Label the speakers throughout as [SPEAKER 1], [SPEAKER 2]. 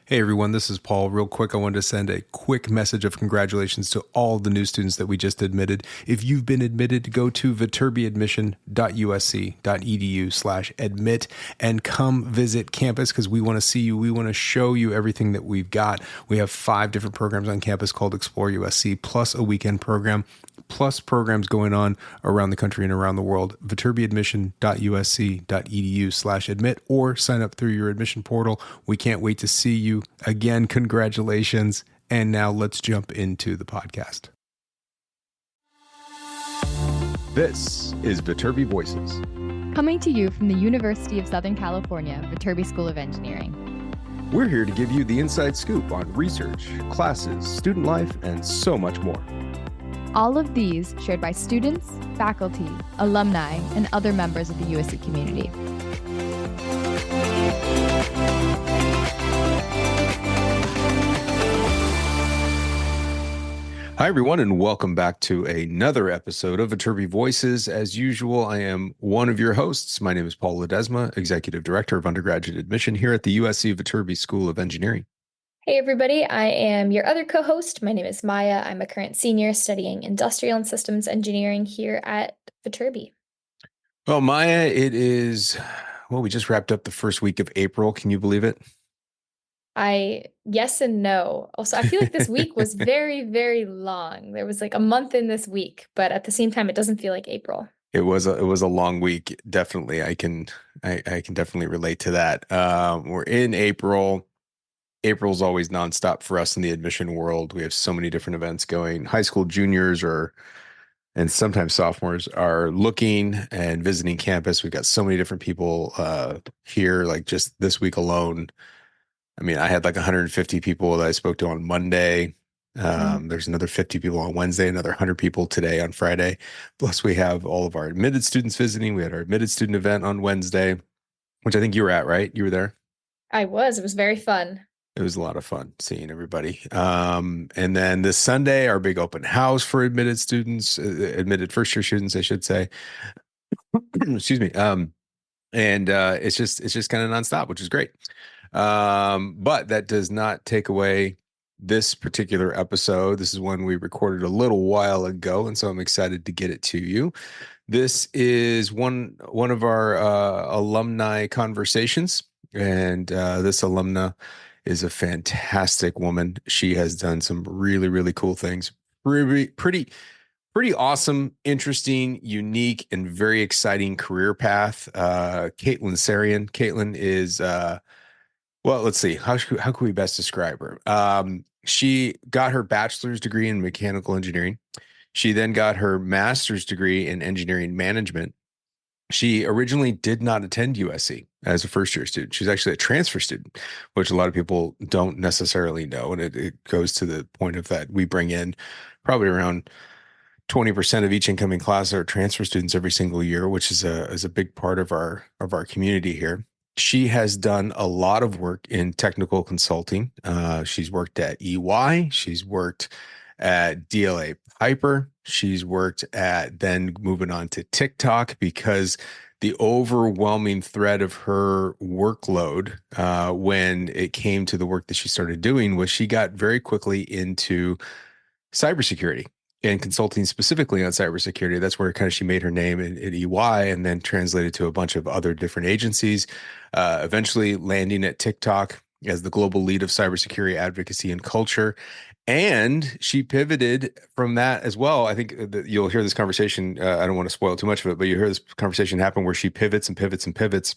[SPEAKER 1] Hey everyone, this is Paul. Real quick, I wanted to send a quick message of congratulations to all the new students that we just admitted. If you've been admitted, go to viterbiadmission.usc.edu/admit and come visit campus because we want to see you. We want to show you everything that we've got. We have 5 different programs on campus called Explore USC, plus a weekend program, plus programs going on around the country and around the world. viterbiadmission.usc.edu/admit or sign up through your admission portal. We can't wait to see you. Again, congratulations. And now let's jump into the podcast. This is Viterbi Voices.
[SPEAKER 2] Coming to you from the University of Southern California, Viterbi School of Engineering.
[SPEAKER 1] We're here to give you the inside scoop on research, classes, student life, and so much more.
[SPEAKER 2] All of these shared by students, faculty, alumni, and other members of the USC community.
[SPEAKER 1] Hi, everyone, and welcome back to another episode of Viterbi Voices. As usual, I am one of your hosts. My name is Paul Ledesma, Executive Director of Undergraduate Admission here at the USC Viterbi School of Engineering.
[SPEAKER 3] Hey, everybody. I am your other co-host. My name is Maya. I'm a current senior studying Industrial and Systems Engineering here at Viterbi.
[SPEAKER 1] Well, Maya, it is, we just wrapped up the first week of April. Can you believe it?
[SPEAKER 3] Yes and no. Also, I feel like this week was very, very long. There was like a month in this week, but at the same time, it doesn't feel like April.
[SPEAKER 1] It was a long week. Definitely. I can definitely relate to that. We're in April. April's always nonstop for us in the admission world. We have so many different events going. High school juniors and sometimes sophomores are looking and visiting campus. We've got so many different people here, like just this week alone. I mean, I had like 150 people that I spoke to on Monday. There's another 50 people on Wednesday, another 100 people today on Friday. Plus, we have all of our admitted students visiting. We had our admitted student event on Wednesday, which I think you were at, right? You were there?
[SPEAKER 3] I was. It was very fun.
[SPEAKER 1] It was a lot of fun seeing everybody. And then this Sunday, our big open house for admitted students, admitted first-year students, I should say. Excuse me. And it's just kind of nonstop, which is great. But that does not take away this particular episode. This is one we recorded a little while ago, and so I'm excited to get it to you. This is one of our alumni conversations, and this alumna is a fantastic woman. She has done some really, really cool things. Pretty awesome, interesting, unique, and very exciting career path. Caitlyn Sarian. Caitlyn is well, let's see. How can we best describe her? She got her bachelor's degree in mechanical engineering. She then got her master's degree in engineering management. She originally did not attend USC as a first-year student. She's actually a transfer student, which a lot of people don't necessarily know. And it goes to the point of that we bring in probably around 20% of each incoming class are transfer students every single year, which is a big part of our community here. She has done a lot of work in technical consulting. She's worked at EY. She's worked at DLA Piper. She's worked at, then moving on to TikTok, because the overwhelming threat of her workload when it came to the work that she started doing was she got very quickly into cybersecurity and consulting specifically on cybersecurity. That's where kind of she made her name at EY and then translated to a bunch of other different agencies, eventually landing at TikTok as the global lead of cybersecurity advocacy and culture. And she pivoted from that as well. I think that you'll hear this conversation. I don't want to spoil too much of it, but you hear this conversation happen where she pivots and pivots and pivots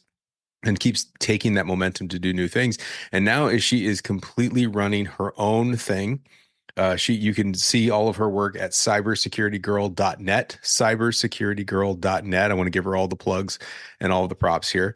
[SPEAKER 1] and keeps taking that momentum to do new things. And now she is completely running her own thing. You can see all of her work at cybersecurity.girl.net, cybersecurity.girl.net. I want to give her all the plugs and all of the props here.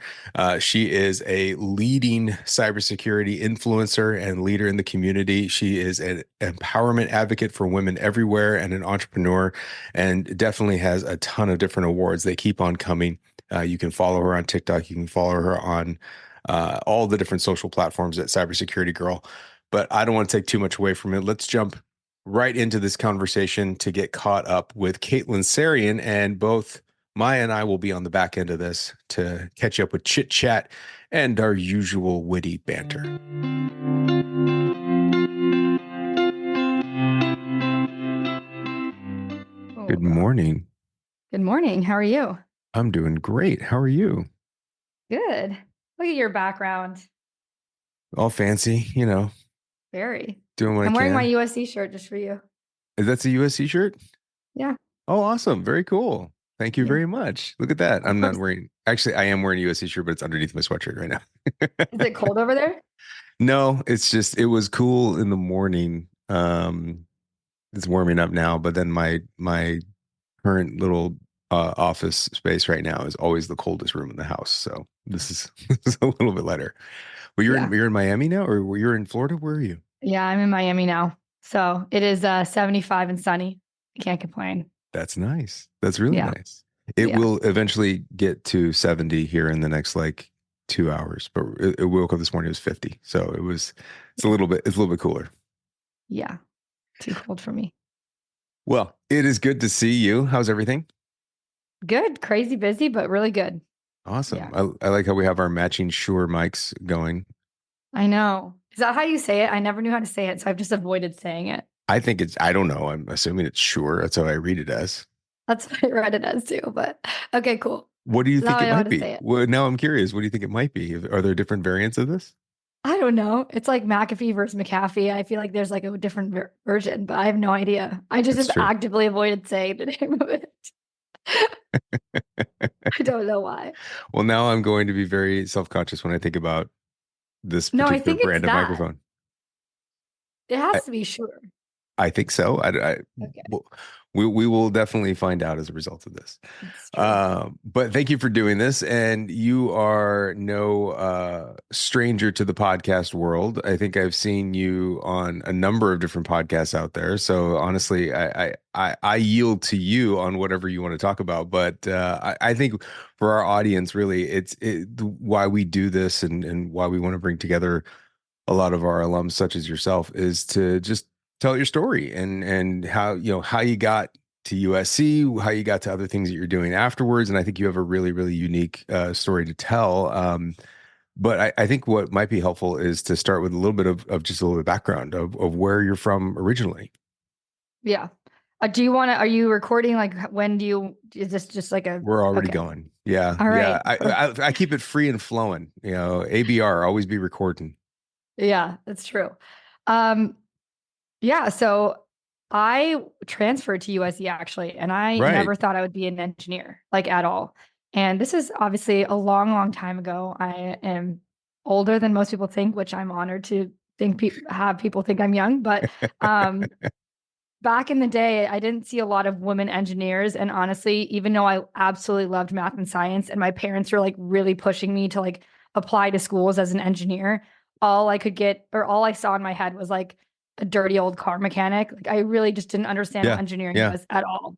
[SPEAKER 1] She is a leading cybersecurity influencer and leader in the community. She is an empowerment advocate for women everywhere and an entrepreneur, and definitely has a ton of different awards. They keep on coming. You can follow her on TikTok. You can follow her on all the different social platforms at Cybersecurity Girl. But I don't want to take too much away from it. Let's jump right into this conversation to get caught up with Caitlyn Sarian, and both Maya and I will be on the back end of this to catch up with chit chat and our usual witty banter. Good morning.
[SPEAKER 4] Good morning. How are you?
[SPEAKER 1] I'm doing great. How are you?
[SPEAKER 4] Good. Look at your background.
[SPEAKER 1] All fancy,
[SPEAKER 4] Very.
[SPEAKER 1] doing what I
[SPEAKER 4] I'm wearing my
[SPEAKER 1] can.
[SPEAKER 4] USC shirt just for you.
[SPEAKER 1] That's a USC shirt?
[SPEAKER 4] Yeah.
[SPEAKER 1] Oh, awesome. Very cool. Thank you
[SPEAKER 4] Yeah.
[SPEAKER 1] very much. Look at that.
[SPEAKER 4] Of
[SPEAKER 1] I'm not
[SPEAKER 4] course.
[SPEAKER 1] wearing, actually, I am wearing a USC shirt, but it's underneath my sweatshirt right now.
[SPEAKER 4] Is it cold over there?
[SPEAKER 1] No, it's just, it was cool in the morning. It's warming up now, but then my current little office space right now is always the coldest room in the house. So this is, this is a little bit lighter. Well,
[SPEAKER 4] Yeah.
[SPEAKER 1] you're in Miami now, or you're in Florida? Where are you?
[SPEAKER 4] Yeah, I'm in Miami now. So it is 75 and sunny. I can't complain.
[SPEAKER 1] That's nice. That's really
[SPEAKER 4] Yeah.
[SPEAKER 1] nice. It
[SPEAKER 4] Yeah.
[SPEAKER 1] will eventually get to 70 here in the next like 2 hours, but it woke up this morning, it was 50. So it's a little bit cooler.
[SPEAKER 4] Yeah. Too cold for me.
[SPEAKER 1] Well, it is good to see you. How's everything?
[SPEAKER 4] Good. Crazy busy, but really good.
[SPEAKER 1] Awesome.
[SPEAKER 4] Yeah.
[SPEAKER 1] I like how we have our matching Shure mics going.
[SPEAKER 4] I know. Is that how you say it? I never knew how to say it, so I've just avoided saying it.
[SPEAKER 1] I don't know. I'm assuming it's Shure. That's how I read it as.
[SPEAKER 4] That's what I read it as too, but okay, cool.
[SPEAKER 1] What do you
[SPEAKER 4] Now
[SPEAKER 1] think
[SPEAKER 4] I
[SPEAKER 1] it
[SPEAKER 4] know how
[SPEAKER 1] might
[SPEAKER 4] to
[SPEAKER 1] be?
[SPEAKER 4] say it.
[SPEAKER 1] Well, now I'm curious. What do you think it might be? Are there different variants of this?
[SPEAKER 4] I don't know. It's like McAfee versus McAfee. I feel like there's like a different version, but I have no idea. I just
[SPEAKER 1] That's
[SPEAKER 4] have
[SPEAKER 1] true.
[SPEAKER 4] actively avoided saying the name of it. I don't know why.
[SPEAKER 1] Well, now I'm going to be very self-conscious when I think about this
[SPEAKER 4] No, I
[SPEAKER 1] particular
[SPEAKER 4] think it's
[SPEAKER 1] brand of
[SPEAKER 4] that.
[SPEAKER 1] microphone.
[SPEAKER 4] It
[SPEAKER 1] I,
[SPEAKER 4] has to be sure.
[SPEAKER 1] I think so.
[SPEAKER 4] Okay,
[SPEAKER 1] Well, we will definitely find out as a result of this.
[SPEAKER 4] it's true.
[SPEAKER 1] But thank you for doing this. And you are no stranger to the podcast world. I think I've seen you on a number of different podcasts out there. So honestly, I yield to you on whatever you want to talk about. But I think for our audience, really, why we do this and why we want to bring together a lot of our alums, such as yourself, is to just tell your story and how how you got to USC, how you got to other things that you're doing afterwards. And I think you have a really unique story to tell. But I think what might be helpful is to start with a little bit of just a little bit of background of where you're from originally.
[SPEAKER 4] Yeah. Do you want to, are you recording? Like, when do you, is this just like a,
[SPEAKER 1] We're already
[SPEAKER 4] okay.
[SPEAKER 1] going. Yeah.
[SPEAKER 4] All
[SPEAKER 1] Yeah.
[SPEAKER 4] right.
[SPEAKER 1] I keep it free and flowing. ABR, always be recording.
[SPEAKER 4] Yeah, that's true. Um, Yeah, so I transferred to USC actually, and I
[SPEAKER 1] Right.
[SPEAKER 4] never thought I would be an engineer, like at all. And this is obviously a long time ago. I am older than most people think, which I'm honored to have people think I'm young. But um, back in the day, I didn't see a lot of women engineers. And honestly, even though I absolutely loved math and science, and my parents were like really pushing me to like apply to schools as an engineer, all I could get or all I saw in my head was like a dirty old car mechanic. Like I really just didn't understand what
[SPEAKER 1] Yeah.
[SPEAKER 4] engineering
[SPEAKER 1] Yeah.
[SPEAKER 4] was at all.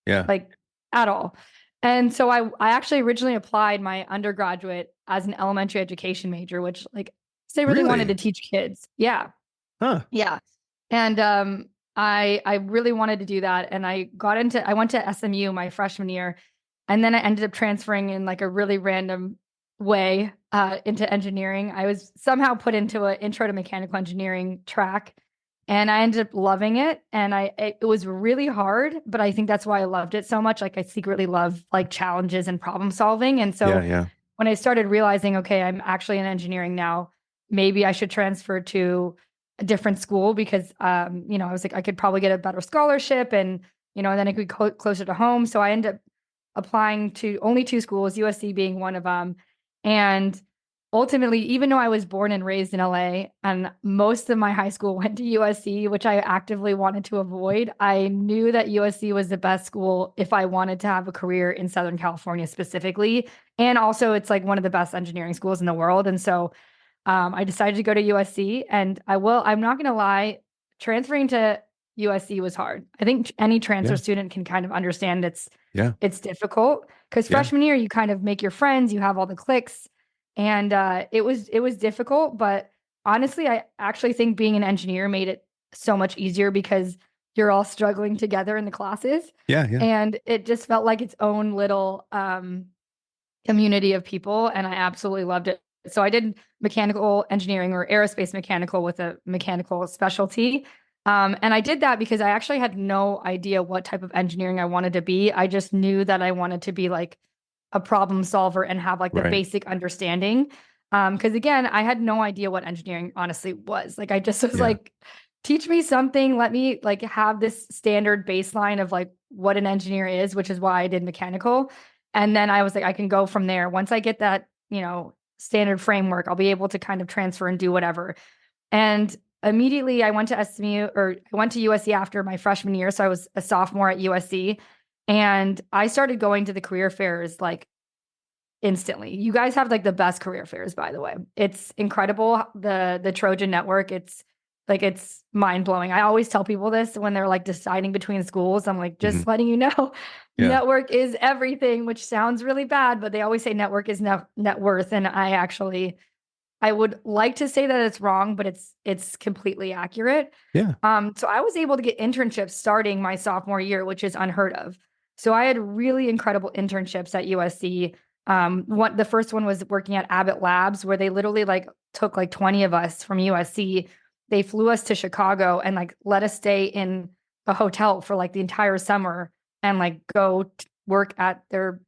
[SPEAKER 1] Yeah.
[SPEAKER 4] Like at all. And so I actually originally applied my undergraduate as an elementary education major, which like they really wanted to
[SPEAKER 1] Really?
[SPEAKER 4] teach kids. Yeah.
[SPEAKER 1] Huh.
[SPEAKER 4] Yeah. And I really wanted to do that. And I went to SMU my freshman year, and then I ended up transferring in like a really random way into engineering. I was somehow put into an intro to mechanical engineering track, and I ended up loving it. And it was really hard, but I think that's why I loved it so much. Like I secretly love like challenges and problem solving. And so
[SPEAKER 1] Yeah.
[SPEAKER 4] when I started realizing, okay, I'm actually in engineering now, maybe I should transfer to a different school because, I was like, I could probably get a better scholarship and, and then it could be closer to home. So I ended up applying to only two schools, USC being one of them. And ultimately, even though I was born and raised in LA and most of my high school went to USC, which I actively wanted to avoid, I knew that USC was the best school if I wanted to have a career in Southern California specifically. And also, it's like one of the best engineering schools in the world. And so I decided to go to USC, and I'm not going to lie, transferring to USC was hard. I think any transfer
[SPEAKER 1] Yeah.
[SPEAKER 4] student can kind of understand
[SPEAKER 1] Yeah.
[SPEAKER 4] it's difficult because
[SPEAKER 1] Yeah.
[SPEAKER 4] freshman year, you kind of make your friends, you have all the cliques, and it was difficult. But honestly, I actually think being an engineer made it so much easier because you're all struggling together in the classes.
[SPEAKER 1] Yeah.
[SPEAKER 4] And it just felt like its own little community of people, and I absolutely loved it. So I did mechanical engineering or aerospace mechanical with a mechanical specialty. And I did that because I actually had no idea what type of engineering I wanted to be. I just knew that I wanted to be like a problem solver and have like the
[SPEAKER 1] Right.
[SPEAKER 4] basic understanding. Because again, I had no idea what engineering honestly was. Like I just was
[SPEAKER 1] Yeah.
[SPEAKER 4] like, teach me something. Let me like have this standard baseline of like what an engineer is, which is why I did mechanical. And then I was like, I can go from there. Once I get that, standard framework, I'll be able to kind of transfer and do whatever. And immediately I went to SMU or I went to USC after my freshman year. So I was a sophomore at USC and I started going to the career fairs like instantly. You guys have like the best career fairs, by the way. It's incredible. The Trojan Network, it's mind blowing. I always tell people this when they're like deciding between schools. I'm like, just letting you know,
[SPEAKER 1] Yeah.
[SPEAKER 4] network is everything, which sounds really bad, but they always say network is net worth. And I would like to say that it's wrong, but it's completely accurate.
[SPEAKER 1] Yeah.
[SPEAKER 4] So I was able to get internships starting my sophomore year, which is unheard of. So I had really incredible internships at USC. The first one was working at Abbott Labs, where they literally like took like 20 of us from USC. They flew us to Chicago and like let us stay in a hotel for like the entire summer and like go work at their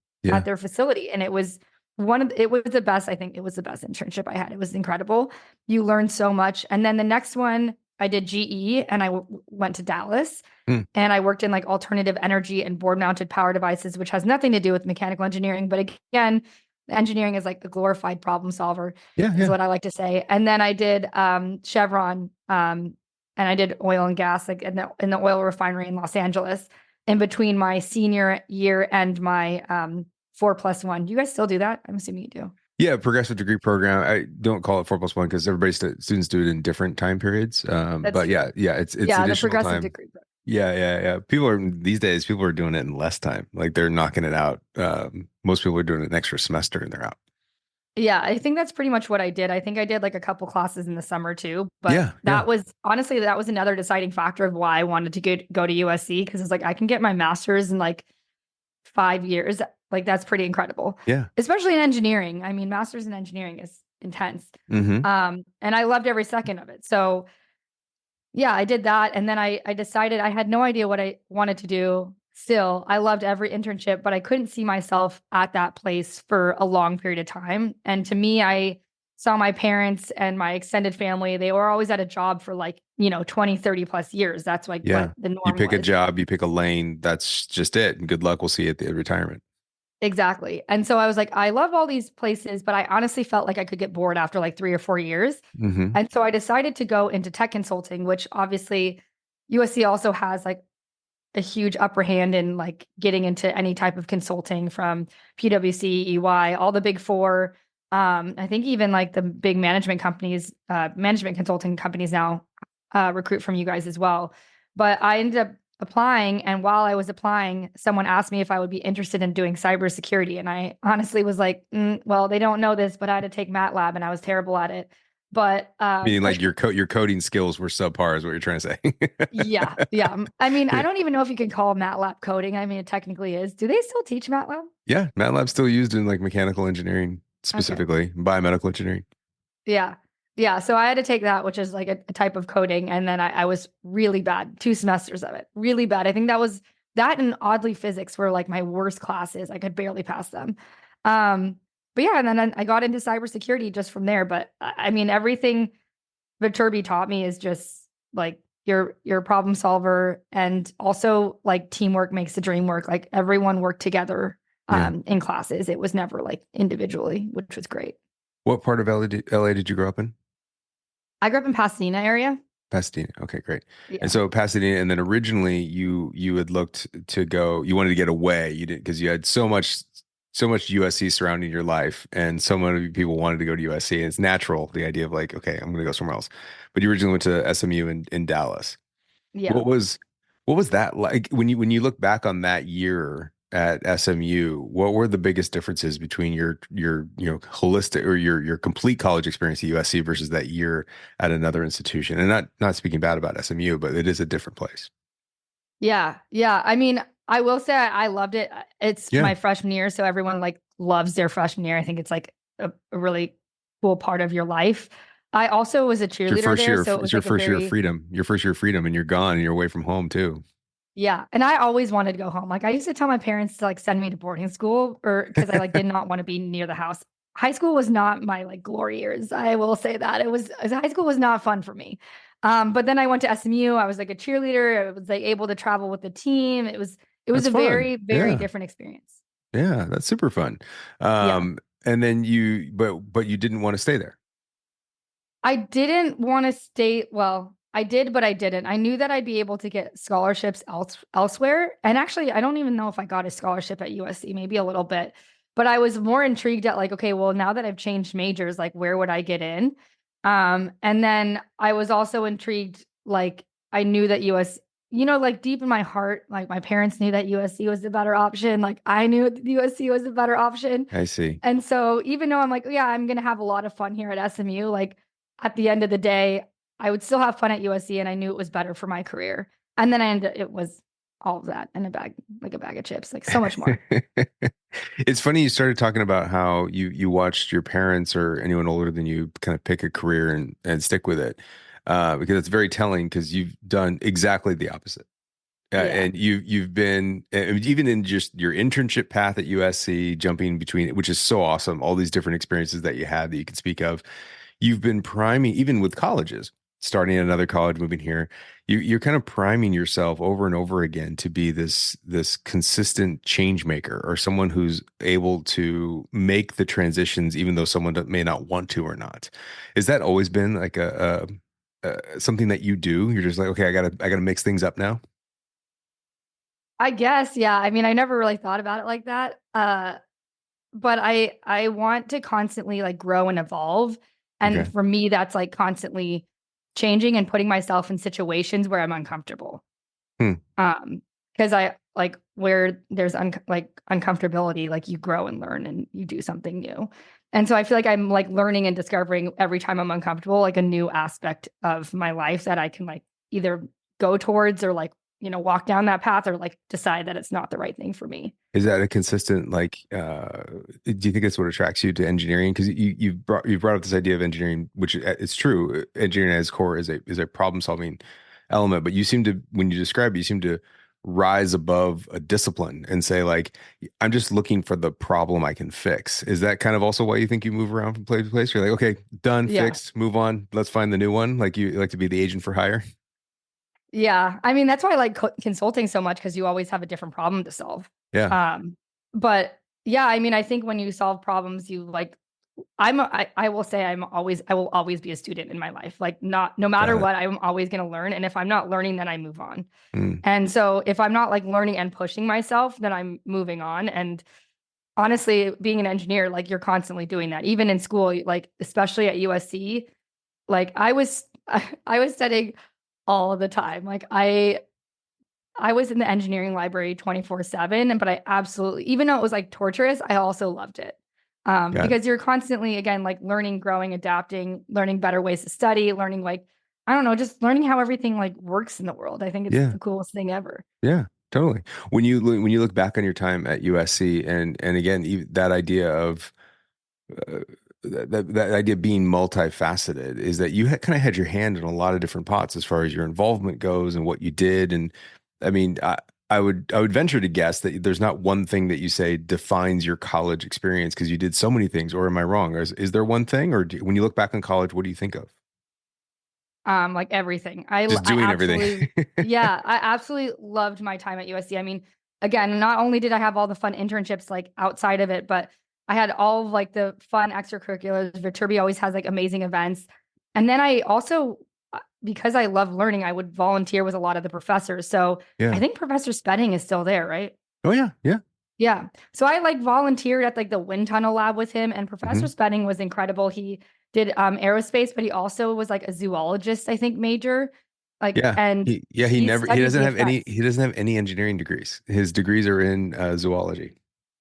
[SPEAKER 4] facility. And it was the best. I think it was the best internship I had. It was incredible. You learn so much. And then the next one I did GE and I went to Dallas and I worked in like alternative energy and board mounted power devices, which has nothing to do with mechanical engineering. But again, engineering is like the glorified problem solver is what I like to say. And then I did Chevron and I did oil and gas like in the oil refinery in Los Angeles in between my senior year and my 4+1. Do you guys still do that? I'm assuming you do.
[SPEAKER 1] Yeah, progressive degree program. I don't call it 4+1 because students do it in different time periods. But
[SPEAKER 4] true.
[SPEAKER 1] yeah, it's
[SPEAKER 4] the
[SPEAKER 1] additional
[SPEAKER 4] progressive
[SPEAKER 1] time.
[SPEAKER 4] degree program.
[SPEAKER 1] Yeah. These days, people are doing it in less time. Like they're knocking it out. Most people are doing it an extra semester and they're out.
[SPEAKER 4] Yeah, I think that's pretty much what I did. I think I did like a couple classes in the summer too, but that was honestly, that was another deciding factor of why I wanted to go to USC because it's like I can get my master's in like 5 years. Like that's pretty incredible.
[SPEAKER 1] Yeah.
[SPEAKER 4] Especially in engineering. I mean, master's in engineering is intense.
[SPEAKER 1] Mm-hmm.
[SPEAKER 4] And I loved every second of it. So yeah, I did that. And then I decided I had no idea what I wanted to do. Still, I loved every internship, but I couldn't see myself at that place for a long period of time. And to me, I saw my parents and my extended family, they were always at a job for like, 20, 30 plus years. That's like what the norm
[SPEAKER 1] You pick a
[SPEAKER 4] was.
[SPEAKER 1] job, you pick a lane. That's just it. And good luck. We'll see you at the retirement.
[SPEAKER 4] Exactly. And so I was like, I love all these places, but I honestly felt like I could get bored after like 3 or 4 years.
[SPEAKER 1] Mm-hmm.
[SPEAKER 4] And so I decided to go into tech consulting, which obviously USC also has like a huge upper hand in like getting into any type of consulting from PwC, EY, all the big four. I think even like the big management consulting companies now recruit from you guys as well. But I ended up applying. And while I was applying, someone asked me if I would be interested in doing cybersecurity. And I honestly was like, well, they don't know this, but I had to take MATLAB and I was terrible at it. But
[SPEAKER 1] meaning like your coding skills were subpar is what you're trying to say.
[SPEAKER 4] yeah. I mean, I don't even know if you can call MATLAB coding. I mean, it technically is. Do they still teach MATLAB?
[SPEAKER 1] Yeah, MATLAB's still used in like mechanical engineering, specifically biomedical engineering.
[SPEAKER 4] Yeah. So I had to take that, which is like a type of coding. And then I was really bad, 2 semesters of it, really bad. I think that and oddly physics were like my worst classes. I could barely pass them. But yeah, and then I got into cybersecurity just from there. But I mean, everything Viterbi taught me is just like you're a problem solver, and also like teamwork makes the dream work. Like everyone worked together in classes. It was never like individually, which was great.
[SPEAKER 1] What part of LA did you grow up in?
[SPEAKER 4] I grew up in Pasadena area.
[SPEAKER 1] Pasadena. Okay, great.
[SPEAKER 4] Yeah.
[SPEAKER 1] And so Pasadena, and then originally you had looked to go, you wanted to get away. You didn't, because you had so much USC surrounding your life, and so many people wanted to go to USC. And it's natural, the idea of like, okay, I'm going to go somewhere else. But you originally went to SMU in Dallas.
[SPEAKER 4] Yeah.
[SPEAKER 1] What was that like when you look back on that year at SMU? What were the biggest differences between your holistic or your complete college experience at USC versus that year at another institution? And not speaking bad about SMU, but it is a different place.
[SPEAKER 4] Yeah. I mean, I will say I loved it. It's my freshman year, so everyone like loves their freshman year. I think it's like a really cool part of your life. I also was a
[SPEAKER 1] It's your
[SPEAKER 4] cheerleader
[SPEAKER 1] first
[SPEAKER 4] there,
[SPEAKER 1] year.
[SPEAKER 4] so it
[SPEAKER 1] It's
[SPEAKER 4] was
[SPEAKER 1] your
[SPEAKER 4] like a
[SPEAKER 1] first year of
[SPEAKER 4] very,
[SPEAKER 1] freedom. Your first year of freedom, and you're gone, and you're away from home too.
[SPEAKER 4] yeah. And I always wanted to go home. Like I used to tell my parents to like send me to boarding school or because I like did not want to be near the house. High school was not my like glory years. I will say that. High school was not fun for me. But then I went to SMU. I was like a cheerleader. I was like able to travel with the team. It was
[SPEAKER 1] That's
[SPEAKER 4] a
[SPEAKER 1] fun.
[SPEAKER 4] very, very
[SPEAKER 1] Yeah,
[SPEAKER 4] different experience.
[SPEAKER 1] yeah, that's super fun.
[SPEAKER 4] Yeah.
[SPEAKER 1] And then but you didn't want to stay there.
[SPEAKER 4] I didn't want to stay. Well, I did, but I didn't. I knew that I'd be able to get scholarships elsewhere. And actually, I don't even know if I got a scholarship at USC, maybe a little bit. But I was more intrigued at like, okay, well, now that I've changed majors, like where would I get in? And then I was also intrigued, like I knew that like deep in my heart, like my parents knew that USC was the better option. Like I knew that USC was the better option.
[SPEAKER 1] I see.
[SPEAKER 4] And so even though I'm like, yeah, I'm gonna have a lot of fun here at SMU, like at the end of the day, I would still have fun at USC and I knew it was better for my career. And then it was all of that in a bag, like a bag of chips, like so much more.
[SPEAKER 1] It's funny you started talking about how you watched your parents or anyone older than you kind of pick a career and stick with it. Because it's very telling because you've done exactly the opposite.
[SPEAKER 4] Yeah.
[SPEAKER 1] And you've been even in just your internship path at USC, jumping between, which is so awesome, all these different experiences that you had that you can speak of. You've been priming, even with colleges, starting at another college, moving here. You're kind of priming yourself over and over again to be this consistent change maker or someone who's able to make the transitions, even though someone may not want to or not. Has that always been like something that you do? You're just like, okay, I gotta mix things up now.
[SPEAKER 4] I guess, yeah. I mean, I never really thought about it like that. But I want to constantly like grow and evolve.
[SPEAKER 1] Okay.
[SPEAKER 4] And for me, that's like constantly changing and putting myself in situations where I'm uncomfortable.
[SPEAKER 1] Hmm.
[SPEAKER 4] Because I like where there's like uncomfortability, like you grow and learn and you do something new. And so I feel like I'm like learning and discovering every time I'm uncomfortable, like a new aspect of my life that I can like either go towards or like, walk down that path or like decide that it's not the right thing for me.
[SPEAKER 1] Is that a consistent like do you think that's what attracts you to engineering? Because you've brought up this idea of engineering, which it's true. Engineering at its core is a problem solving element, but you seem to, when you describe it, you seem to rise above a discipline and say like, I'm just looking for the problem I can fix. Is that kind of also why you think you move around from place to place? You're like, okay, done,
[SPEAKER 4] Yeah.
[SPEAKER 1] fixed, move on, let's find the new one. Like you like to be the agent for hire.
[SPEAKER 4] Yeah. I mean, that's why I like consulting so much because you always have a different problem to solve.
[SPEAKER 1] Yeah.
[SPEAKER 4] Um, but yeah, I mean, I think when you solve problems, you like, I will say I will always be a student in my life. Like not, no matter
[SPEAKER 1] Got it.
[SPEAKER 4] what, I'm always going to learn. And if I'm not learning, then I move on.
[SPEAKER 1] Mm.
[SPEAKER 4] And so if I'm not like learning and pushing myself, then I'm moving on. And honestly, being an engineer, like you're constantly doing that. Even in school, like especially at USC, like I was studying all the time. Like I was in the engineering library 24/7, but I absolutely, even though it was like torturous, I also loved it.
[SPEAKER 1] Got it.
[SPEAKER 4] Because you're constantly again like learning, growing, adapting, learning better ways to study, learning like I don't know, just learning how everything like works in the world. I think it's
[SPEAKER 1] Yeah.
[SPEAKER 4] the coolest thing ever.
[SPEAKER 1] Yeah, totally. When you look back on your time at USC and again that idea of uh, that idea of being multifaceted is that you kind of had your hand in a lot of different pots as far as your involvement goes and what you did. And I mean, I would venture to guess that there's not one thing that you say defines your college experience because you did so many things. Or am I wrong? Is there one thing, or when you look back on college, what do you think of?
[SPEAKER 4] Like everything.
[SPEAKER 1] Just
[SPEAKER 4] I
[SPEAKER 1] doing everything.
[SPEAKER 4] absolutely, yeah, I absolutely loved my time at USC. I mean, again, not only did I have all the fun internships like outside of it, but I had all of like the fun extracurriculars. Viterbi always has like amazing events. And then I also, because I love learning, I would volunteer with a lot of the professors. So I
[SPEAKER 1] Yeah.
[SPEAKER 4] think Professor Spedding is still there, right?
[SPEAKER 1] Oh yeah. Yeah.
[SPEAKER 4] Yeah. So I like volunteered at like the wind tunnel lab with him, and Professor
[SPEAKER 1] Hmm.
[SPEAKER 4] Spedding was incredible. He did aerospace, but he also was like a zoologist, I think, major. Like,
[SPEAKER 1] Yeah.
[SPEAKER 4] and
[SPEAKER 1] He
[SPEAKER 4] he
[SPEAKER 1] never he
[SPEAKER 4] studied
[SPEAKER 1] doesn't
[SPEAKER 4] the
[SPEAKER 1] have any
[SPEAKER 4] effects.
[SPEAKER 1] he doesn't have any engineering degrees. His degrees are in zoology.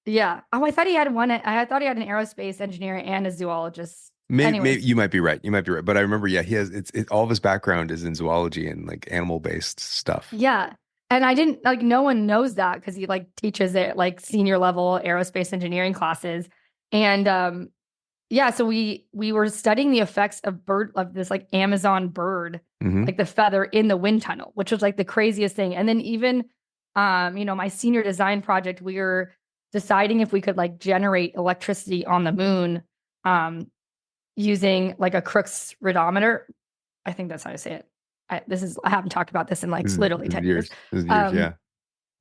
[SPEAKER 4] Yeah. Oh, I thought he had one. I thought he had an aerospace engineer and a zoologist.
[SPEAKER 1] Maybe
[SPEAKER 4] Anyways,
[SPEAKER 1] you might be right. You might be right. But I remember, yeah, he has all of his background is in zoology and like animal based stuff.
[SPEAKER 4] yeah. And I didn't like no one knows that because he like teaches it like senior level aerospace engineering classes. And Yeah, so we were studying the effects of this like Amazon bird,
[SPEAKER 1] Hmm.
[SPEAKER 4] like the feather in the wind tunnel, which was like the craziest thing. And then even my senior design project, we were deciding if we could like generate electricity on the moon um using like a Crookes rhodometer. I think that's how I say it. I haven't talked about this in like literally
[SPEAKER 1] This is
[SPEAKER 4] 10 years.
[SPEAKER 1] years. This is years.
[SPEAKER 4] Um
[SPEAKER 1] Yeah.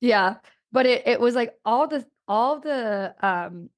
[SPEAKER 4] yeah, but it was like all the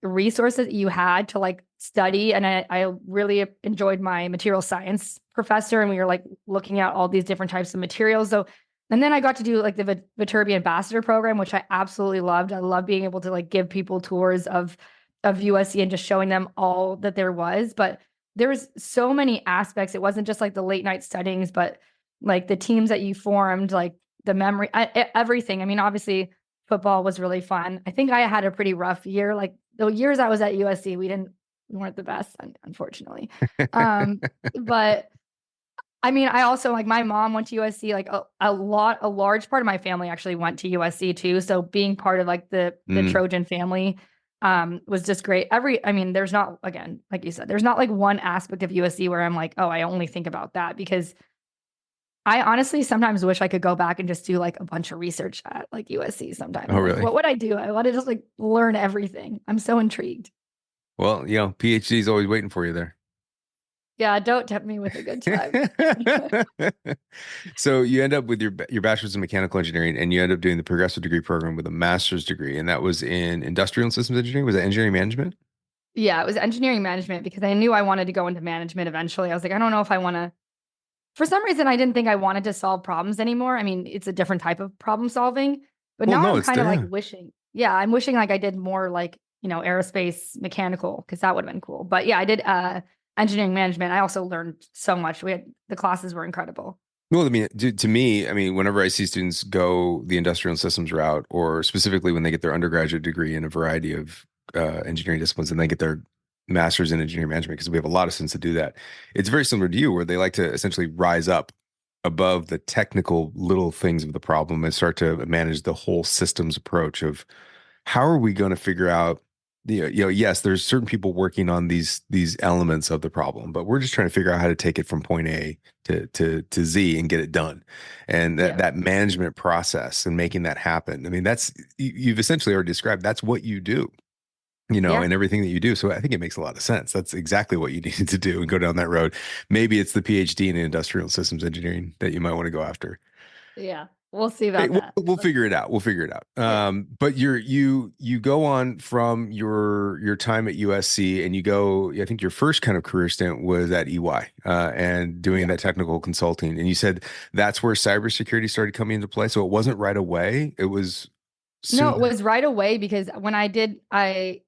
[SPEAKER 4] resources that you had to like study, and I really enjoyed my material science professor, and we were like looking at all these different types of materials. So, and then I got to do like the Viterbi ambassador program, which I absolutely loved. I love being able to like give people tours of USC and just showing them all that there was. But there was so many aspects. It wasn't just like the late night studyings, but like the teams that you formed, like the memory, everything. I mean, obviously, football was really fun. I think I had a pretty rough year. Like the years I was at USC, we weren't the best, unfortunately. Um, but I mean, I also like my mom went to USC. Like a large part of my family actually went to USC too. So being part of like the
[SPEAKER 1] Mm.
[SPEAKER 4] Trojan family was just great. I mean, there's not, again, like you said, there's not like one aspect of USC where I'm like, oh, I only think about that, because I honestly sometimes wish I could go back and just do like a bunch of research at like USC sometimes.
[SPEAKER 1] Oh,
[SPEAKER 4] Like,
[SPEAKER 1] really?
[SPEAKER 4] what would I do? I want to just like learn everything. I'm so intrigued.
[SPEAKER 1] Well, PhD is always waiting for you there.
[SPEAKER 4] Yeah, don't tempt me with a good time.
[SPEAKER 1] So you end up with your bachelor's in mechanical engineering, and you end up doing the progressive degree program with a master's degree, and that was in industrial and systems engineering. Was that engineering management?
[SPEAKER 4] Yeah, it was engineering management because I knew I wanted to go into management eventually. I was like, I don't know if I want to. For some reason, I didn't think I wanted to solve problems anymore. I mean, it's a different type of problem solving, but
[SPEAKER 1] Well,
[SPEAKER 4] now
[SPEAKER 1] no,
[SPEAKER 4] I'm
[SPEAKER 1] it's
[SPEAKER 4] kind of like
[SPEAKER 1] yeah.
[SPEAKER 4] wishing. Yeah, I'm wishing like I did more like, aerospace mechanical, because that would have been cool. But yeah, I did engineering management. I also learned so much. The classes were incredible.
[SPEAKER 1] Well, I mean, to me, I mean, whenever I see students go the industrial and systems route, or specifically when they get their undergraduate degree in a variety of engineering disciplines, and they get their master's in engineering management, because we have a lot of students that do that, it's very similar to you, where they like to essentially rise up above the technical little things of the problem and start to manage the whole systems approach of how are we going to figure out yes, there's certain people working on these elements of the problem, but we're just trying to figure out how to take it from point A to Z and get it done. And that
[SPEAKER 4] Yeah.
[SPEAKER 1] that management process and making that happen. I mean, you've essentially already described that's what you do,
[SPEAKER 4] Yeah.
[SPEAKER 1] and everything that you do. So I think it makes a lot of sense. That's exactly what you needed to do and go down that road. Maybe it's the PhD in industrial systems engineering that you might want to go after.
[SPEAKER 4] Yeah. We'll see
[SPEAKER 1] Hey,
[SPEAKER 4] about
[SPEAKER 1] we'll,
[SPEAKER 4] that.
[SPEAKER 1] we'll figure it out. We'll figure it out.
[SPEAKER 4] Yeah.
[SPEAKER 1] But you go on from your time at USC, and you go. I think your first kind of career stint was at EY, and doing
[SPEAKER 4] Yeah.
[SPEAKER 1] that technical consulting. And you said that's where cybersecurity started coming into play. So it wasn't right away. It was
[SPEAKER 4] No, it
[SPEAKER 1] soon.
[SPEAKER 4] was right away because when I did, I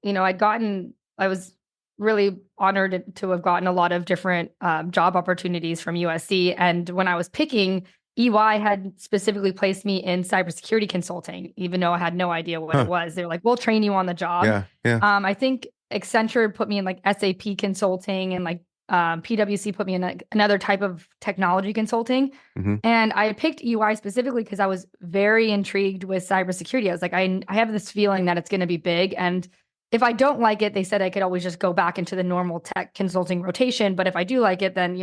[SPEAKER 4] was really honored to have gotten a lot of different job opportunities from USC. And when I was picking, EY had specifically placed me in cybersecurity consulting, even though I had no idea what it
[SPEAKER 1] Huh.
[SPEAKER 4] was. They were like, we'll train you on the job.
[SPEAKER 1] Yeah. Yeah.
[SPEAKER 4] I think Accenture put me in like SAP consulting, and like PwC put me in like another type of technology consulting.
[SPEAKER 1] Hmm.
[SPEAKER 4] And I picked EY specifically because I was very intrigued with cybersecurity. I was like, I have this feeling that it's going to be big. And if I don't like it, they said I could always just go back into the normal tech consulting rotation. But if I do like it, then,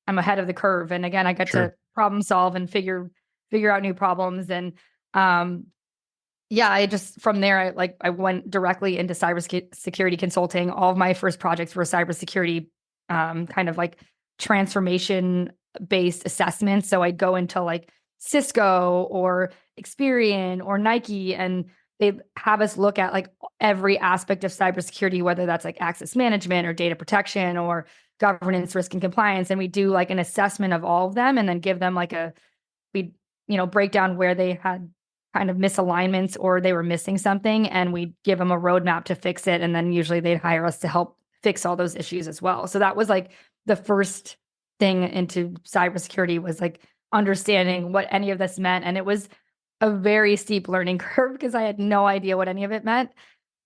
[SPEAKER 4] I'm ahead of the curve. And again, I get
[SPEAKER 1] Sure.
[SPEAKER 4] to problem solve and figure out new problems. And um, yeah, I just from there, I went directly into cybersecurity consulting. All of my first projects were cybersecurity, kind of like transformation based assessments. So I'd go into like Cisco or Experian or Nike, and they have us look at like every aspect of cybersecurity, whether that's like access management or data protection or governance, risk and compliance. And we do like an assessment of all of them, and then give them like we break down where they had kind of misalignments or they were missing something, and we give them a roadmap to fix it. And then usually they'd hire us to help fix all those issues as well. So that was like the first thing into cybersecurity, was like understanding what any of this meant. And it was a very steep learning curve because I had no idea what any of it meant.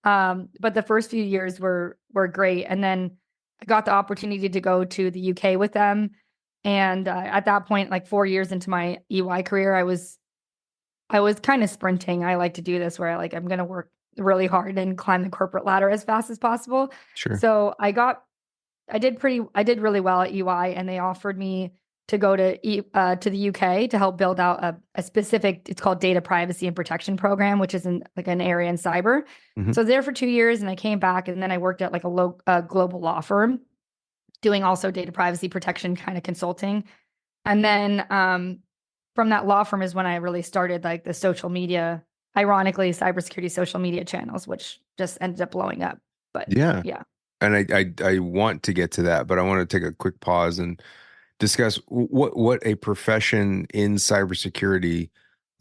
[SPEAKER 4] But the first few years were great. And then I got the opportunity to go to the UK with them. And at that point, like 4 years into my EY career, I was kind of sprinting. I like to do this where I'm going to work really hard and climb the corporate ladder as fast as possible.
[SPEAKER 1] Sure.
[SPEAKER 4] So I got I did really well at EY, and they offered me to go to the UK to help build out a specific, it's called data privacy and protection program, which is in like an area in cyber.
[SPEAKER 1] Mhm.
[SPEAKER 4] So I was there for 2 years, and I came back, and then I worked at like a global law firm doing also data privacy protection kind of consulting. And then from that law firm is when I really started like the social media, ironically, cybersecurity social media channels, which just ended up blowing up. But
[SPEAKER 1] Yeah.
[SPEAKER 4] yeah.
[SPEAKER 1] And I want to get to that, but I want to take a quick pause and discuss what a profession in cybersecurity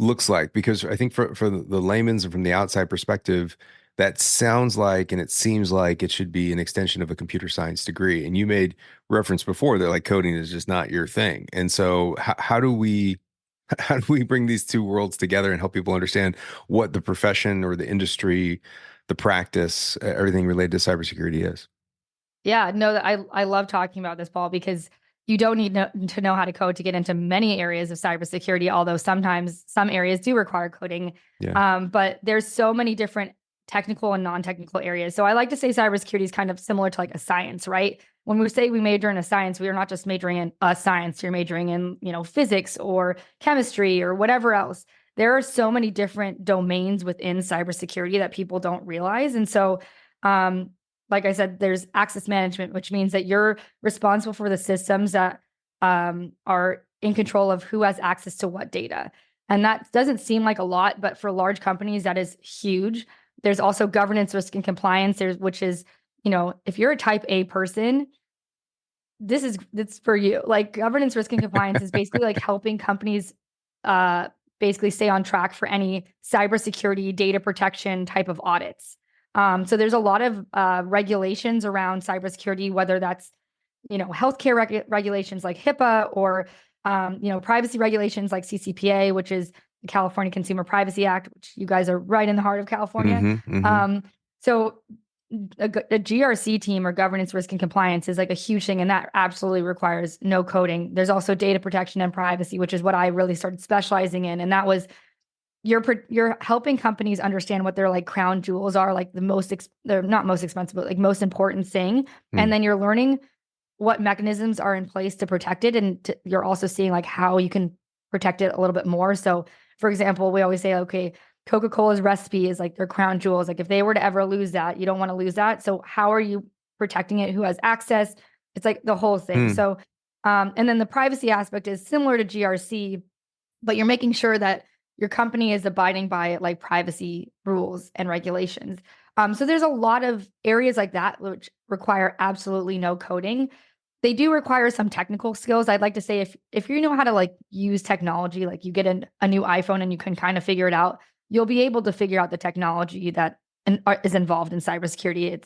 [SPEAKER 1] looks like, because I think for the layman's and from the outside perspective, that sounds like and it seems like it should be an extension of a computer science degree. And you made reference before that like coding is just not your thing. And so how do we how do we bring these two worlds together and help people understand what the profession or the industry, the practice, everything related to cybersecurity is?
[SPEAKER 4] Yeah, no, I love talking about this, Paul, because you don't need to know how to code to get into many areas of cybersecurity, although sometimes some areas do require coding.
[SPEAKER 1] Yeah.
[SPEAKER 4] But there's so many different technical and non-technical areas. So I like to say cybersecurity is kind of similar to like a science, right? When we say we major in a science, we are not just majoring in a science, you're majoring in, physics or chemistry or whatever else. There are so many different domains within cybersecurity that people don't realize. And so, like I said, there's access management, which means that you're responsible for the systems that are in control of who has access to what data. And that doesn't seem like a lot, but for large companies, that is huge. There's also governance, risk, and compliance, which is, if you're a type A person, it's for you. Like governance, risk, and compliance is basically like helping companies basically stay on track for any cybersecurity, data protection type of audits. So there's a lot of regulations around cybersecurity, whether that's, healthcare regulations like HIPAA or, privacy regulations like CCPA, which is the California Consumer Privacy Act, which you guys are right in the heart of California. So a GRC team, or governance, risk, and compliance, is like a huge thing, and that absolutely requires no coding. There's also data protection and privacy, which is what I really started specializing in, and that was you're helping companies understand what their like crown jewels are, like they're not most expensive, but like most important thing. And then you're learning what mechanisms are in place to protect it. And you're also seeing like how you can protect it a little bit more. So for example, we always say, okay, Coca-Cola's recipe is like their crown jewels. Like if they were to ever lose that, you don't want to lose that. So how are you protecting it? Who has access? It's like the whole thing. So, and then the privacy aspect is similar to GRC, but you're making sure that your company is abiding by like privacy rules and regulations. So there's a lot of areas like that which require absolutely no coding. They do require some technical skills. I'd like to say if you know how to like use technology, like you get a new iPhone and you can kind of figure it out, you'll be able to figure out the technology that is involved in cybersecurity.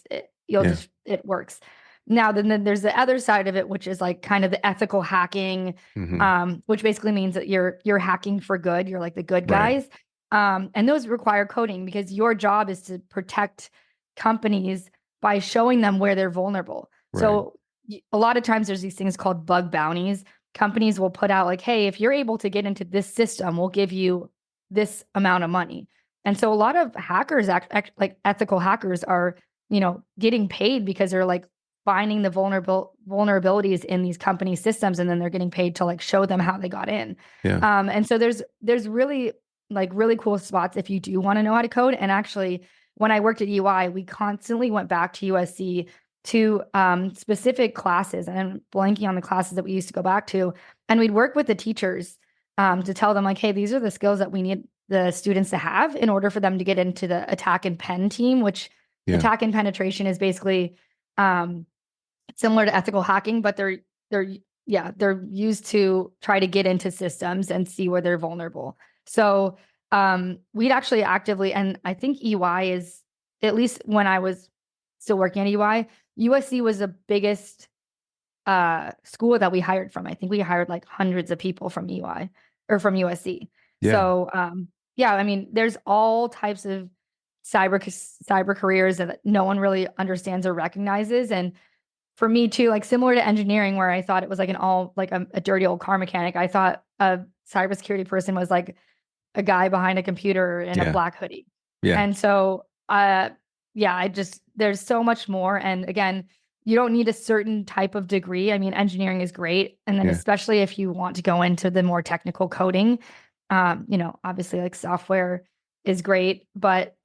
[SPEAKER 4] It works. Now, then there's the other side of it, which is like kind of the ethical hacking, which basically means that you're hacking for good. You're like the good guys. And those require coding because your job is to protect companies by showing them where they're vulnerable. So a lot of times there's these things called bug bounties. Companies will put out like, hey, if you're able to get into this system, we'll give you this amount of money. And so a lot of hackers, like ethical hackers, are, getting paid because they're like finding the vulnerabilities in these company systems, and then they're getting paid to like show them how they got in. And so there's really cool spots if you do want to know how to code. And actually, when I worked at UI, we constantly went back to USC to specific classes, and I'm blanking on the classes that we used to go back to, and we'd work with the teachers to tell them like, hey, these are the skills that we need the students to have in order for them to get into the attack and pen team, which attack and penetration is basically similar to ethical hacking, but they're used to try to get into systems and see where they're vulnerable. So we'd actually actively, and I think EY is, at least when I was still working at EY, USC was the biggest school that we hired from. I think we hired like hundreds of people from EY or from USC. So I mean, there's all types of cyber careers that no one really understands or recognizes. And for me too, like similar to engineering, where I thought it was like a dirty old car mechanic, I thought a cybersecurity person was like a guy behind a computer in a black hoodie. And so, there's so much more. And again, you don't need a certain type of degree. I mean, engineering is great. And then
[SPEAKER 1] Yeah.
[SPEAKER 4] especially if you want to go into the more technical coding, obviously like software is great, but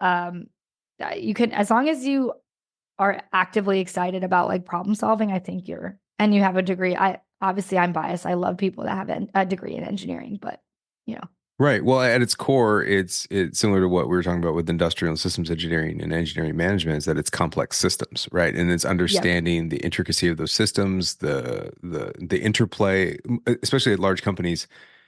[SPEAKER 4] you can, as long as you are actively excited about like problem solving, I think and you have a degree. I'm biased. I love people that have a degree in engineering, but
[SPEAKER 1] Right. Well, at its core, it's similar to what we were talking about with industrial and systems engineering and engineering management, is that it's complex systems, right? And it's
[SPEAKER 4] yep.
[SPEAKER 1] understanding the intricacy of those systems, the interplay, especially at large companies.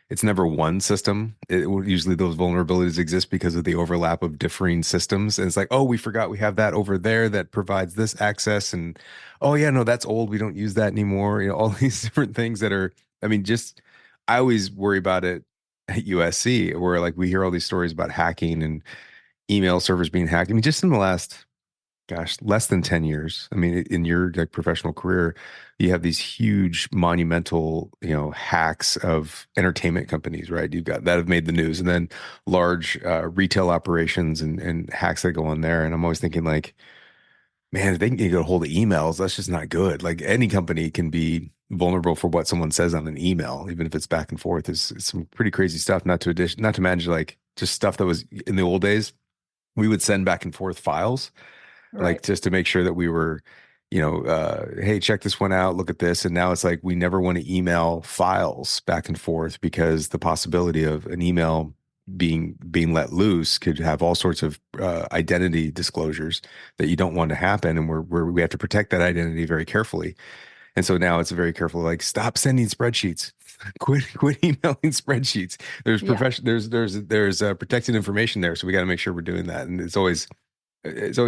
[SPEAKER 1] It's never one system. Usually those vulnerabilities exist because of the overlap of differing systems. And it's like, oh, we forgot we have that over there that provides this access. And oh yeah, no, that's old. We don't use that anymore. All these different things that are, I mean, I always worry about it at USC, where like we hear all these stories about hacking and email servers being hacked. I mean, just in the last, gosh, less than 10 years. I mean, in your like professional career, you have these huge monumental, hacks of entertainment companies, right? You've got that have made the news, and then large retail operations and hacks that go on there. And I'm always thinking like, man, if they can get a hold of emails, that's just not good. Like any company can be vulnerable for what someone says on an email, even if it's back and forth. It's some pretty crazy stuff. Not to mention like just stuff that was in the old days. We would send back and forth files, like
[SPEAKER 4] Right.
[SPEAKER 1] just to make sure that we were, hey, check this one out, look at this. And now it's like we never want to email files back and forth because the possibility of an email being let loose could have all sorts of identity disclosures that you don't want to happen, and we have to protect that identity very carefully. And so now it's very careful, like stop sending spreadsheets, quit emailing spreadsheets. There's
[SPEAKER 4] Yeah.
[SPEAKER 1] profession, there's protected information there, so we got to make sure we're doing that. And it's always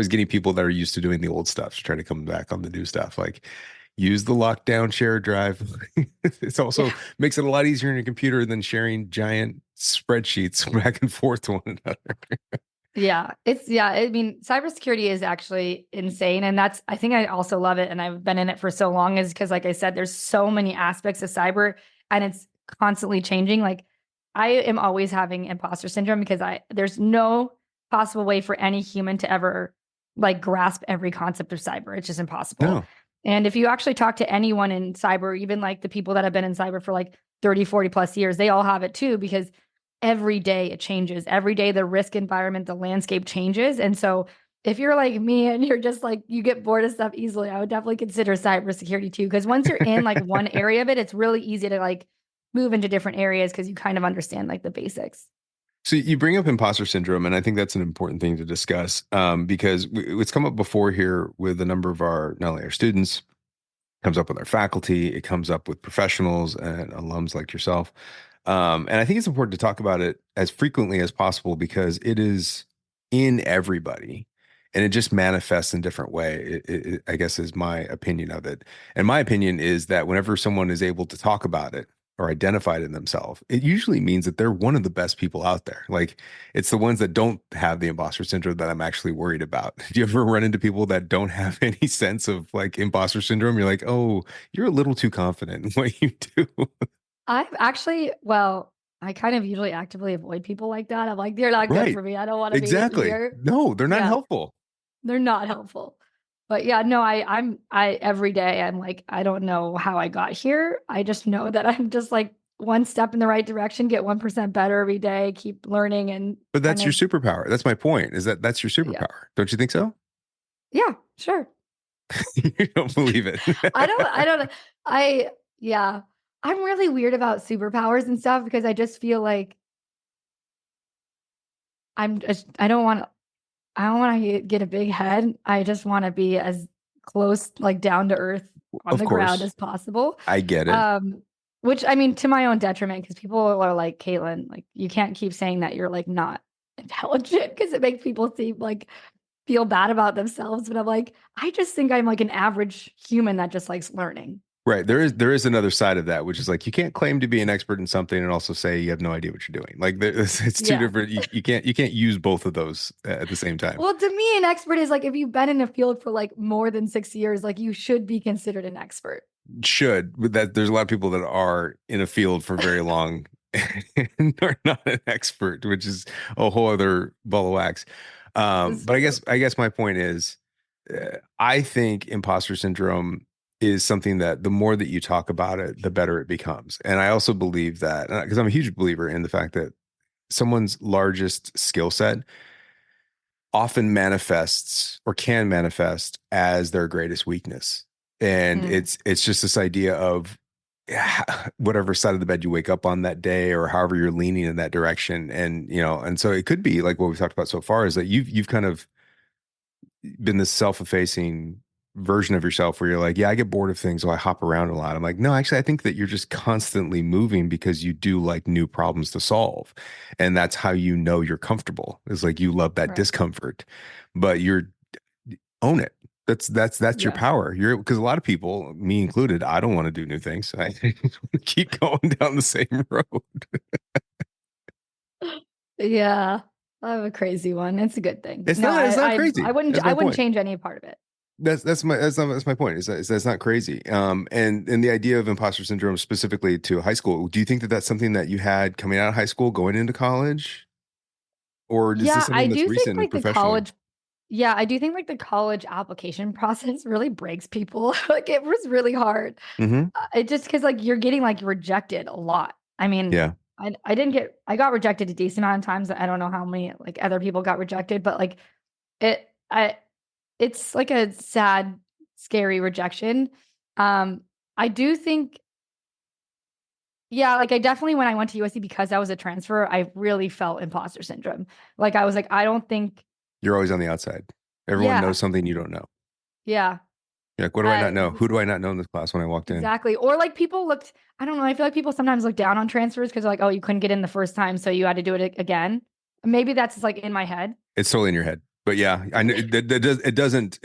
[SPEAKER 1] getting people that are used to doing the old stuff to try to come back on the new stuff. Like use the lockdown shared drive. It's also
[SPEAKER 4] Yeah.
[SPEAKER 1] makes it a lot easier in your computer than sharing giant spreadsheets back and forth to one another.
[SPEAKER 4] Yeah. I mean, cybersecurity is actually insane. And I think I also love it. And I've been in it for so long is because, like I said, there's so many aspects of cyber and it's constantly changing. Like I am always having imposter syndrome because there's no possible way for any human to ever like grasp every concept of cyber. It's just impossible.
[SPEAKER 1] No.
[SPEAKER 4] And if you actually talk to anyone in cyber, even like the people that have been in cyber for like 30, 40 plus years, they all have it too, because every day it changes. Every day the risk environment, the landscape changes. And so if you're like me and you're just like, you get bored of stuff easily, I would definitely consider cybersecurity too. Because once you're in like one area of it, it's really easy to like move into different areas because you kind of understand like the basics.
[SPEAKER 1] So you bring up imposter syndrome, and I think that's an important thing to discuss, because it's come up before here with a number of not only our students, comes up with our faculty, it comes up with professionals and alums like yourself. And I think it's important to talk about it as frequently as possible because it is in everybody and it just manifests in different way. I guess is my opinion of it. And my opinion is that whenever someone is able to talk about it or identify it in themselves, it usually means that they're one of the best people out there. Like it's the ones that don't have the imposter syndrome that I'm actually worried about. Do you ever run into people that don't have any sense of like imposter syndrome? You're like, oh, you're a little too confident in what you do.
[SPEAKER 4] I kind of usually actively avoid people like that. I'm like, they're not good
[SPEAKER 1] Right.
[SPEAKER 4] for me. I don't want to be
[SPEAKER 1] Exactly.
[SPEAKER 4] here.
[SPEAKER 1] No, they're not
[SPEAKER 4] Yeah,
[SPEAKER 1] helpful.
[SPEAKER 4] they're not helpful. But yeah, no, I every day I'm like, I don't know how I got here. I just know that I'm just like one step in the right direction, get 1% better every day, keep learning and
[SPEAKER 1] But
[SPEAKER 4] kind
[SPEAKER 1] that's your
[SPEAKER 4] of,
[SPEAKER 1] superpower. That's my point, is that that's your
[SPEAKER 4] yeah,
[SPEAKER 1] superpower. Don't you think so?
[SPEAKER 4] yeah, sure.
[SPEAKER 1] You don't believe it.
[SPEAKER 4] I don't, I, yeah, I'm really weird about superpowers and stuff because I just feel like I don't want to get a big head. I just want to be as close, like down to earth on
[SPEAKER 1] Of
[SPEAKER 4] the ground
[SPEAKER 1] course.
[SPEAKER 4] as possible.
[SPEAKER 1] I get it.
[SPEAKER 4] Um, which I mean, to my own detriment, because people are like, Caitlyn, like you can't keep saying that you're like not intelligent because it makes people seem like feel bad about themselves. But I'm like, I just think I'm like an average human that just likes learning.
[SPEAKER 1] Right. There is another side of that, which is like you can't claim to be an expert in something and also say you have no idea what you're doing. Like it's two
[SPEAKER 4] Yeah.
[SPEAKER 1] different. You can't use both of those at the same time.
[SPEAKER 4] Well, to me, an expert is like if you've been in a field for like more than 6 years, like you should be considered an expert.
[SPEAKER 1] Should, but that there's a lot of people that are in a field for very long and are not an expert, which is a whole other ball of wax.
[SPEAKER 4] It's
[SPEAKER 1] But I
[SPEAKER 4] true.
[SPEAKER 1] guess I guess my point is I think imposter syndrome is something that the more that you talk about it, the better it becomes. And I also believe that because I'm a huge believer in the fact that someone's largest skill set often manifests or can manifest as their greatest weakness. And
[SPEAKER 4] Mm,
[SPEAKER 1] it's just this idea of whatever side of the bed you wake up on that day or however you're leaning in that direction. And and so it could be like what we've talked about so far is that you've kind of been this self-effacing version of yourself where you're like, yeah, I get bored of things, so I hop around a lot. I'm like, no, actually, I think that you're just constantly moving because you do like new problems to solve. And that's how you know you're comfortable. It's like you love that
[SPEAKER 4] right.
[SPEAKER 1] discomfort, but you're own it. That's your
[SPEAKER 4] Yeah.
[SPEAKER 1] power. You're because a lot of people, me included, I don't want to do new things. I keep going down the same road.
[SPEAKER 4] Yeah. I have a crazy one. It's a good thing.
[SPEAKER 1] It's
[SPEAKER 4] No,
[SPEAKER 1] not. It's not
[SPEAKER 4] I
[SPEAKER 1] crazy.
[SPEAKER 4] wouldn't
[SPEAKER 1] That's
[SPEAKER 4] I
[SPEAKER 1] my
[SPEAKER 4] wouldn't
[SPEAKER 1] point.
[SPEAKER 4] change any part of it.
[SPEAKER 1] That's my point. Is that's not crazy. And the idea of imposter syndrome specifically to high school. Do you think that that's something that you had coming out of high school, going into college, or is this
[SPEAKER 4] Yeah, I
[SPEAKER 1] something that's
[SPEAKER 4] do think
[SPEAKER 1] recent and
[SPEAKER 4] like the
[SPEAKER 1] professionally?
[SPEAKER 4] college yeah, I do think like the college application process really breaks people. Like it was really hard.
[SPEAKER 1] Hmm.
[SPEAKER 4] It just because like you're getting like rejected a lot. I mean,
[SPEAKER 1] Yeah,
[SPEAKER 4] I got rejected a decent amount of times. I don't know how many like other people got rejected, but like it I it's like a sad, scary rejection. Um, I do think yeah, like I definitely when I went to USC because I was a transfer, I really felt imposter syndrome. Like I was like, I don't think
[SPEAKER 1] you're always on the outside. Everyone
[SPEAKER 4] yeah,
[SPEAKER 1] knows something you don't know.
[SPEAKER 4] yeah.
[SPEAKER 1] You're like, what do I not know? Who do I not know in this class when I walked in?
[SPEAKER 4] Exactly. Or like people looked, I don't know, I feel like people sometimes look down on transfers because like, oh, you couldn't get in the first time, so you had to do it again. Maybe that's just like in my head.
[SPEAKER 1] It's totally in your head. But yeah, I know it doesn't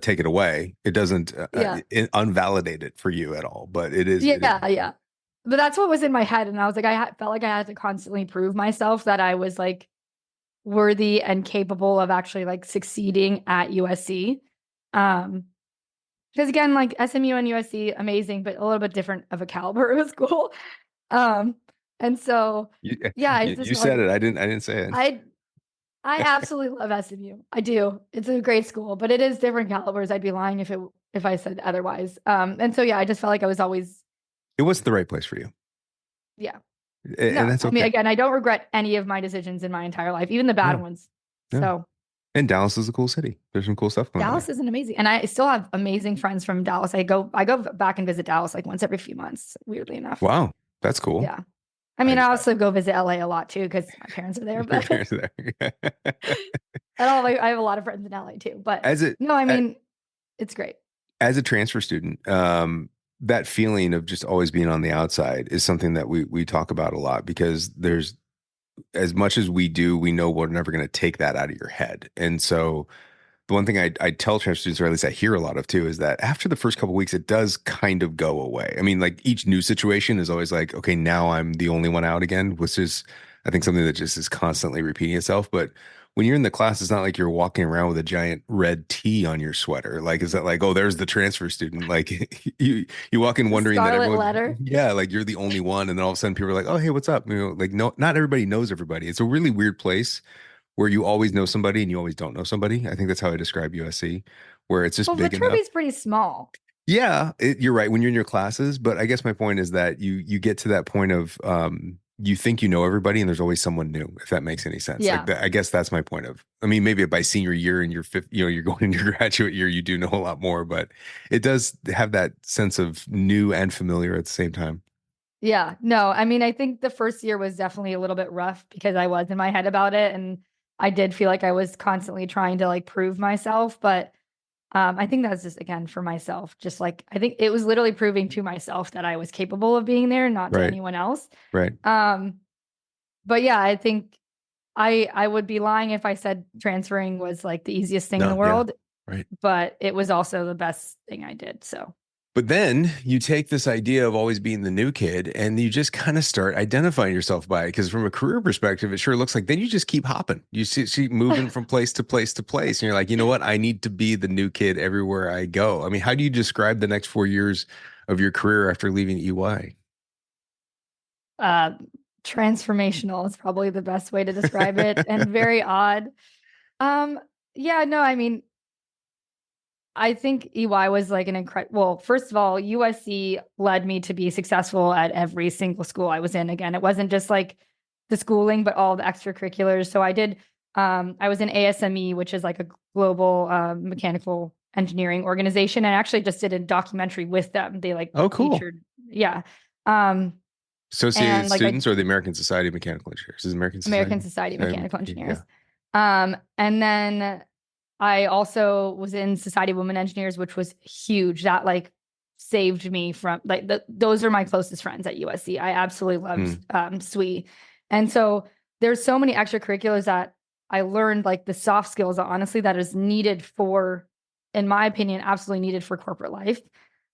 [SPEAKER 1] take it away. It doesn't
[SPEAKER 4] Yeah.
[SPEAKER 1] unvalidate it for you at all. But it is.
[SPEAKER 4] Yeah, yeah. But that's what was in my head. And I was like, felt like I had to constantly prove myself that I was like worthy and capable of actually like succeeding at USC. Um, because again, like SMU and USC, amazing, but a little bit different of a caliber of school. Um, and so
[SPEAKER 1] You,
[SPEAKER 4] yeah, I just
[SPEAKER 1] you
[SPEAKER 4] felt
[SPEAKER 1] said
[SPEAKER 4] like
[SPEAKER 1] it. I didn't say
[SPEAKER 4] I I
[SPEAKER 1] it.
[SPEAKER 4] absolutely love SMU. I do. It's a great school, but it is different calibers. I'd be lying if I said otherwise. And so yeah, I just felt like I was always
[SPEAKER 1] It wasn't the right place for you,
[SPEAKER 4] yeah.
[SPEAKER 1] and
[SPEAKER 4] No,
[SPEAKER 1] that's
[SPEAKER 4] I mean
[SPEAKER 1] okay.
[SPEAKER 4] again, I don't regret any of my decisions in my entire life, even the bad
[SPEAKER 1] No,
[SPEAKER 4] ones.
[SPEAKER 1] no.
[SPEAKER 4] So
[SPEAKER 1] And Dallas is a cool city. There's some cool stuff going on
[SPEAKER 4] Dallas
[SPEAKER 1] there.
[SPEAKER 4] isn't amazing. And I still have amazing friends from Dallas. I go back and visit Dallas like once every few months, weirdly enough.
[SPEAKER 1] Wow, that's cool.
[SPEAKER 4] Yeah. I
[SPEAKER 1] I,
[SPEAKER 4] mean, I
[SPEAKER 1] I
[SPEAKER 4] also go visit LA a lot too because my parents are there,
[SPEAKER 1] your
[SPEAKER 4] but
[SPEAKER 1] parents are there.
[SPEAKER 4] I have a lot of friends in LA too. But
[SPEAKER 1] As it
[SPEAKER 4] no, I mean, it's great.
[SPEAKER 1] as a transfer student, that feeling of just always being on the outside is something that we talk about a lot because there's as much as we do, we know we're never going to take that out of your head. And so the one thing I tell transfer students, or at least I hear a lot of too, is that after the first couple of weeks, it does kind of go away. I mean, like each new situation is always like, okay, now I'm the only one out again, which is, I think, something that just is constantly repeating itself. But when you're in the class, it's not like you're walking around with a giant red T on your sweater. Like, is that like, oh, there's the transfer student? Like, you walk in
[SPEAKER 4] The
[SPEAKER 1] wondering that
[SPEAKER 4] Scarlet
[SPEAKER 1] everyone,
[SPEAKER 4] Letter.
[SPEAKER 1] yeah, like you're the only one, and then all of a sudden people are like, oh, hey, what's up? Like no, not everybody knows everybody. It's a really weird place where you always know somebody and you always don't know somebody. I think that's how I describe USC, where it's just
[SPEAKER 4] Well,
[SPEAKER 1] big enough.
[SPEAKER 4] Viterbi's pretty small.
[SPEAKER 1] Yeah, you're right when you're in your classes, but I guess my point is that you get to that point of you think you know everybody and there's always someone new, if that makes any sense. Like
[SPEAKER 4] Yeah.
[SPEAKER 1] that, I guess that's my point of. I mean, maybe by senior year and your fifth, you're going into your graduate year, you do know a lot more, but it does have that sense of new and familiar at the same time.
[SPEAKER 4] Yeah. No, I mean, I think the first year was definitely a little bit rough because I was in my head about it and I did feel like I was constantly trying to like prove myself, but I think that's just again for myself. Just like I think it was literally proving to myself that I was capable of being there, not to
[SPEAKER 1] Right.
[SPEAKER 4] anyone else.
[SPEAKER 1] Right.
[SPEAKER 4] Um, but yeah, I think I would be lying if I said transferring was like the easiest thing in the
[SPEAKER 1] No. Yeah.
[SPEAKER 4] world,
[SPEAKER 1] Right.
[SPEAKER 4] but it was also the best thing I did. So
[SPEAKER 1] But then you take this idea of always being the new kid and you just kind of start identifying yourself by it. Because from a career perspective, it sure looks like then you just keep hopping. You see moving from place to place to place. And you're like, you know what? I need to be the new kid everywhere I go. I mean, how do you describe the next 4 years of your career after leaving EY?
[SPEAKER 4] uh transformational is probably the best way to describe it and very odd. Um, yeah, no, I mean, I think EY was like an incredible, well, first of all, USC led me to be successful at every single school I was in. Again, it wasn't just like the schooling, but all the extracurriculars. So I was in ASME, which is like a global mechanical engineering organization, and actually just did a documentary with them. They like
[SPEAKER 1] Oh, cool.
[SPEAKER 4] featured, yeah. Um,
[SPEAKER 1] Associated
[SPEAKER 4] and like
[SPEAKER 1] Students or the American Society of Mechanical Engineers? Is it American
[SPEAKER 4] American Society of
[SPEAKER 1] Society?
[SPEAKER 4] Mechanical Engineers.
[SPEAKER 1] Yeah.
[SPEAKER 4] And then I also was in Society of Women Engineers, which was huge. That like saved me from like those are my closest friends at USC. I absolutely loved SWE. And so there's so many extracurriculars that I learned, like the soft skills honestly that is needed for, in my opinion, absolutely needed for corporate life,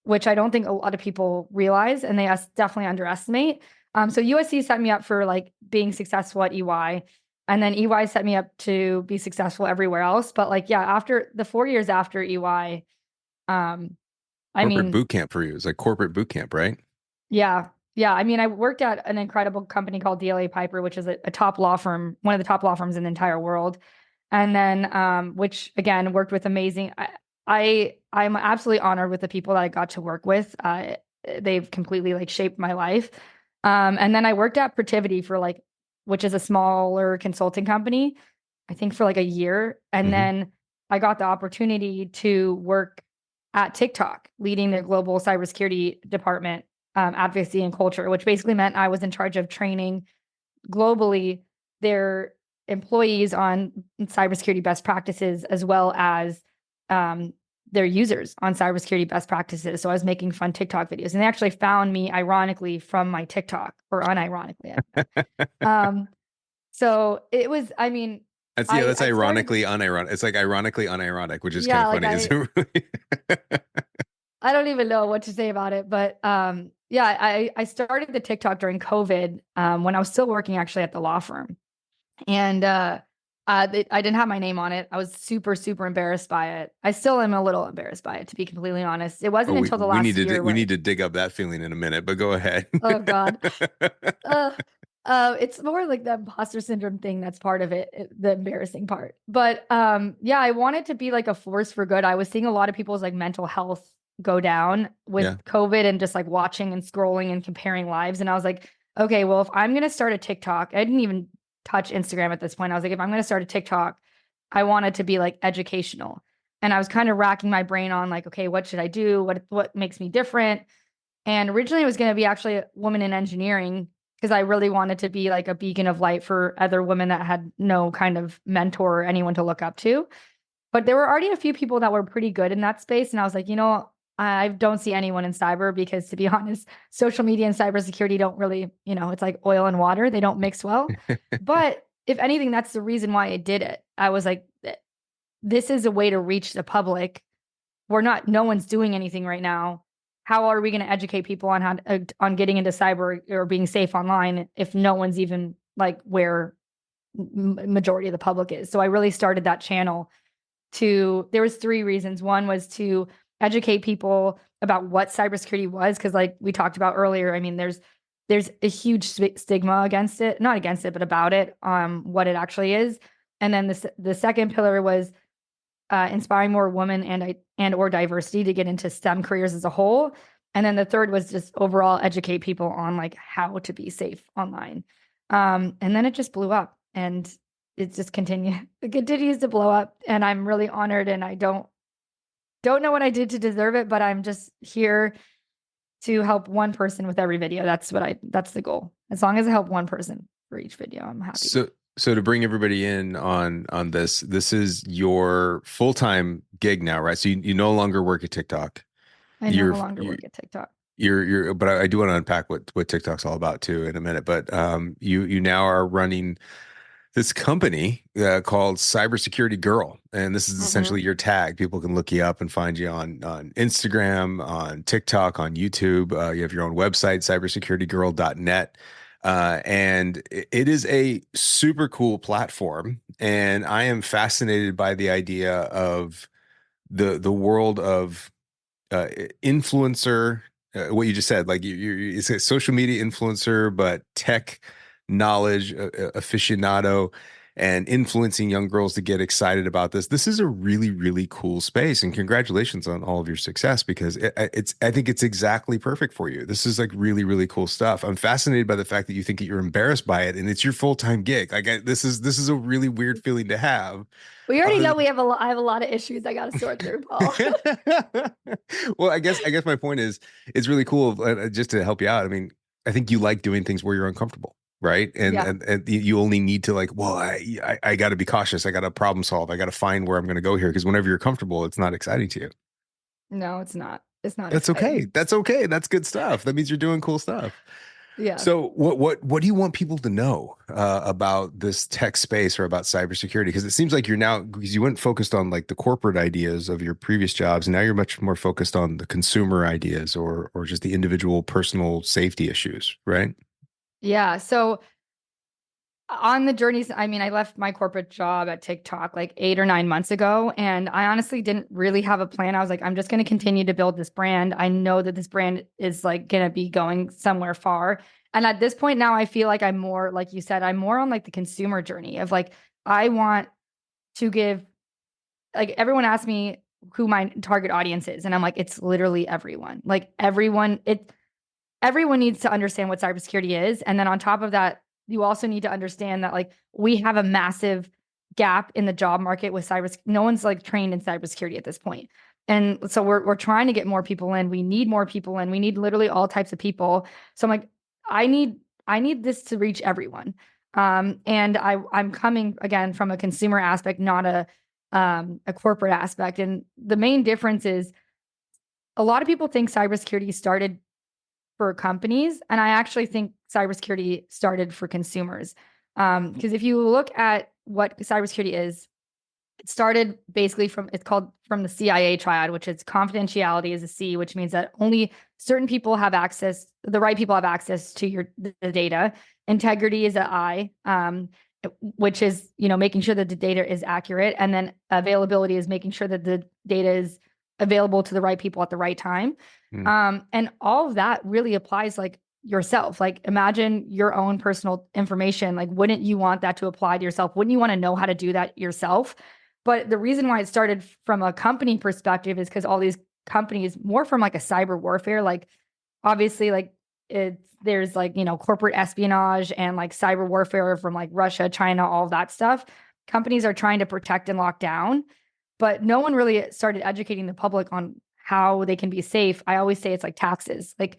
[SPEAKER 4] which I don't think a lot of people realize, and they definitely underestimate. So USC set me up for like being successful at EY. And then EY set me up to be successful everywhere else. But like, yeah, after the 4 years after EY,
[SPEAKER 1] Corporate boot camp for you. It's like corporate boot camp, right?
[SPEAKER 4] Yeah. Yeah. I mean, I worked at an incredible company called DLA Piper, which is a top law firm, one of the top law firms in the entire world. And then, which again, worked with amazing, I'm absolutely honored with the people that I got to work with. They've completely like shaped my life. And then I worked at Protiviti for like, which is a smaller consulting company, I think for like a year. And then I got the opportunity to work at TikTok, leading their global cybersecurity department, advocacy and culture, which basically meant I was in charge of training globally their employees on cybersecurity best practices, as well as their users on cybersecurity best practices. So I was making fun TikTok videos, and they actually found me ironically from my TikTok, or unironically. So it was, I mean,
[SPEAKER 1] that's
[SPEAKER 4] I
[SPEAKER 1] ironically unironic. It's like ironically unironic, which is
[SPEAKER 4] yeah,
[SPEAKER 1] kind of
[SPEAKER 4] like
[SPEAKER 1] funny.
[SPEAKER 4] I don't even know what to say about it, but yeah, I started the TikTok during COVID when I was still working actually at the law firm, and I didn't have my name on it. I was super, super embarrassed by it. I still am a little embarrassed by it, to be completely honest. It wasn't until the last year.
[SPEAKER 1] We need to dig up that feeling in a minute, but go ahead.
[SPEAKER 4] Oh God. It's more like the imposter syndrome thing that's part of it, the embarrassing part. But yeah, I wanted to be like a force for good. I was seeing a lot of people's like mental health go down with COVID, and just like watching and scrolling and comparing lives. And I was like, okay, well, if I'm going to start a TikTok, I didn't even touch Instagram at this point. I was like, if I'm going to start a TikTok, I want it to be like educational. And I was kind of racking my brain on like, okay, what should I do? What makes me different? And originally it was going to be actually a woman in engineering, because I really wanted to be like a beacon of light for other women that had no kind of mentor or anyone to look up to. But there were already a few people that were pretty good in that space. And I was like, I don't see anyone in cyber, because to be honest, social media and cybersecurity don't really, it's like oil and water. They don't mix well. But if anything, that's the reason why I did it. I was like, this is a way to reach the public. No one's doing anything right now. How are we going to educate people on on getting into cyber or being safe online if no one's even like where majority of the public is? So I really started that channel there was 3 reasons. One was to educate people about what cybersecurity was, because like we talked about earlier, I mean, there's a huge stigma against it, not against it, but about it, what it actually is. And then the second pillar was inspiring more women and or diversity to get into STEM careers as a whole. And then the third was just overall educate people on like how to be safe online. And then it just blew up, and it just continues to blow up. And I'm really honored, and I don't know what I did to deserve it, but I'm just here to help one person with every video. That's the goal. As long as I help one person for each video, I'm happy.
[SPEAKER 1] So to bring everybody in on this is your full-time gig now, right? So you no longer work at TikTok.
[SPEAKER 4] I no longer work at TikTok.
[SPEAKER 1] But I do want to unpack what TikTok's all about too in a minute. But you now are running this company called Cybersecurity Girl, and this is essentially your tag. People can look you up and find you on Instagram, on TikTok, on YouTube. You have your own website, cybersecurity.girl.net. And it is a super cool platform, and I am fascinated by the idea of the world of influencer. What you just said, like it's a social media influencer, but tech knowledge aficionado. and influencing young girls to get excited about this. This is a really, really cool space, and congratulations on all of your success, because I think it's exactly perfect for you. This is like really, really cool stuff. I'm fascinated by the fact that you think that you're embarrassed by it and it's your full-time gig. Like this is a really weird feeling to have.
[SPEAKER 4] We already know we have I have a lot of issues I got to sort through, Paul.
[SPEAKER 1] Well, I guess my point is it's really cool, just to help you out. I mean, I think you like doing things where you're uncomfortable, right? And
[SPEAKER 4] Yeah.
[SPEAKER 1] and you only need to, like, well, I got to be cautious. I got to problem solve. I got to find where I'm going to go here, because whenever you're comfortable, it's not exciting to you.
[SPEAKER 4] No, it's not. It's not
[SPEAKER 1] That's okay.
[SPEAKER 4] exciting.
[SPEAKER 1] That's okay. That's good stuff. That means you're doing cool stuff.
[SPEAKER 4] Yeah.
[SPEAKER 1] So what do you want people to know about this tech space or about cybersecurity? Because it seems like you're now, because you went focused on like the corporate ideas of your previous jobs, and now you're much more focused on the consumer ideas, or just the individual personal safety issues, right?
[SPEAKER 4] Yeah. So on the journeys, I mean, I left my corporate job at TikTok like 8 or 9 months ago, and I honestly didn't really have a plan. I was like, I'm just going to continue to build this brand. I know that this brand is like going to be going somewhere far. And at this point now, I feel like I'm more, like you said, I'm more on like the consumer journey of like, I want to give, like, everyone asks me who my target audience is. And I'm like, it's literally everyone. Like everyone needs to understand what cybersecurity is. And then on top of that, you also need to understand that like we have a massive gap in the job market with cyber. No one's like trained in cybersecurity at this point. And so we're trying to get more people in. We need more people in. We need literally all types of people. So I'm like, I need this to reach everyone. And I'm coming again from a consumer aspect, not a corporate aspect. And the main difference is a lot of people think cybersecurity started for companies, and I actually think cybersecurity started for consumers. Because if you look at what cybersecurity is, it started basically from the CIA triad, which is confidentiality is a C, which means that only certain people have access, the right people have access to the data. Integrity is an I, which is, making sure that the data is accurate. And then availability is making sure that the data is available to the right people at the right time. And all of that really applies like yourself. Like imagine your own personal information. Like, wouldn't you want that to apply to yourself? Wouldn't you want to know how to do that yourself? But the reason why it started from a company perspective is because all these companies, more from like a cyber warfare, like obviously like there's like, corporate espionage and like cyber warfare from like Russia, China, all of that stuff. Companies are trying to protect and lock down, but no one really started educating the public on how they can be safe. I always say it's like taxes. Like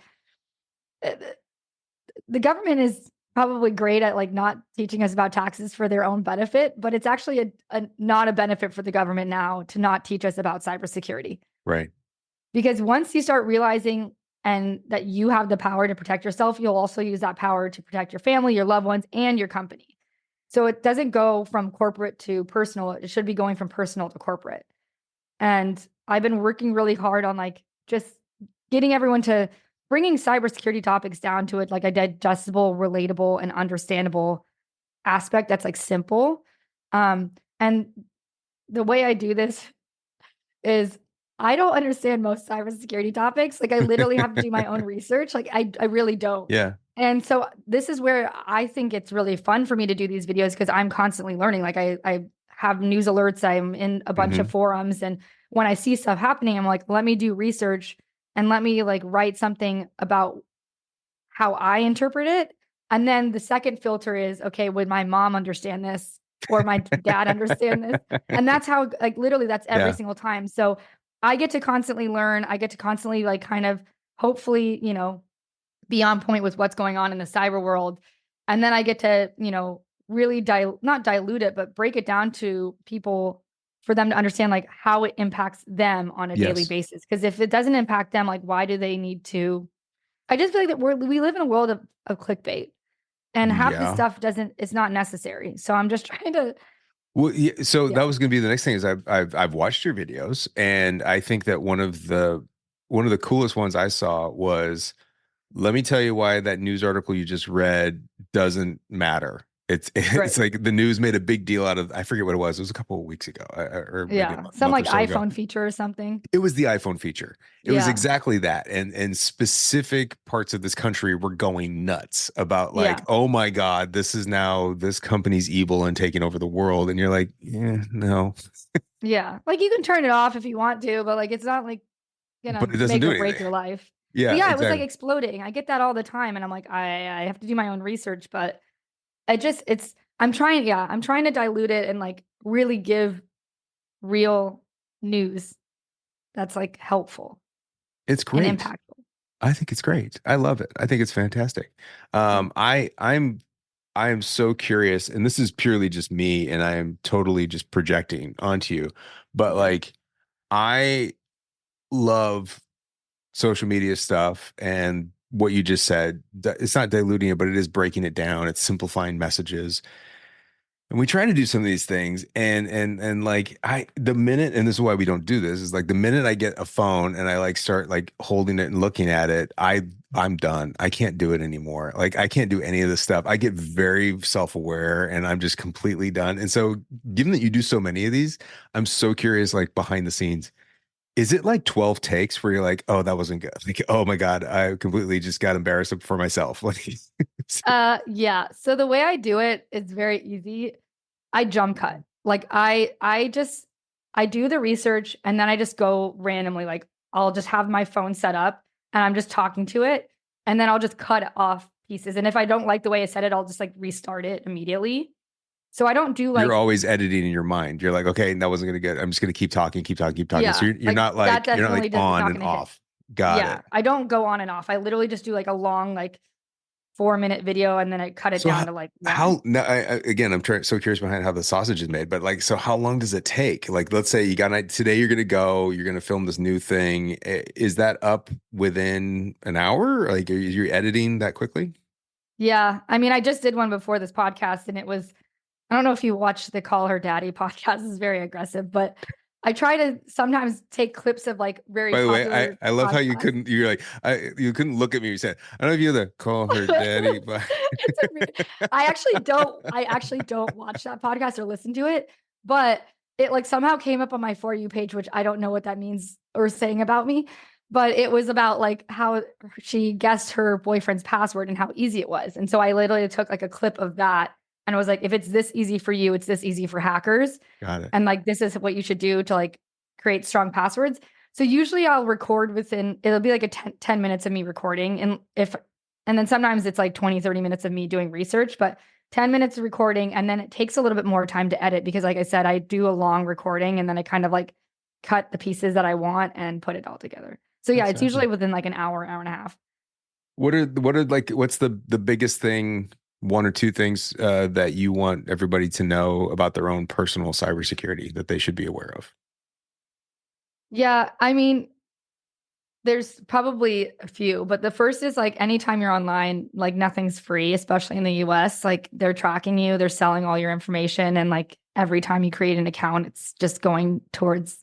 [SPEAKER 4] the government is probably great at like not teaching us about taxes for their own benefit, but it's actually not a benefit for the government now to not teach us about cybersecurity.
[SPEAKER 1] Right.
[SPEAKER 4] Because once you start realizing and that you have the power to protect yourself, you'll also use that power to protect your family, your loved ones, and your company. So it doesn't go from corporate to personal. It should be going from personal to corporate. And I've been working really hard on like just getting everyone to bringing cybersecurity topics down to it, like a digestible, relatable, and understandable aspect that's like simple. And the way I do this is I don't understand most cybersecurity topics. Like I literally have to do my own research. Like I really don't.
[SPEAKER 1] Yeah.
[SPEAKER 4] And so this is where I think it's really fun for me to do these videos because I'm constantly learning. Like I have news alerts. I'm in a bunch of forums. And when I see stuff happening, I'm like, let me do research and let me like write something about how I interpret it. And then the second filter is, okay, would my mom understand this or my dad understand this? And that's how, like, literally that's every single time. So I get to constantly learn. I get to constantly like kind of hopefully, be on point with what's going on in the cyber world. And then I get to, really not dilute it, but break it down to people for them to understand like how it impacts them on a daily basis. Because if it doesn't impact them, like why do they need to? I just feel like that we live in a world of clickbait, and half this stuff it's not necessary. So I'm just trying to.
[SPEAKER 1] Well, yeah, so that was going to be the next thing is I've watched your videos, and I think that one of the coolest ones I saw was, let me tell you why that news article you just read doesn't matter. It's
[SPEAKER 4] Right.
[SPEAKER 1] like the news made a big deal out of, I forget what it was. It was a couple of weeks ago, or maybe a
[SPEAKER 4] Yeah. Some
[SPEAKER 1] month or
[SPEAKER 4] like
[SPEAKER 1] so ago.
[SPEAKER 4] iPhone feature or something.
[SPEAKER 1] It was the iPhone feature. It was
[SPEAKER 4] Yeah.
[SPEAKER 1] exactly that. And specific parts of this country were going nuts about like,
[SPEAKER 4] Yeah.
[SPEAKER 1] oh my God, this is now this company's evil and taking over the world. And you're like, yeah, no,
[SPEAKER 4] Yeah. Like you can turn it off if you want to, but like it's not like gonna
[SPEAKER 1] but it doesn't
[SPEAKER 4] make
[SPEAKER 1] do
[SPEAKER 4] or break
[SPEAKER 1] anything.
[SPEAKER 4] your life. But
[SPEAKER 1] Yeah,
[SPEAKER 4] yeah, it was like
[SPEAKER 1] exactly.
[SPEAKER 4] exploding. I get that all the time. And I'm like, I have to do my own research, but I'm trying to dilute it and like really give real news that's like helpful
[SPEAKER 1] It's
[SPEAKER 4] and
[SPEAKER 1] great.
[SPEAKER 4] impactful.
[SPEAKER 1] I think it's great. I love it. I think it's fantastic.
[SPEAKER 4] Yeah.
[SPEAKER 1] I am so curious, and this is purely just me, and I am totally just projecting onto you. But
[SPEAKER 4] Yeah.
[SPEAKER 1] like, I love social media stuff and what you just said. It's not diluting it, but it is breaking it down. It's simplifying messages. And we try to do some of these things, and like the minute, and this is why we don't do this, is like the minute I get a phone and I like start like holding it and looking at it, I'm done. I can't do it anymore. Like I can't do any of this stuff. I get very self-aware and I'm just completely done. And so given that you do so many of these, I'm so curious, like behind the scenes, is it like 12 takes where you're like, oh, that wasn't good? Like, oh my God, I completely just got embarrassed for myself. Like,
[SPEAKER 4] Yeah. So the way I do it is very easy. I jump cut. Like I do the research and then I just go randomly. Like I'll just have my phone set up and I'm just talking to it and then I'll just cut off pieces. And if I don't like the way I said it, I'll just like restart it immediately. So I don't do
[SPEAKER 1] you're
[SPEAKER 4] like,
[SPEAKER 1] always editing in your mind. You're like, okay, that wasn't gonna get. I'm just gonna keep talking, keep talking, keep talking. So
[SPEAKER 4] yeah,
[SPEAKER 1] you're
[SPEAKER 4] like
[SPEAKER 1] not
[SPEAKER 4] that
[SPEAKER 1] like
[SPEAKER 4] definitely does
[SPEAKER 1] on
[SPEAKER 4] not
[SPEAKER 1] and
[SPEAKER 4] gonna hit.
[SPEAKER 1] off. Got
[SPEAKER 4] Yeah.
[SPEAKER 1] it.
[SPEAKER 4] I don't go on and off. I literally just do like a long, like 4-minute video and then I cut it
[SPEAKER 1] So
[SPEAKER 4] down to like one.
[SPEAKER 1] how now? Again, so curious behind how the sausage is made. But like, so how long does it take? Like, let's say you got today. You're gonna go. You're gonna film this new thing. Is that up within an hour? Like, are you editing that quickly?
[SPEAKER 4] Yeah. I mean, I just did one before this podcast and it was, I don't know if you watch the Call Her Daddy podcast, is very aggressive, but I try to sometimes take clips of like very
[SPEAKER 1] By the way, I
[SPEAKER 4] popular
[SPEAKER 1] I love how you
[SPEAKER 4] podcasts.
[SPEAKER 1] couldn't. You're like you couldn't look at me. You said, I don't know if you're the call her daddy, but
[SPEAKER 4] It's a I actually don't watch that podcast or listen to it, but it like somehow came up on my For You page, which I don't know what that means or saying about me, but it was about like how she guessed her boyfriend's password and how easy it was. And so I literally took like a clip of that and was like, if it's this easy for you, it's this easy for hackers.
[SPEAKER 1] got it.
[SPEAKER 4] And like this is what you should do to like create strong passwords. So usually I'll record within it'll be like a 10 minutes of me recording and then sometimes it's like 20-30 minutes of me doing research, but 10 minutes of recording and then it takes a little bit more time to edit because like I said I do a long recording and then I kind of like cut the pieces that I want and put it all together. So yeah,
[SPEAKER 1] That's
[SPEAKER 4] it's usually
[SPEAKER 1] awesome.
[SPEAKER 4] within like an hour and a half.
[SPEAKER 1] What are like what's the biggest thing, one or two things that you want everybody to know about their own personal cybersecurity that they should be aware of?
[SPEAKER 4] Yeah, I mean, there's probably a few, but the first is like anytime you're online, like nothing's free, especially in the US. Like they're tracking you, they're selling all your information. And like every time you create an account, it's just going towards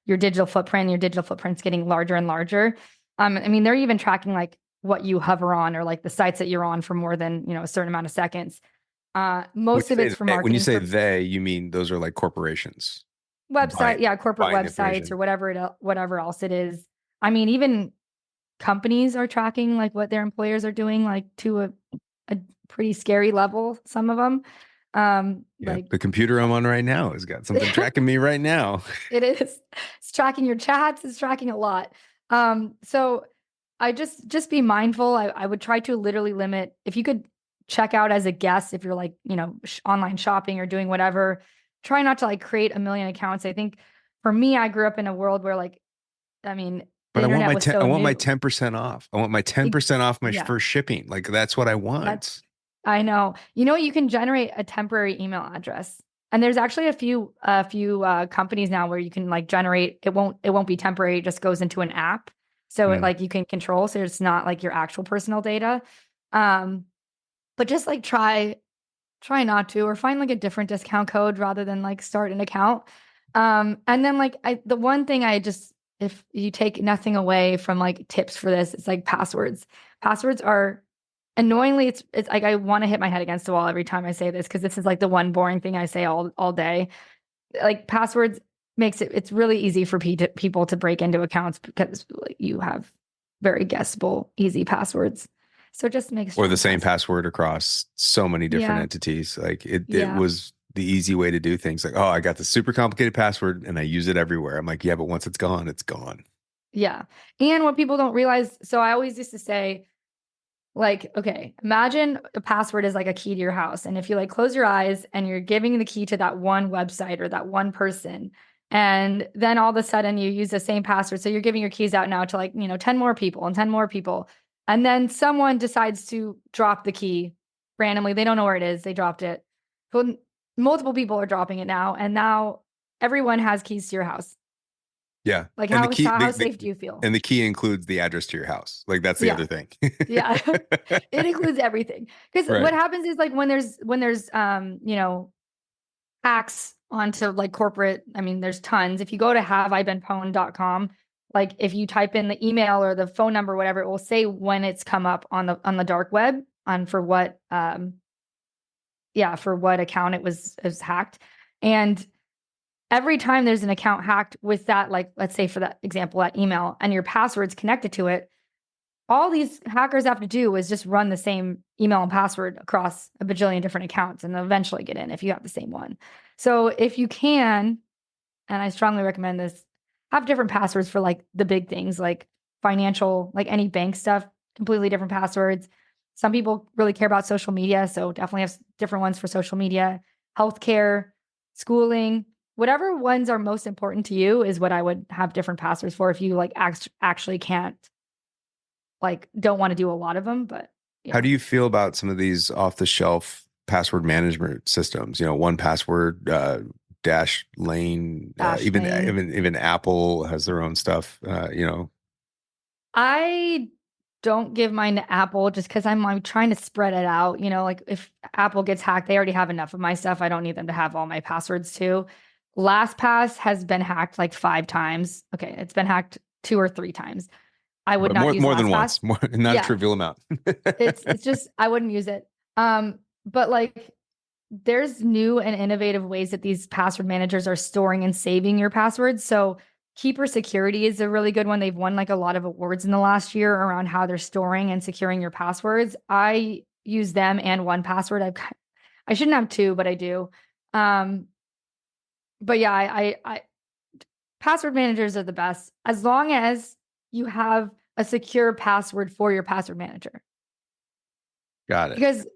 [SPEAKER 4] your digital footprint. Your digital footprint's getting larger and larger. I mean, they're even tracking like what you hover on or like the sites that you're on for more than, a certain amount of seconds. Most of it's for
[SPEAKER 1] When you
[SPEAKER 4] marketing
[SPEAKER 1] say
[SPEAKER 4] purposes.
[SPEAKER 1] they, you mean those are like corporations
[SPEAKER 4] Website, yeah, corporate
[SPEAKER 1] buying
[SPEAKER 4] websites or
[SPEAKER 1] information.
[SPEAKER 4] whatever else it is. I mean, even companies are tracking like what their employers are doing, like to a pretty scary level, some of them.
[SPEAKER 1] Yeah,
[SPEAKER 4] Like
[SPEAKER 1] the computer I'm on right now has got something tracking me right now.
[SPEAKER 4] it is, it's tracking your chats, it's tracking a lot. So I just be mindful. I would try to literally limit if you could check out as a guest if you're like, online shopping or doing whatever, try not to like create a million accounts. I think for me, I grew up in a world where like, I mean, the
[SPEAKER 1] But
[SPEAKER 4] internet was
[SPEAKER 1] I
[SPEAKER 4] so
[SPEAKER 1] want my
[SPEAKER 4] new.
[SPEAKER 1] 10% off. I want my
[SPEAKER 4] It-
[SPEAKER 1] 10% off my
[SPEAKER 4] yeah,
[SPEAKER 1] first shipping. Like that's what I
[SPEAKER 4] that's
[SPEAKER 1] want.
[SPEAKER 4] I know. You can generate a temporary email address. And there's actually a few companies now where you can like generate it won't be temporary, it just goes into an app. So it
[SPEAKER 1] Mm.
[SPEAKER 4] like you can control so it's not like your actual personal data. Um but just like try not to or find like a different discount code rather than like start an account. And then like the one thing I just if you take nothing away from like tips for this, it's like passwords. Passwords are annoyingly, it's like I want to hit my head against the wall every time I say this because this is like the one boring thing I say all day. Like passwords it's really easy for people to break into accounts because you have very guessable, easy passwords. So just make
[SPEAKER 1] Or the
[SPEAKER 4] strong
[SPEAKER 1] same
[SPEAKER 4] passwords.
[SPEAKER 1] password across so many different
[SPEAKER 4] Yeah.
[SPEAKER 1] entities. Like it
[SPEAKER 4] Yeah.
[SPEAKER 1] was the easy way to do things. Like, oh, I got the super complicated password and I use it everywhere. I'm like, yeah, but once it's gone, it's gone.
[SPEAKER 4] Yeah. And what people don't realize, so I always used to say, like, okay, imagine a password is like a key to your house. And if you like close your eyes and you're giving the key to that one website or that one person, and then all of a sudden you use the same password. So you're giving your keys out now to like, 10 more people and 10 more people. And then someone decides to drop the key randomly. They don't know where it is. They dropped it. So multiple people are dropping it now. And now everyone has keys to your house.
[SPEAKER 1] Yeah.
[SPEAKER 4] Like
[SPEAKER 1] And the key,
[SPEAKER 4] how safe do you feel?
[SPEAKER 1] and the key includes the address to your house. Like that's the
[SPEAKER 4] Yeah.
[SPEAKER 1] other thing.
[SPEAKER 4] Yeah. It includes everything. Because
[SPEAKER 1] Right.
[SPEAKER 4] what happens is like when there's hacks onto like corporate, I mean, there's tons. If you go to haveibeenpwned.com, like if you type in the email or the phone number, whatever, it will say when it's come up on the dark web on for what for what account it was hacked. And every time there's an account hacked with that, like let's say for that example, that email and your password's connected to it, all these hackers have to do is just run the same email and password across a bajillion different accounts and they'll eventually get in if you have the same one. So if you can, and I strongly recommend this, have different passwords for like the big things like financial, like any bank stuff, completely different passwords. Some people really care about social media, so definitely have different ones for social media, healthcare, schooling, whatever ones are most important to you is what I would have different passwords for if you like actually can't like don't want to do a lot of them, but yeah.
[SPEAKER 1] How do you feel about some of these off the shelf password management systems? One password, dash lane, even Apple has their own stuff.
[SPEAKER 4] I don't give mine to Apple just because I'm trying to spread it out. Like if Apple gets hacked, they already have enough of my stuff. I don't need them to have all my passwords too. LastPass has been hacked like 5 times. Okay, it's been hacked 2 or 3 times. I would
[SPEAKER 1] But
[SPEAKER 4] not use
[SPEAKER 1] more than
[SPEAKER 4] LastPass.
[SPEAKER 1] once, not a
[SPEAKER 4] Yeah.
[SPEAKER 1] trivial amount.
[SPEAKER 4] It's just I wouldn't use it. But like there's new and innovative ways that these password managers are storing and saving your passwords. So Keeper Security is a really good one. They've won like a lot of awards in the last year around how they're storing and securing your passwords. I use them and 1Password. I shouldn't have 2, but I do. But yeah, I password managers are the best as long as you have a secure password for your password manager.
[SPEAKER 1] Got it.
[SPEAKER 4] Because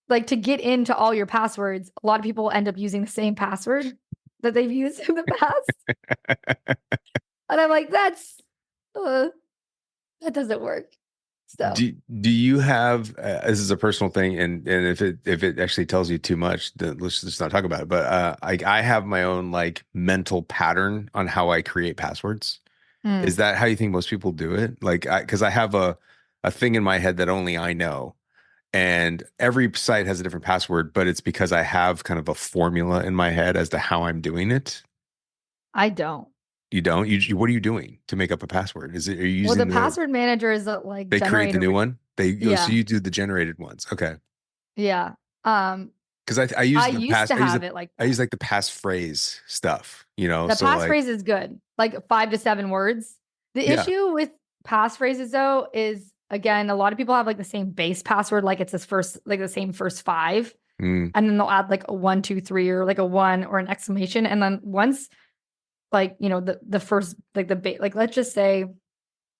[SPEAKER 4] like to get into all your passwords, a lot of people end up using the same password that they've used in the past. And I'm like, that doesn't work. So
[SPEAKER 1] Do you have this is a personal thing, and if it actually tells you too much, then let's just not talk about it. But I have my own like mental pattern on how I create passwords. Is that how you think most people do it? Like, because I have a thing in my head that only I know. And every site has a different password, but it's because I have kind of a formula in my head as to how I'm doing it.
[SPEAKER 4] I don't.
[SPEAKER 1] You don't? What are you doing to make up a password? Are you using
[SPEAKER 4] the password manager is like
[SPEAKER 1] they create the new one? So you do the generated ones. Okay.
[SPEAKER 4] Yeah.
[SPEAKER 1] Because I use
[SPEAKER 4] I
[SPEAKER 1] the
[SPEAKER 4] used
[SPEAKER 1] pass
[SPEAKER 4] to
[SPEAKER 1] I use
[SPEAKER 4] have
[SPEAKER 1] the,
[SPEAKER 4] it like
[SPEAKER 1] I use like the passphrase stuff,
[SPEAKER 4] the
[SPEAKER 1] so like
[SPEAKER 4] passphrase is good, like 5 to 7 words. The issue with passphrases though is again, a lot of people have like the same base password, like it's the same first 5, and then they'll add like a 1, 2, 3, or like a 1 or an exclamation, and then once like the first like like let's just say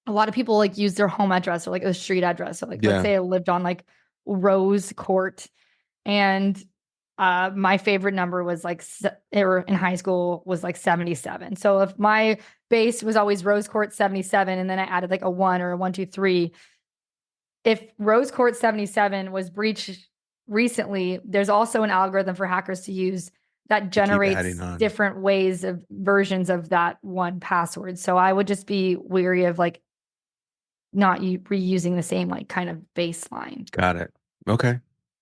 [SPEAKER 4] a lot of people like use their home address or like a street address. So like let's say I lived on like Rose Court, and my favorite number was like or in high school was like 77. So if my base was always Rose Court 77 and then I added like a 1 or a 1, 2, 3, if Rose Court 77 was breached recently, there's also an algorithm for hackers to use that generates different ways of versions of that 1Password. So I would just be weary of like not reusing the same like kind of baseline.
[SPEAKER 1] Got it. Okay.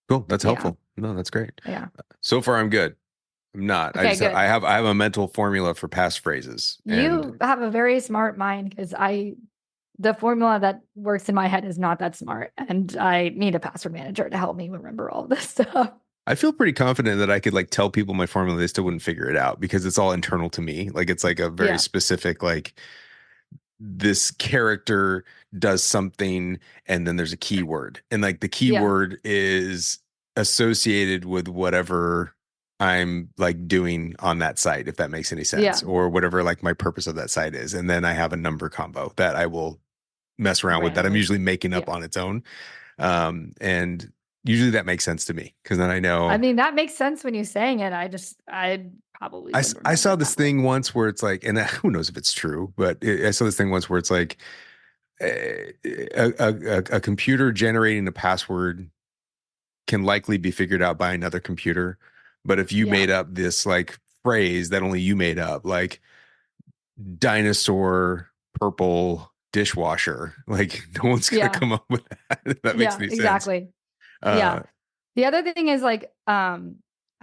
[SPEAKER 1] Cool. That's helpful. No, that's great.
[SPEAKER 4] Yeah.
[SPEAKER 1] So far I'm good. I'm not.
[SPEAKER 4] Okay, good.
[SPEAKER 1] I have a mental formula for passphrases.
[SPEAKER 4] You have a very smart mind because I the formula that works in my head is not that smart. And I need a password manager to help me remember all this stuff.
[SPEAKER 1] I feel pretty confident that I could like tell people my formula, they still wouldn't figure it out because it's all internal to me. Like it's like a very
[SPEAKER 4] Yeah.
[SPEAKER 1] specific, like this character does something and then there's a keyword. And like the
[SPEAKER 4] Yeah.
[SPEAKER 1] keyword is associated with whatever I'm like doing on that site, if that makes any sense,
[SPEAKER 4] Yeah.
[SPEAKER 1] or whatever like my purpose of that site is. And then I have a number combo that I will mess around with that I'm
[SPEAKER 4] Randomly.
[SPEAKER 1] usually making up
[SPEAKER 4] Yeah.
[SPEAKER 1] on its own. And usually that makes sense to me because then I know.
[SPEAKER 4] I mean, that makes sense when you're saying it. I probably would
[SPEAKER 1] I
[SPEAKER 4] remember
[SPEAKER 1] saw
[SPEAKER 4] it
[SPEAKER 1] this
[SPEAKER 4] that way.
[SPEAKER 1] thing once where it's like, and who knows if it's true, but I saw this thing once where it's like a computer generating a password can likely be figured out by another computer. But if you
[SPEAKER 4] Yeah.
[SPEAKER 1] made up this like phrase that only you made up, like dinosaur purple dishwasher, like no one's gonna
[SPEAKER 4] Yeah.
[SPEAKER 1] come up with that. If that makes
[SPEAKER 4] Yeah,
[SPEAKER 1] any sense.
[SPEAKER 4] exactly. Yeah.
[SPEAKER 1] Uh,
[SPEAKER 4] The other thing is like, I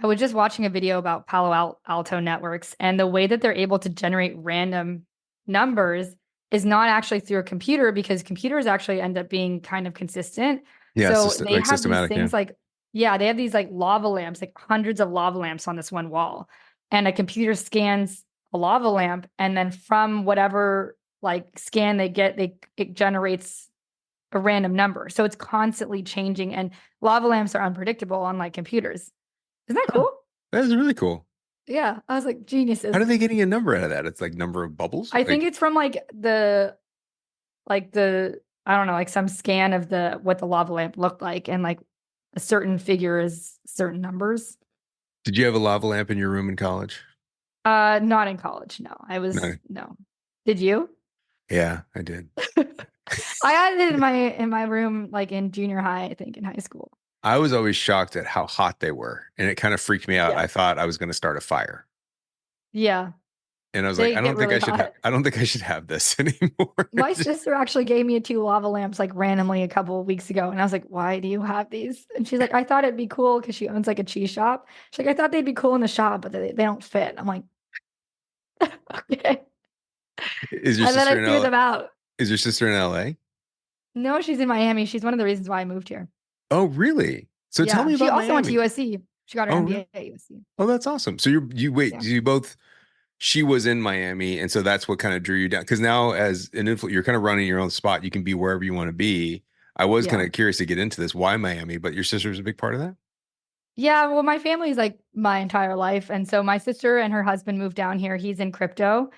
[SPEAKER 4] was just watching a video about Alto networks, and the way that they're able to generate random numbers is not actually through a computer, because computers actually end up being kind of consistent.
[SPEAKER 1] yeah, it's
[SPEAKER 4] So
[SPEAKER 1] just
[SPEAKER 4] they
[SPEAKER 1] like
[SPEAKER 4] have these
[SPEAKER 1] systematic. Yeah.
[SPEAKER 4] things like, yeah, they have these like lava lamps, like hundreds of lava lamps on this one wall. And a computer scans a lava lamp, and then from whatever like scan they get, it generates a random number. So it's constantly changing, and lava lamps are unpredictable, unlike computers. Isn't that
[SPEAKER 1] Huh.
[SPEAKER 4] cool?
[SPEAKER 1] That is really cool.
[SPEAKER 4] Yeah. I was like,
[SPEAKER 1] How
[SPEAKER 4] geniuses.
[SPEAKER 1] are they getting a number out of that? It's like number of bubbles.
[SPEAKER 4] I think
[SPEAKER 1] Like,
[SPEAKER 4] it's from like the I don't know, like some scan of the what the lava lamp looked like, and like a certain figure is certain numbers.
[SPEAKER 1] did you have a lava lamp in your room in college?
[SPEAKER 4] Not in college. No. I
[SPEAKER 1] No.
[SPEAKER 4] was no. Did you?
[SPEAKER 1] Yeah, I did.
[SPEAKER 4] I had it in my room like in junior high, I think, in high school.
[SPEAKER 1] I was always shocked at how hot they were, and it kind of freaked me out.
[SPEAKER 4] Yeah.
[SPEAKER 1] I thought I was going to start a fire,
[SPEAKER 4] Yeah.
[SPEAKER 1] and I was like,
[SPEAKER 4] They get really hot.
[SPEAKER 1] I don't think I should have this anymore.
[SPEAKER 4] My sister actually gave me two lava lamps like randomly a couple of weeks ago. And I was like, why do you have these? And she's like, I thought it'd be cool because she owns like a cheese shop. She's like, I thought they'd be cool in the shop, but they don't fit. I'm like, okay.
[SPEAKER 1] Is your
[SPEAKER 4] And then
[SPEAKER 1] sister
[SPEAKER 4] I
[SPEAKER 1] in
[SPEAKER 4] threw
[SPEAKER 1] L?
[SPEAKER 4] them out.
[SPEAKER 1] Is your sister in LA?
[SPEAKER 4] No, she's in Miami. She's one of the reasons why I moved here.
[SPEAKER 1] Oh, really? So tell
[SPEAKER 4] Yeah.
[SPEAKER 1] me
[SPEAKER 4] She
[SPEAKER 1] about
[SPEAKER 4] also went to
[SPEAKER 1] Miami.
[SPEAKER 4] USC. She got her
[SPEAKER 1] Oh,
[SPEAKER 4] MBA
[SPEAKER 1] really?
[SPEAKER 4] at USC.
[SPEAKER 1] Oh, that's awesome. So you wait,
[SPEAKER 4] Yeah.
[SPEAKER 1] you both. She was in Miami, and so that's what kind of drew you down. Because now, as an influ, you're kind of running your own spot. You can be wherever you want to be. I was kind
[SPEAKER 4] Yeah.
[SPEAKER 1] of curious to get into this. Why Miami? But your sister's a big part of that.
[SPEAKER 4] Yeah, well, my family's like my entire life. And so my sister and her husband moved down here. He's in crypto.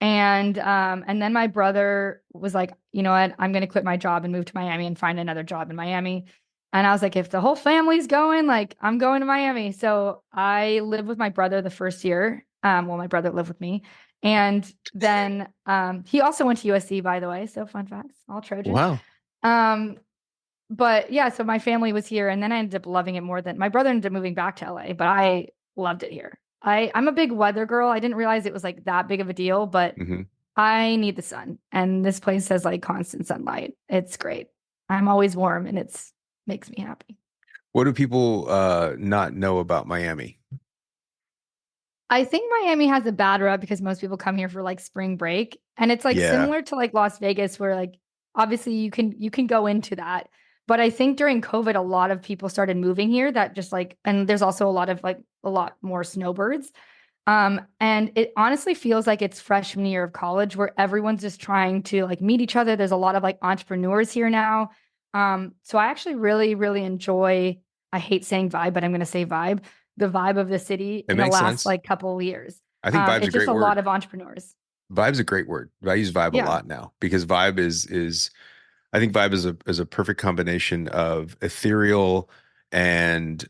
[SPEAKER 4] And then my brother was like, you know what, I'm gonna quit my job and move to Miami and find another job in Miami. And I was like, if the whole family's going, like I'm going to Miami. So I lived with my brother the first year. Well, my brother lived with me. And then he also went to USC, by the way. So fun facts, all Trojan.
[SPEAKER 1] Wow.
[SPEAKER 4] Um, but yeah, so my family was here, and then I ended up loving it more than my brother ended up moving back to LA, but I loved it here. I'm a big weather girl. I didn't realize it was like that big of a deal, but
[SPEAKER 1] Hmm.
[SPEAKER 4] I need the sun. And this place has like constant sunlight. It's great. I'm always warm, and it's makes me happy.
[SPEAKER 1] What do people not know about Miami?
[SPEAKER 4] I think Miami has a bad rep because most people come here for like spring break. And it's like
[SPEAKER 1] Yeah.
[SPEAKER 4] similar to like Las Vegas, where like obviously you can go into that. But I think during COVID, a lot of people started moving here that just like, and there's also a lot more snowbirds. And it honestly feels like it's freshman year of college where everyone's just trying to like meet each other. There's a lot of like entrepreneurs here now. So I actually really, really enjoy, I hate saying vibe, but I'm going to say vibe, the vibe of the city
[SPEAKER 1] It
[SPEAKER 4] in the
[SPEAKER 1] makes
[SPEAKER 4] last
[SPEAKER 1] sense.
[SPEAKER 4] like couple of years.
[SPEAKER 1] I think vibe's a
[SPEAKER 4] It's just
[SPEAKER 1] great
[SPEAKER 4] a lot
[SPEAKER 1] word.
[SPEAKER 4] of entrepreneurs.
[SPEAKER 1] Vibe's a great word. I use vibe a
[SPEAKER 4] Yeah.
[SPEAKER 1] lot now because vibe is I think vibe is a perfect combination of ethereal and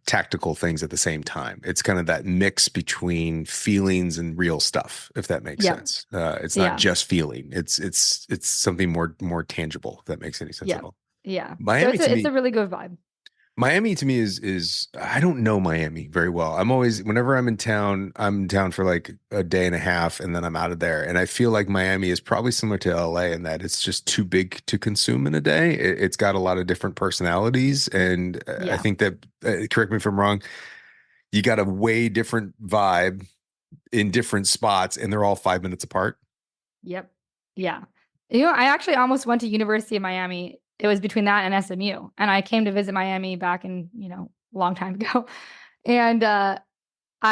[SPEAKER 1] tactical things at the same time. It's kind of that mix between feelings and real stuff, if that makes
[SPEAKER 4] Yeah.
[SPEAKER 1] sense. It's not
[SPEAKER 4] Yeah.
[SPEAKER 1] just feeling. It's something more tangible, if that makes any sense
[SPEAKER 4] Yeah.
[SPEAKER 1] at all.
[SPEAKER 4] Yeah. So
[SPEAKER 1] Miami to
[SPEAKER 4] it's
[SPEAKER 1] me,
[SPEAKER 4] a really good vibe.
[SPEAKER 1] Miami to me is I don't know Miami very well. I'm always whenever I'm in town for like a day and a half and then I'm out of there. And I feel like Miami is probably similar to LA in that it's just too big to consume in a day. It's got a lot of different personalities, and I
[SPEAKER 4] Yeah.
[SPEAKER 1] think that correct me if I'm wrong. You got a way different vibe in different spots, and they're all 5 minutes apart.
[SPEAKER 4] Yep. Yeah. I actually almost went to University of Miami. It was between that and SMU. And I came to visit Miami back in, a long time ago. And I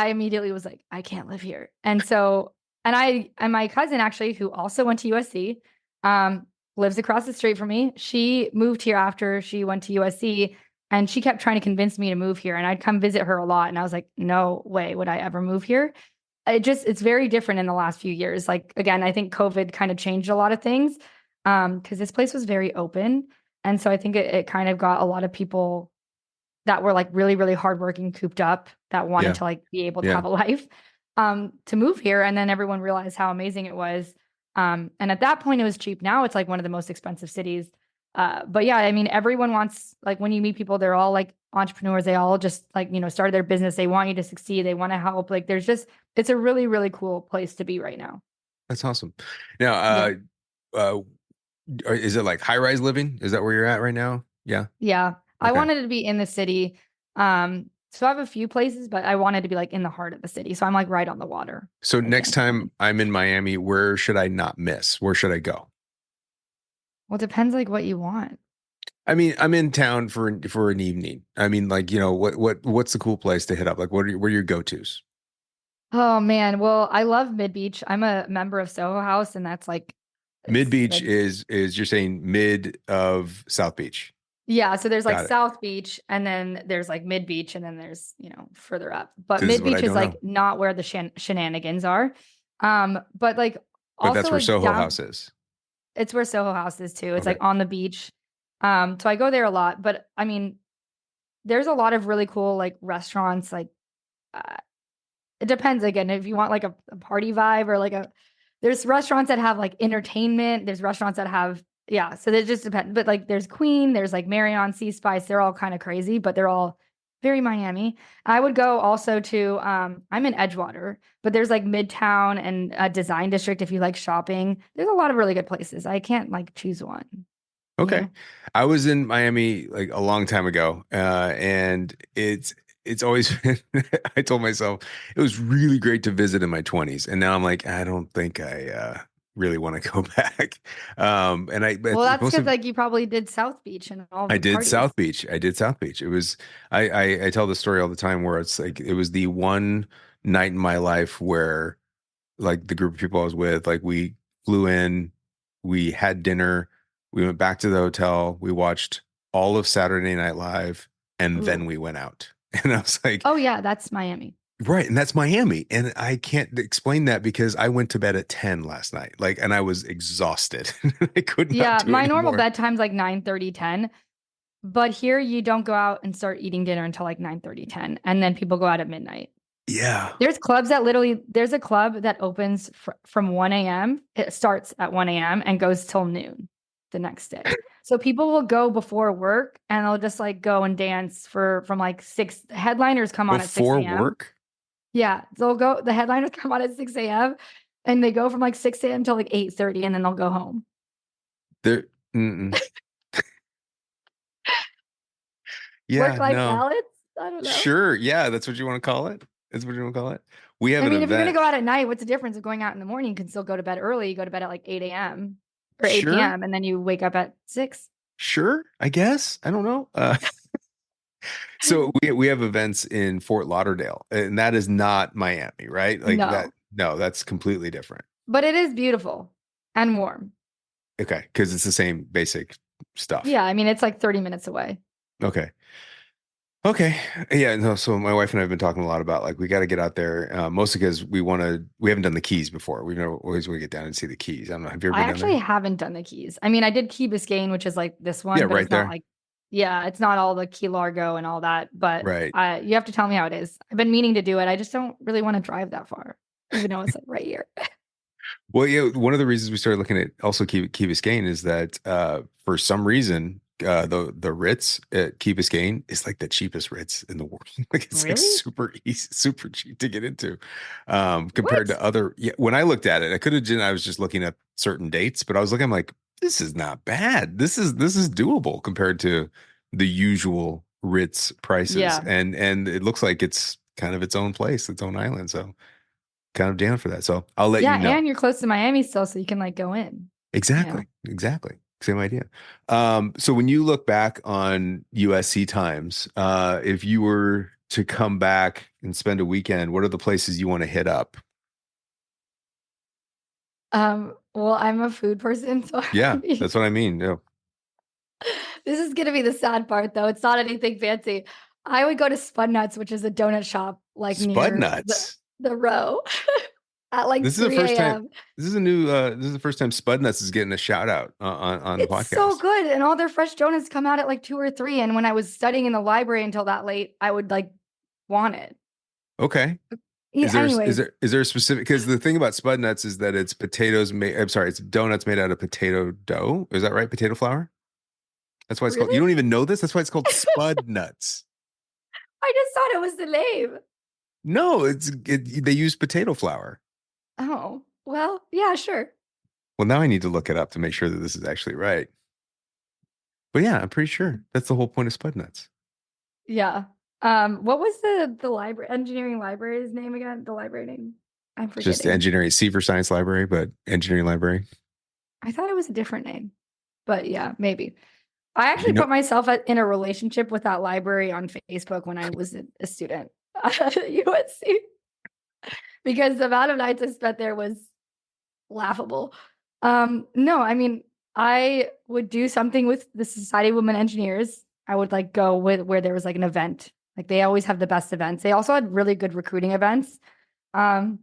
[SPEAKER 4] immediately was like, I can't live here. And so, and my cousin actually, who also went to USC, um, lives across the street from me. She moved here after she went to USC, and she kept trying to convince me to move here. And I'd come visit her a lot. And I was like, no way would I ever move here. It's very different in the last few years. Like, again, I think COVID kind of changed a lot of things. Because this place was very open. And so I think it kind of got a lot of people that were like really, really hardworking, cooped up, that wanted
[SPEAKER 1] Yeah.
[SPEAKER 4] to like be able to
[SPEAKER 1] Yeah.
[SPEAKER 4] have a life, to move here. And then everyone realized how amazing it was. And at that point, it was cheap. Now it's like one of the most expensive cities. But yeah, I mean, everyone wants, like, when you meet people, they're all like entrepreneurs. They all just like, started their business. They want you to succeed. They want to help. Like, it's a really, really cool place to be right now.
[SPEAKER 1] That's awesome. Now,
[SPEAKER 4] Yeah.
[SPEAKER 1] uh, is it like high rise living? Is that where you're at right now? Yeah.
[SPEAKER 4] Yeah. I
[SPEAKER 1] Okay.
[SPEAKER 4] wanted to be in the city. So I have a few places, but I wanted to be like in the heart of the city. So I'm like right on the water,
[SPEAKER 1] So
[SPEAKER 4] right
[SPEAKER 1] next
[SPEAKER 4] downtown.
[SPEAKER 1] time I'm in Miami, where should I not miss? Where should I go?
[SPEAKER 4] Well, it depends like what you want.
[SPEAKER 1] I mean, I'm in town for an evening. I mean, like, what's the cool place to hit up? Like, what are your go-tos?
[SPEAKER 4] Oh man. Well, I love Mid Beach. I'm a member of Soho House, and that's like,
[SPEAKER 1] Mid
[SPEAKER 4] it's
[SPEAKER 1] Beach
[SPEAKER 4] like,
[SPEAKER 1] is you're saying mid of South Beach.
[SPEAKER 4] yeah. So there's like
[SPEAKER 1] Got it.
[SPEAKER 4] South Beach, and then there's like Mid Beach, and then there's, further up. But
[SPEAKER 1] This is
[SPEAKER 4] Mid
[SPEAKER 1] what I
[SPEAKER 4] Beach is
[SPEAKER 1] don't
[SPEAKER 4] like
[SPEAKER 1] know.
[SPEAKER 4] not where the shenanigans are. But like
[SPEAKER 1] But
[SPEAKER 4] also
[SPEAKER 1] that's where
[SPEAKER 4] like
[SPEAKER 1] Soho
[SPEAKER 4] down,
[SPEAKER 1] House is.
[SPEAKER 4] it's where Soho House is too. It's
[SPEAKER 1] Okay.
[SPEAKER 4] like on the beach. So I go there a lot, but I mean, there's a lot of really cool like restaurants. Like, uh, it depends again if you want like a party vibe or like there's restaurants that have like entertainment. There's restaurants that have, yeah. So it just depends. But like there's Queen, there's like Marion, Sea Spice. They're all kind of crazy, but they're all very Miami. I would go also to, I'm in Edgewater, but there's like Midtown and a Design District if you like shopping. There's a lot of really good places. I can't like choose one, you
[SPEAKER 1] Okay.
[SPEAKER 4] know?
[SPEAKER 1] I was in Miami like a long time ago, and it's always been, I told myself it was really great to visit in my 20s, and now I'm like, I don't think I really want to go back. But
[SPEAKER 4] Well,
[SPEAKER 1] it's
[SPEAKER 4] that's
[SPEAKER 1] supposed
[SPEAKER 4] because
[SPEAKER 1] to.
[SPEAKER 4] like you probably did South Beach and all
[SPEAKER 1] I
[SPEAKER 4] the
[SPEAKER 1] did
[SPEAKER 4] parties.
[SPEAKER 1] South Beach. I did South Beach. It was I tell the story all the time where it's like it was the one night in my life where like the group of people I was with, like we flew in, we had dinner, we went back to the hotel, we watched all of Saturday Night Live, and then
[SPEAKER 4] Ooh.
[SPEAKER 1] we went out. And I was like,
[SPEAKER 4] Oh yeah, that's Miami.
[SPEAKER 1] right, and that's Miami. And I can't explain that because I went to bed at 10 last night. Like, and I was exhausted. I could not
[SPEAKER 4] Yeah,
[SPEAKER 1] do
[SPEAKER 4] my normal
[SPEAKER 1] anymore.
[SPEAKER 4] bedtime's like 9:30, 10. But here you don't go out and start eating dinner until like 9:30, 10, and then people go out at midnight.
[SPEAKER 1] Yeah.
[SPEAKER 4] There's a club that opens from 1 a.m. It starts at 1 a.m. and goes till noon the next day. So people will go before work and they'll just like go and dance from like 6. Headliners come on at 6
[SPEAKER 1] Before
[SPEAKER 4] a.m.
[SPEAKER 1] work?
[SPEAKER 4] Yeah, the headliners come on at 6 a.m. and they go from like 6 a.m. till like 8:30 and then they'll go home.
[SPEAKER 1] There. Mm-mm. Yeah,
[SPEAKER 4] Work-life
[SPEAKER 1] no.
[SPEAKER 4] balance? I don't know.
[SPEAKER 1] Sure. Yeah, that's what you want to call it. That's what you want to call it. We have
[SPEAKER 4] I
[SPEAKER 1] an
[SPEAKER 4] mean, if you're gonna
[SPEAKER 1] event.
[SPEAKER 4] go out at night, what's the difference of going out in the morning? You can still go to bed early. You go to bed at like 8 a.m. or 8
[SPEAKER 1] Sure.
[SPEAKER 4] p.m. and then you wake up at 6.
[SPEAKER 1] Sure, I guess. I don't know. So we have events in Fort Lauderdale, and that is not Miami, right? Like that.
[SPEAKER 4] No,
[SPEAKER 1] No, that's completely different.
[SPEAKER 4] but it is beautiful and warm.
[SPEAKER 1] Okay, because it's the same basic stuff.
[SPEAKER 4] Yeah, I mean, it's like 30 minutes away.
[SPEAKER 1] Okay. Okay. Yeah. No. So my wife and I have been talking a lot about like we got to get out there, mostly because we haven't done the Keys before. We never always want to get down and see the Keys. I don't know. Have you ever
[SPEAKER 4] I
[SPEAKER 1] been down
[SPEAKER 4] actually
[SPEAKER 1] there?
[SPEAKER 4] haven't done the Keys. I mean, I did Key Biscayne, which is like this
[SPEAKER 1] Yeah,
[SPEAKER 4] one, but
[SPEAKER 1] right
[SPEAKER 4] it's not
[SPEAKER 1] there.
[SPEAKER 4] like, yeah, it's not all the Key Largo and all that. But
[SPEAKER 1] Right.
[SPEAKER 4] you have to tell me how it is. I've been meaning to do it. I just don't really want to drive that far, even though it's like right here.
[SPEAKER 1] Well, yeah, one of the reasons we started looking at also Key Biscayne is that for some reason the Ritz at Key Biscayne is like the cheapest Ritz in the world. Like it's like
[SPEAKER 4] Really?
[SPEAKER 1] super easy, super cheap to get into compared
[SPEAKER 4] What?
[SPEAKER 1] to other. Yeah, when I looked at it, I was just looking at certain dates, but I was looking, I'm like, this is not bad. This is doable compared to the usual Ritz prices,
[SPEAKER 4] Yeah.
[SPEAKER 1] and it looks like it's kind of its own place, its own island. So kind of down for that. So I'll let
[SPEAKER 4] Yeah,
[SPEAKER 1] you know.
[SPEAKER 4] and you're close to Miami still, so you can like go in.
[SPEAKER 1] Exactly. Exactly. Same idea. So when you look back on USC times, if you were to come back and spend a weekend, what are the places you want to hit up?
[SPEAKER 4] Well, I'm a food person, so
[SPEAKER 1] Yeah, that's what I mean. Yeah.
[SPEAKER 4] this is gonna be the sad part though. It's not anything fancy. I would go to Spud Nuts, which is a donut shop like
[SPEAKER 1] Spud
[SPEAKER 4] near the
[SPEAKER 1] Nuts.
[SPEAKER 4] the row at like
[SPEAKER 1] This is the
[SPEAKER 4] 3
[SPEAKER 1] first time.
[SPEAKER 4] a.m.
[SPEAKER 1] This is a new. This is the first time Spud Nuts is getting a shout out on the
[SPEAKER 4] It's so
[SPEAKER 1] podcast.
[SPEAKER 4] good, and all their fresh donuts come out at like 2 or 3. And when I was studying in the library until that late, I would like want it.
[SPEAKER 1] Okay.
[SPEAKER 4] Yeah, anyways,
[SPEAKER 1] Is there a specific? Because the thing about Spud Nuts is that it's potatoes made. I'm sorry, it's donuts made out of potato dough. Is that right? Potato flour. That's why it's called.
[SPEAKER 4] really?
[SPEAKER 1] You don't even know this. That's why it's called Spud Nuts.
[SPEAKER 4] I just thought it was the name.
[SPEAKER 1] No, they use potato flour.
[SPEAKER 4] Oh, well, yeah, sure.
[SPEAKER 1] Well, now I need to look it up to make sure that this is actually right. But yeah, I'm pretty sure that's the whole point of Spud Nuts.
[SPEAKER 4] Yeah. What was the library engineering library's name again? The library name. I'm
[SPEAKER 1] Just
[SPEAKER 4] forgetting.
[SPEAKER 1] engineering, C for science library, but engineering library.
[SPEAKER 4] I thought it was a different name. But yeah, maybe. I actually
[SPEAKER 1] You know,
[SPEAKER 4] put myself in a relationship with that library on Facebook when I was a student at USC because the amount of nights I spent there was laughable. No, I mean, I would do something with the Society of Women Engineers. I would like go with where there was like an event. Like they always have the best events. They also had really good recruiting events. Um,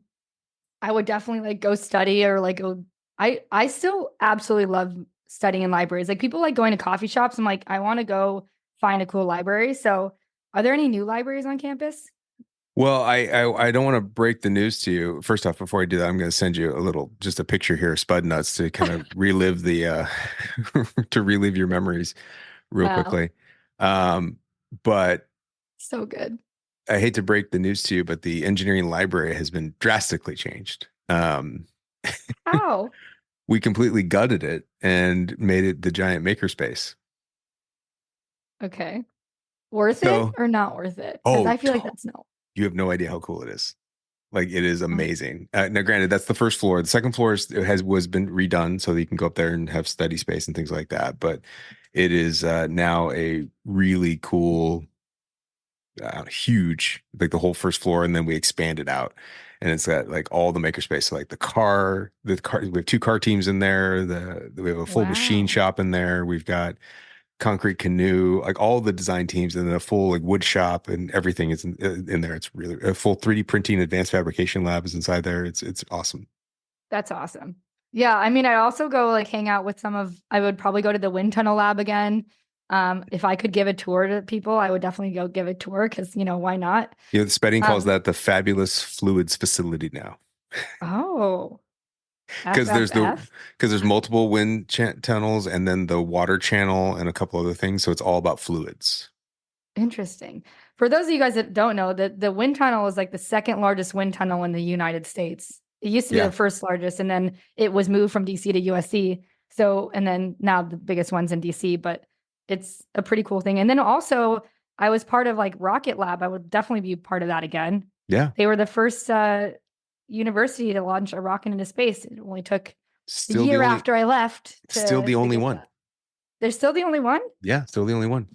[SPEAKER 4] I would definitely like go study or like go. I still absolutely love studying in libraries. Like people like going to coffee shops. I'm like, I want to go find a cool library. So, are there any new libraries on campus?
[SPEAKER 1] well, I don't want to break the news to you. First off, before I do that, I'm going to send you just a picture here of Spud Nuts to kind of relive to relive your memories real
[SPEAKER 4] Wow,
[SPEAKER 1] quickly. But
[SPEAKER 4] so good.
[SPEAKER 1] I hate to break the news to you, but the engineering library has been drastically changed.
[SPEAKER 4] How?
[SPEAKER 1] We completely gutted it and made it the giant makerspace.
[SPEAKER 4] Okay. Worth it
[SPEAKER 1] So,
[SPEAKER 4] or not worth it? Because
[SPEAKER 1] oh,
[SPEAKER 4] I feel like that's no.
[SPEAKER 1] you have no idea how cool it is. Like it is
[SPEAKER 4] Oh,
[SPEAKER 1] amazing. Now, granted, that's the first floor. The second floor was been redone, so that you can go up there and have study space and things like that. But it is now a really cool, huge, like the whole first floor, and then we expanded out, and it's got like all the makerspace. So like the car. We have two car teams in there. We have a full machine
[SPEAKER 4] wow.
[SPEAKER 1] shop in there. We've got concrete canoe, like all the design teams, and then a full like wood shop and everything is in there. It's really a full 3D printing advanced fabrication lab is inside there. It's awesome.
[SPEAKER 4] That's awesome. Yeah, I mean, I also go like hang out with I would probably go to the wind tunnel lab again. If I could give a tour to people, I would definitely go give a tour because, why not?
[SPEAKER 1] You know, the Spedding calls
[SPEAKER 4] Um,
[SPEAKER 1] that the fabulous fluids facility now
[SPEAKER 4] oh,
[SPEAKER 1] because
[SPEAKER 4] FFF.
[SPEAKER 1] there's multiple tunnels and then the water channel and a couple other things. So it's all about fluids.
[SPEAKER 4] Interesting. For those of you guys that don't know, the wind tunnel is like the second largest wind tunnel in the United States. It used to be
[SPEAKER 1] Yeah.
[SPEAKER 4] the first largest, and then it was moved from DC to USC. So, and then now the biggest one's in DC, but it's a pretty cool thing. And then also, I was part of like Rocket Lab. I would definitely be part of that again.
[SPEAKER 1] Yeah.
[SPEAKER 4] They were the first university to launch a rocket into space. It only took a
[SPEAKER 1] Still the
[SPEAKER 4] year
[SPEAKER 1] only,
[SPEAKER 4] after I left
[SPEAKER 1] still the
[SPEAKER 4] to
[SPEAKER 1] only
[SPEAKER 4] get
[SPEAKER 1] one.
[SPEAKER 4] that. They're still the only one?
[SPEAKER 1] Yeah. Still the only one.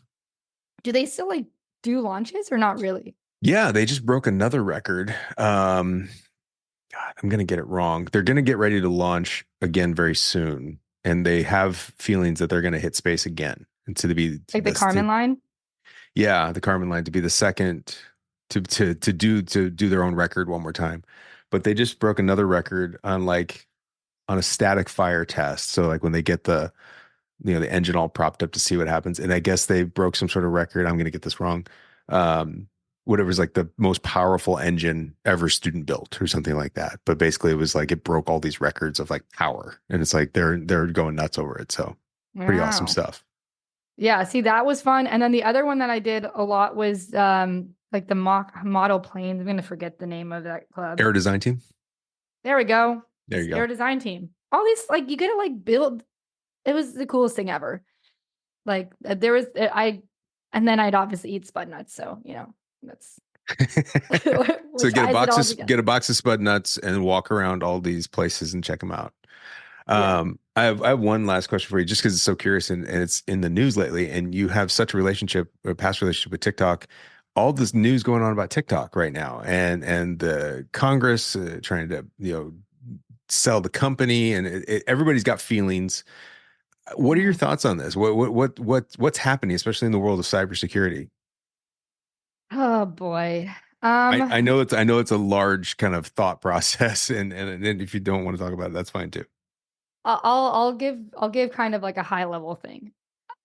[SPEAKER 4] Do they still like do launches or not really?
[SPEAKER 1] Yeah. They just broke another record. God, I'm going to get it wrong. They're going to get ready to launch again very soon. And they have feelings that they're going to hit space again. And to be
[SPEAKER 4] Like the Carmen line?
[SPEAKER 1] yeah, the Carmen line to be the second to do their own record one more time. But they just broke another record on a static fire test. So like when they get the engine all propped up to see what happens. And I guess they broke some sort of record. I'm going to get this wrong. Whatever's like the most powerful engine ever student built or something like that. But basically it was like it broke all these records of like power. And it's like they're going nuts over it. So pretty awesome
[SPEAKER 4] Wow.
[SPEAKER 1] stuff.
[SPEAKER 4] Yeah, see, that was fun. And then the other one that I did a lot was like the mock model planes. I'm gonna forget the name of that club.
[SPEAKER 1] Air design team.
[SPEAKER 4] There we go.
[SPEAKER 1] There you go.
[SPEAKER 4] Air design team. All these like you get to like build. It was the coolest thing ever. Like there was and then I'd obviously eat spud nuts. So that's
[SPEAKER 1] So
[SPEAKER 4] what ties it all together.
[SPEAKER 1] get a box of Spud Nuts and walk around all these places and check them out.
[SPEAKER 4] Yeah.
[SPEAKER 1] I have one last question for you, just because it's so curious and it's in the news lately, and you have such a relationship, a past relationship with TikTok. All this news going on about TikTok right now, and the Congress trying to sell the company, and everybody's got feelings. What are your
[SPEAKER 4] Mhm.
[SPEAKER 1] thoughts on this? What's happening, especially in the world of cybersecurity?
[SPEAKER 4] Oh boy.
[SPEAKER 1] I know it's a large kind of thought process, and if you don't want to talk about it, that's fine too.
[SPEAKER 4] I'll give kind of like a high level thing.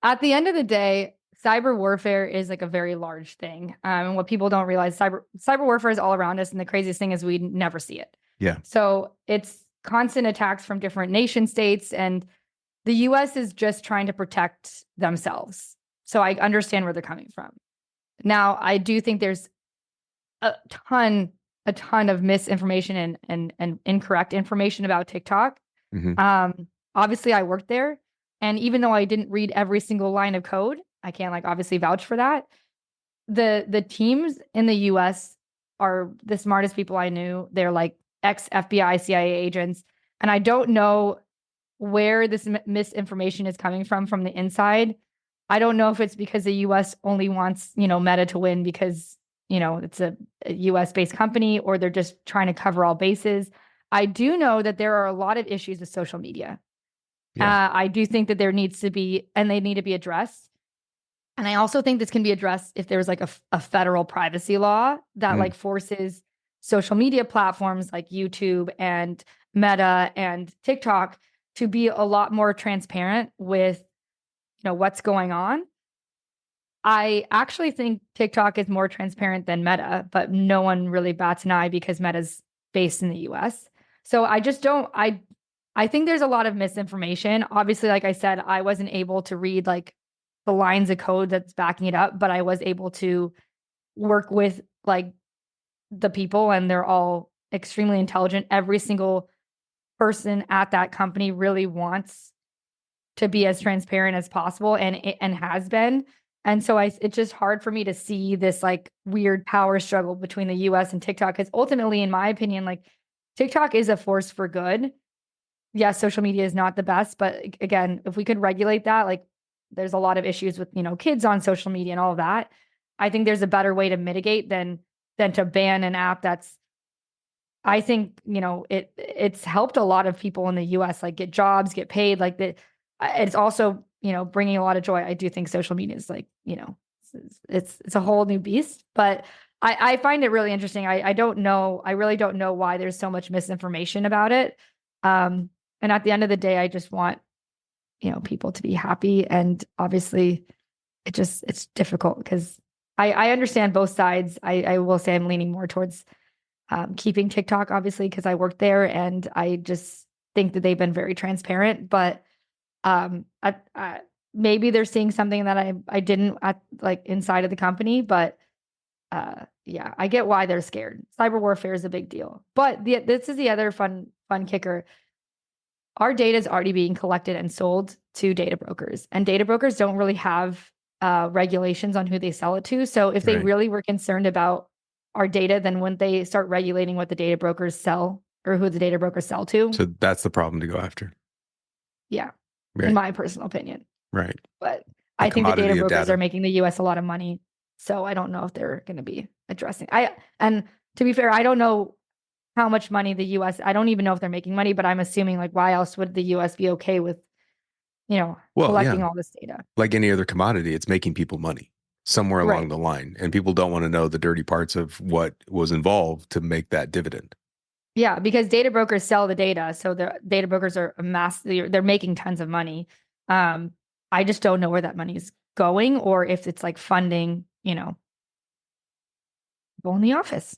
[SPEAKER 4] At the end of the day, cyber warfare is like a very large thing. And what people don't realize, cyber warfare is all around us, and the craziest thing is we never see it.
[SPEAKER 1] Yeah.
[SPEAKER 4] So it's constant attacks from different nation states, and the US is just trying to protect themselves. So I understand where they're coming from. Now, I do think there's a ton, a ton of misinformation and incorrect information about TikTok.
[SPEAKER 1] Hmm.
[SPEAKER 4] Obviously, I worked there, and even though I didn't read every single line of code, I can't like obviously vouch for that. The teams in the US are the smartest people I knew. They're like ex FBI, CIA agents, and I don't know where this misinformation is coming from the inside. I don't know if it's because the US only wants, Meta to win because, it's a US based company, or they're just trying to cover all bases. I do know that there are a lot of issues with social media.
[SPEAKER 1] Yeah.
[SPEAKER 4] I do think that there needs to be, and they need to be addressed. And I also think this can be addressed if there's like a federal privacy law that
[SPEAKER 1] Mm.
[SPEAKER 4] like forces social media platforms like YouTube and Meta and TikTok to be a lot more transparent with, what's going on. I actually think TikTok is more transparent than Meta, but no one really bats an eye because Meta's based in the US. So I just don't I think there's a lot of misinformation. Obviously, like I said, I wasn't able to read like the lines of code that's backing it up, but I was able to work with like the people, and they're all extremely intelligent. Every single person at that company really wants to be as transparent as possible, and has been. And so it's just hard for me to see this like weird power struggle between the US and TikTok, because ultimately, in my opinion, like TikTok is a force for good. Yes, social media is not the best, but again, if we could regulate that, like there's a lot of issues with, kids on social media and all of that. I think there's a better way to mitigate than to ban an app that's, I think, it's helped a lot of people in the US like get jobs, get paid, like that. It's also, bringing a lot of joy. I do think social media is like, it's a whole new beast, but I find it really interesting. I don't know. I really don't know why there's so much misinformation about it. And at the end of the day, I just want, people to be happy. And obviously it's difficult because I understand both sides. I will say I'm leaning more towards keeping TikTok, obviously, because I worked there, and I just think that they've been very transparent. But maybe they're seeing something that I didn't at like inside of the company. But yeah, I get why they're scared. Cyber warfare is a big deal. But this is the other fun kicker. Our data is already being collected and sold to data brokers, and data brokers don't really have regulations on who they sell it to. So if they
[SPEAKER 1] Right.
[SPEAKER 4] really were concerned about our data, then wouldn't they start regulating what the data brokers sell or who the data brokers sell to?
[SPEAKER 1] So that's the problem to go after.
[SPEAKER 4] Yeah, in
[SPEAKER 1] Right.
[SPEAKER 4] my personal opinion.
[SPEAKER 1] Right.
[SPEAKER 4] But
[SPEAKER 1] The
[SPEAKER 4] I think the data
[SPEAKER 1] commodity of
[SPEAKER 4] brokers are
[SPEAKER 1] data.
[SPEAKER 4] making the US a lot of money. So I don't know if they're going to be addressing. And to be fair, I don't know how much money the US, I don't even know if they're making money, but I'm assuming like why else would the US be okay with,
[SPEAKER 1] Well,
[SPEAKER 4] collecting
[SPEAKER 1] yeah,
[SPEAKER 4] all this data?
[SPEAKER 1] like any other commodity, it's making people money somewhere along
[SPEAKER 4] Right.
[SPEAKER 1] the line, and people don't want to know the dirty parts of what was involved to make that dividend.
[SPEAKER 4] Yeah, because data brokers sell the data. So the data brokers are they're making tons of money. I just don't know where that money is going, or if it's like funding, people in the office.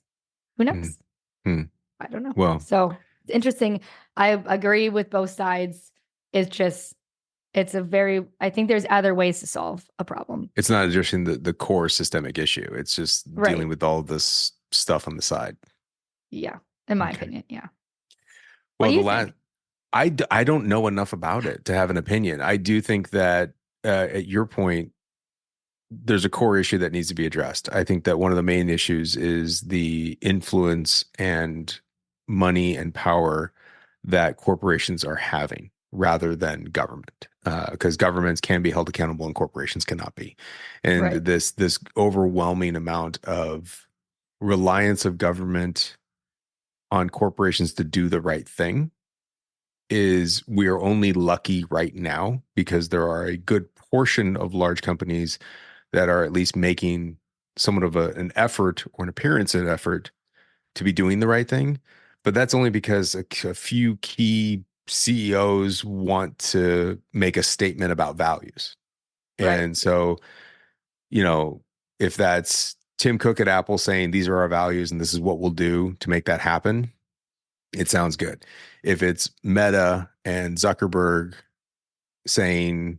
[SPEAKER 4] Who
[SPEAKER 1] Hmm.
[SPEAKER 4] knows?
[SPEAKER 1] Hmm.
[SPEAKER 4] I don't know.
[SPEAKER 1] Well,
[SPEAKER 4] So it's interesting. I agree with both sides. It's just, I think there's other ways to solve a problem.
[SPEAKER 1] it's not addressing the core systemic issue. It's just dealing
[SPEAKER 4] Right.
[SPEAKER 1] with all this stuff on the side.
[SPEAKER 4] Yeah. In my
[SPEAKER 1] Okay.
[SPEAKER 4] opinion. Yeah. What
[SPEAKER 1] Well,
[SPEAKER 4] do
[SPEAKER 1] the
[SPEAKER 4] you
[SPEAKER 1] last
[SPEAKER 4] think?
[SPEAKER 1] I don't know enough about it to have an opinion. I do think that at your point, there's a core issue that needs to be addressed. I think that one of the main issues is the influence and money and power that corporations are having. rather than government, because governments can be held accountable and corporations cannot be. And
[SPEAKER 4] Right.
[SPEAKER 1] this overwhelming amount of reliance of government on corporations to do the right thing is, we are only lucky right now because there are a good portion of large companies that are at least making somewhat of an effort or an appearance of effort to be doing the right thing. But that's only because a few key CEOs want to make a statement about values.
[SPEAKER 4] Right.
[SPEAKER 1] And so, you know, if that's Tim Cook at Apple saying these are our values and this is what we'll do to make that happen, it sounds good. If it's Meta and Zuckerberg saying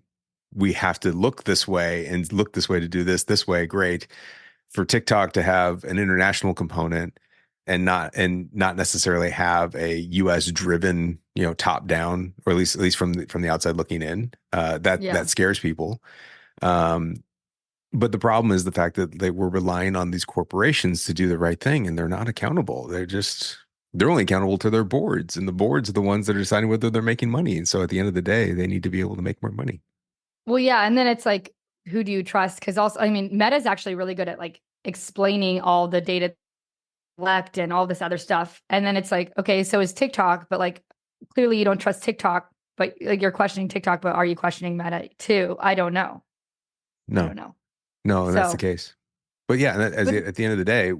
[SPEAKER 1] we have to look this way and look this way to do this way, great. For TikTok to have an international component and not necessarily have a US driven, top down, or at least from the outside looking in,
[SPEAKER 4] Yeah.
[SPEAKER 1] that scares people. Um, but the problem is the fact that they were relying on these corporations to do the right thing, and they're not accountable. They're only accountable to their boards, and the boards are the ones that are deciding whether they're making money. And so at the end of the day, they need to be able to make more money.
[SPEAKER 4] Well, yeah. And then it's like, who do you trust? Because also, I mean, Meta's actually really good at like explaining all the data left and all this other stuff. And then it's like, okay, so is TikTok, but like clearly you don't trust TikTok, but like you're questioning TikTok, but are you questioning Meta too? I don't know. I
[SPEAKER 1] No,
[SPEAKER 4] don't know.
[SPEAKER 1] no, and that's the
[SPEAKER 4] So,
[SPEAKER 1] case. But yeah,
[SPEAKER 4] but
[SPEAKER 1] at the end of the day,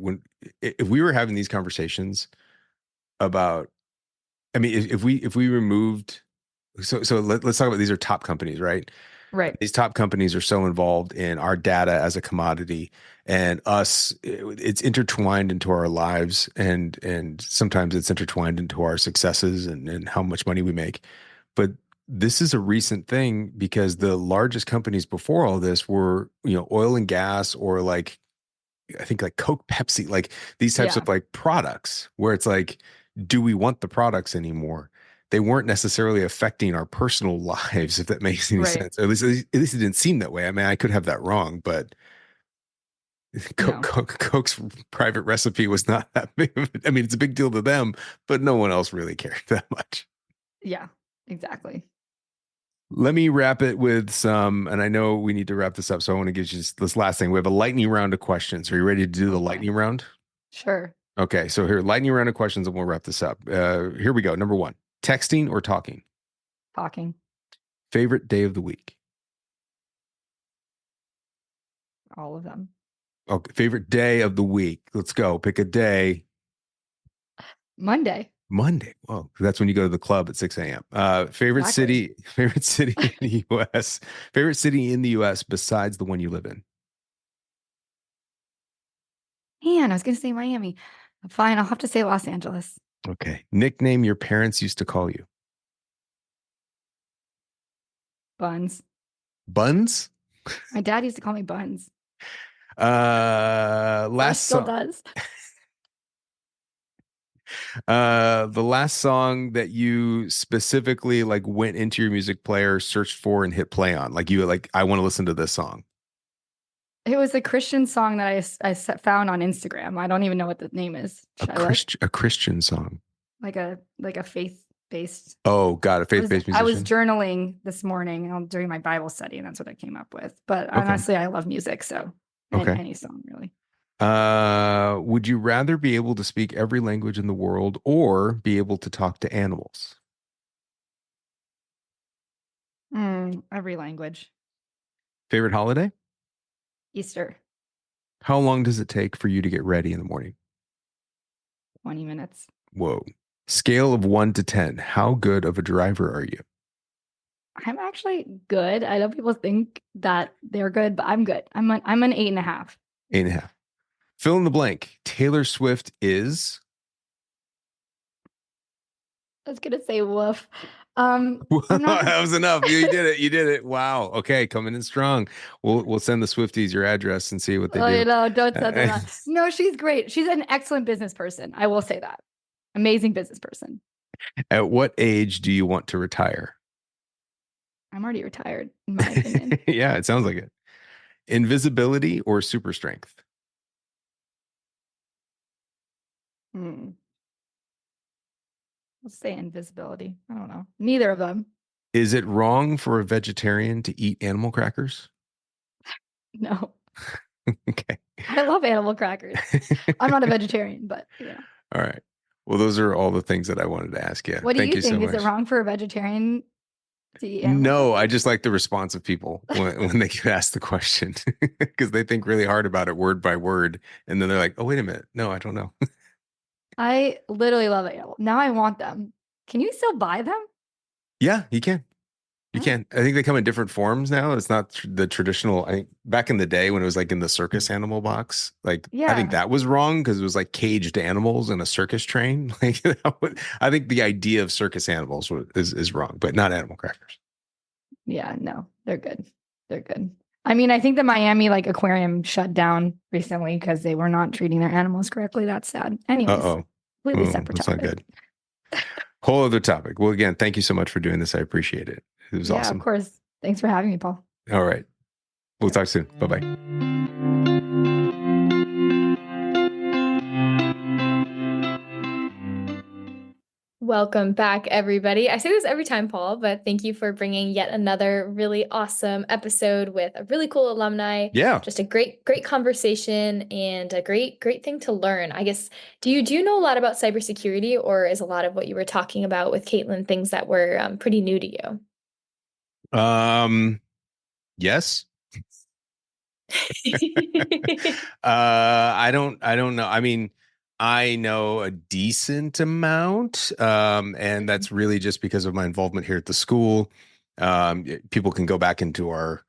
[SPEAKER 1] if we were having these conversations about, I mean, if we removed, let's talk about, these are top companies, right?
[SPEAKER 4] right.
[SPEAKER 1] These top companies are so involved in our data as a commodity, and it's intertwined into our lives, and sometimes it's intertwined into our successes and how much money we make. But this is a recent thing because the largest companies before all this were, oil and gas, or like, I think like Coke, Pepsi, like these types
[SPEAKER 4] Yeah.
[SPEAKER 1] of like products where it's like, do we want the products anymore? They weren't necessarily affecting our personal lives, if that makes any
[SPEAKER 4] Right.
[SPEAKER 1] sense. At least it didn't seem that way. I mean, I could have that wrong, but
[SPEAKER 4] No.
[SPEAKER 1] Coke's private recipe was not that big of I mean, it's a big deal to them, but no one else really cared that much.
[SPEAKER 4] Yeah, exactly.
[SPEAKER 1] Let me wrap it with some, and I know we need to wrap this up, so I want to give you just this last thing. We have a lightning round of questions. Are you ready to do
[SPEAKER 4] Oh
[SPEAKER 1] the
[SPEAKER 4] boy.
[SPEAKER 1] lightning round?
[SPEAKER 4] Sure.
[SPEAKER 1] Okay, so here, lightning round of questions, and we'll wrap this up. Here we go. Number one, texting or talking?
[SPEAKER 4] Talking.
[SPEAKER 1] Favorite day of the week?
[SPEAKER 4] All of them.
[SPEAKER 1] Okay, favorite day of the week. Let's go. Pick a day.
[SPEAKER 4] Monday.
[SPEAKER 1] Monday. Whoa, that's when you go to the club at 6 a.m. Favorite
[SPEAKER 4] Exactly.
[SPEAKER 1] city, favorite city in the US. Favorite city in the US besides the one you live in.
[SPEAKER 4] Man, I was gonna say Miami. Fine, I'll have to say Los Angeles.
[SPEAKER 1] Okay. Nickname your parents used to call you.
[SPEAKER 4] Buns.
[SPEAKER 1] Buns?
[SPEAKER 4] My dad used to call me Buns.
[SPEAKER 1] Last
[SPEAKER 4] Still
[SPEAKER 1] song.
[SPEAKER 4] does.
[SPEAKER 1] The last song that you specifically like went into your music player, searched for, and hit play on. Like, you like, I want to listen to this song.
[SPEAKER 4] It was a Christian song that found on Instagram. I don't even know what the name is. Should I look?
[SPEAKER 1] A Christian song.
[SPEAKER 4] Like a faith-based.
[SPEAKER 1] Oh, got a
[SPEAKER 4] I was
[SPEAKER 1] faith-based
[SPEAKER 4] I was
[SPEAKER 1] musician.
[SPEAKER 4] journaling this morning during my Bible study, and that's what I came up with. But
[SPEAKER 1] Okay.
[SPEAKER 4] honestly, I love music, so
[SPEAKER 1] Okay.
[SPEAKER 4] any song really.
[SPEAKER 1] Would you rather be able to speak every language in the world or be able to talk to animals?
[SPEAKER 4] Every language.
[SPEAKER 1] Favorite holiday?
[SPEAKER 4] Easter,
[SPEAKER 1] How long does it take for you to get ready in the morning?
[SPEAKER 4] 20 minutes.
[SPEAKER 1] Whoa. Scale of 1 to 10. How good of a driver are you?
[SPEAKER 4] I'm actually good. I know people think that they're good, but I'm good. I'm an 8.5.
[SPEAKER 1] 8.5. Fill in the blank. Taylor Swift is.
[SPEAKER 4] I was gonna say woof. I'm not.
[SPEAKER 1] That was enough. You did it. You did it. Wow. Okay, coming in strong. We'll send the Swifties your address and see what they
[SPEAKER 4] Oh,
[SPEAKER 1] do.
[SPEAKER 4] you know, don't say that. No, she's great. She's an excellent business person. I will say that. Amazing business person.
[SPEAKER 1] At what age do you want to retire?
[SPEAKER 4] I'm already retired, in my opinion.
[SPEAKER 1] Yeah, it sounds like it. Invisibility or super strength?
[SPEAKER 4] Hmm. Let's say invisibility. I don't know. Neither of them.
[SPEAKER 1] Is it wrong for a vegetarian to eat animal crackers?
[SPEAKER 4] No,
[SPEAKER 1] Okay.
[SPEAKER 4] I love animal crackers. I'm not a vegetarian, but
[SPEAKER 1] All right. Well, those are all the things that I wanted to ask you.
[SPEAKER 4] What do
[SPEAKER 1] Thank
[SPEAKER 4] you
[SPEAKER 1] you so
[SPEAKER 4] think? Is it
[SPEAKER 1] much.
[SPEAKER 4] wrong for a vegetarian to eat animal
[SPEAKER 1] No, I
[SPEAKER 4] crackers?
[SPEAKER 1] just like the response of people when they get asked the question because they think really hard about it word by word. And then they're like, oh, wait a minute. No, I don't know.
[SPEAKER 4] I literally love animal. Now I want them. Can you still buy them?
[SPEAKER 1] Yeah, you can. You
[SPEAKER 4] Oh,
[SPEAKER 1] can. I think they come in different forms now. It's not the traditional. I think back in the day when it was like in the circus animal box, like I think
[SPEAKER 4] yeah.
[SPEAKER 1] that was wrong because it was like caged animals in a circus train. Like I think the idea of circus animals is wrong, but not animal crackers.
[SPEAKER 4] Yeah, no, they're good. They're good. I mean, I think the Miami like aquarium shut down recently because they were not treating their animals correctly. That's sad. Anyways,
[SPEAKER 1] Uh-oh.
[SPEAKER 4] completely
[SPEAKER 1] Oh,
[SPEAKER 4] separate
[SPEAKER 1] that's not
[SPEAKER 4] topic.
[SPEAKER 1] good. Whole other topic. Well, again, thank you so much for doing this. I appreciate it. It was
[SPEAKER 4] Yeah, of
[SPEAKER 1] awesome.
[SPEAKER 4] course. Thanks for having me, Paul.
[SPEAKER 1] All right. We'll talk soon. Bye-bye.
[SPEAKER 3] Welcome back, everybody. I say this every time, Paul, but thank you for bringing yet another really awesome episode with a really cool alumni.
[SPEAKER 1] Yeah.
[SPEAKER 3] Just a great conversation and a great thing to learn. I guess, do you know a lot about cybersecurity, or is a lot of what you were talking about with Caitlyn things that were pretty new to you?
[SPEAKER 1] Yes. I don't know. I mean, I know a decent amount, and that's really just because of my involvement here at the school. People can go back into our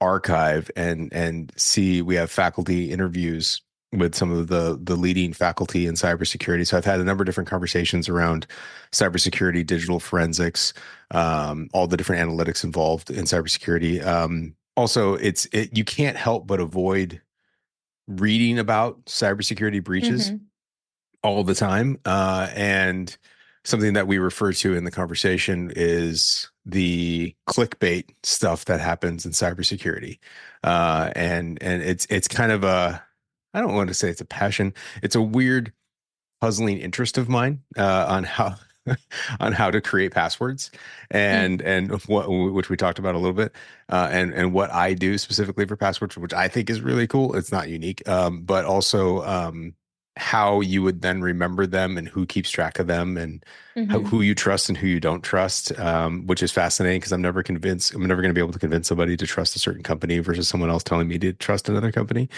[SPEAKER 1] archive and see we have faculty interviews with some of the leading faculty in cybersecurity. So I've had a number of different conversations around cybersecurity, digital forensics, all the different analytics involved in cybersecurity. Also, you can't help but avoid reading about cybersecurity breaches
[SPEAKER 3] Hmm.
[SPEAKER 1] all the time. And something that we refer to in the conversation is the clickbait stuff that happens in cybersecurity. And it's kind of I don't want to say it's a passion. It's a weird puzzling interest of mine on how on how to create passwords and what which we talked about a little bit and what I do specifically for passwords, which I think is really cool. It's not unique, but also how you would then remember them and who keeps track of them and
[SPEAKER 3] Hmm.
[SPEAKER 1] who you trust and who you don't trust, which is fascinating because I'm never going to be able to convince somebody to trust a certain company versus someone else telling me to trust another company.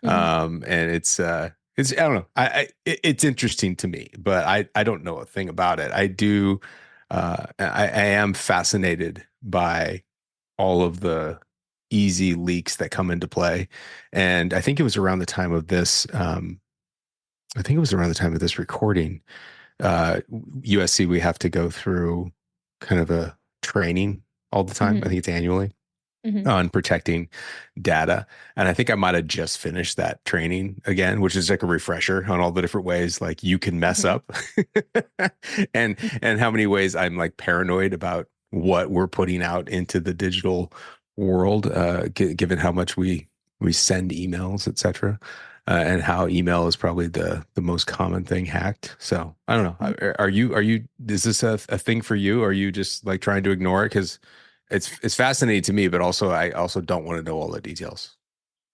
[SPEAKER 3] Hmm.
[SPEAKER 1] And it's I don't know. It's interesting to me, but I don't know a thing about it. I do. I am fascinated by all of the easy leaks that come into play, and I think it was around the time of this. I think it was around the time of this recording. USC, we have to go through kind of a training all the time. I
[SPEAKER 3] Hmm.
[SPEAKER 1] think it's annually
[SPEAKER 3] Hmm.
[SPEAKER 1] on protecting data. And I think I might have just finished that training again, which is like a refresher on all the different ways like you can mess
[SPEAKER 3] Hmm.
[SPEAKER 1] up and how many ways I'm like paranoid about what we're putting out into the digital world, given how much we send emails, etc. And how email is probably the most common thing hacked. So I don't know. Are you is this a thing for you? Are you just like trying to ignore it? Because it's fascinating to me, but also I also don't want to know all the details.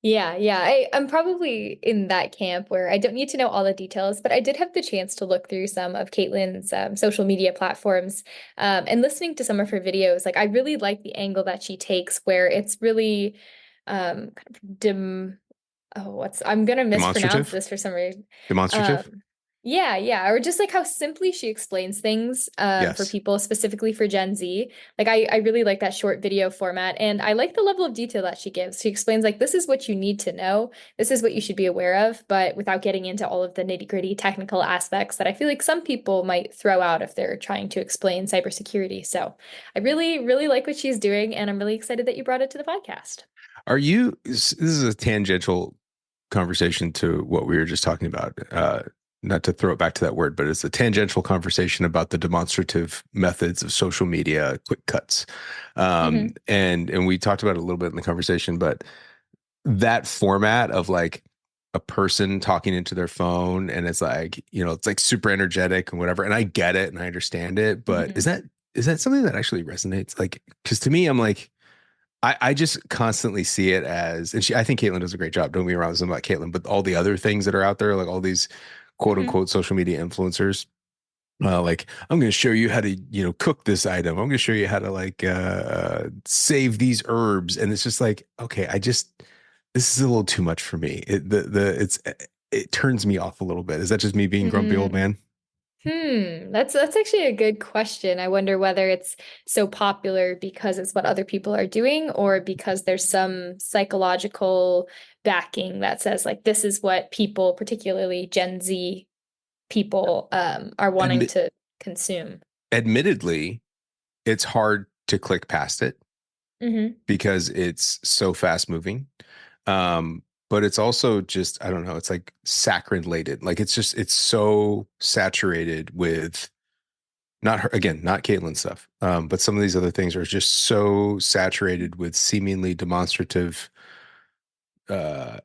[SPEAKER 3] Yeah. I'm probably in that camp where I don't need to know all the details, but I did have the chance to look through some of Caitlyn's social media platforms, and listening to some of her videos. Like, I really like the angle that she takes, where it's really kind of I'm gonna mispronounce
[SPEAKER 1] Demonstrative?
[SPEAKER 3] this for some reason.
[SPEAKER 1] Demonstrative?
[SPEAKER 3] Um, yeah, or just like how simply she explains things for
[SPEAKER 1] Yes.
[SPEAKER 3] people, specifically for Gen Z. Like, I really like that short video format, and I like the level of detail that she gives. She explains like this is what you need to know, this is what you should be aware of, but without getting into all of the nitty-gritty technical aspects that I feel like some people might throw out if they're trying to explain cybersecurity. So I really like what she's doing, and I'm really excited that you brought it to the podcast.
[SPEAKER 1] This is a tangential conversation to what we were just talking about. Not to throw it back to that word, but it's a tangential conversation about the demonstrative methods of social media, quick cuts.
[SPEAKER 3] Hmm.
[SPEAKER 1] And we talked about it a little bit in the conversation, but that format of like a person talking into their phone and it's like, it's like super energetic and whatever. And I get it and I understand it, but
[SPEAKER 3] Hmm.
[SPEAKER 1] is that something that actually resonates? Like, because to me, I'm like, I just constantly see it as, and I think Caitlyn does a great job. Don't get me wrong, it's about Caitlyn, but all the other things that are out there, like all these quote
[SPEAKER 3] Mhm.
[SPEAKER 1] unquote social media influencers, like I'm going to show you how to, cook this item. I'm going to show you how to like save these herbs, and it's just like, okay, this is a little too much for me. It turns me off a little bit. Is that just me being grumpy old
[SPEAKER 3] Mm.
[SPEAKER 1] man?
[SPEAKER 3] That's actually a good question. I wonder whether it's so popular because it's what other people are doing or because there's some psychological backing that says like this is what people, particularly Gen Z people, are wanting
[SPEAKER 1] Admi-
[SPEAKER 3] to consume.
[SPEAKER 1] Admittedly, it's hard to click past it
[SPEAKER 3] Hmm.
[SPEAKER 1] because it's so fast moving. But it's also just, I don't know, it's like saccharine laden. Like it's so saturated with not her, again, not Caitlyn stuff. But some of these other things are just so saturated with seemingly demonstrative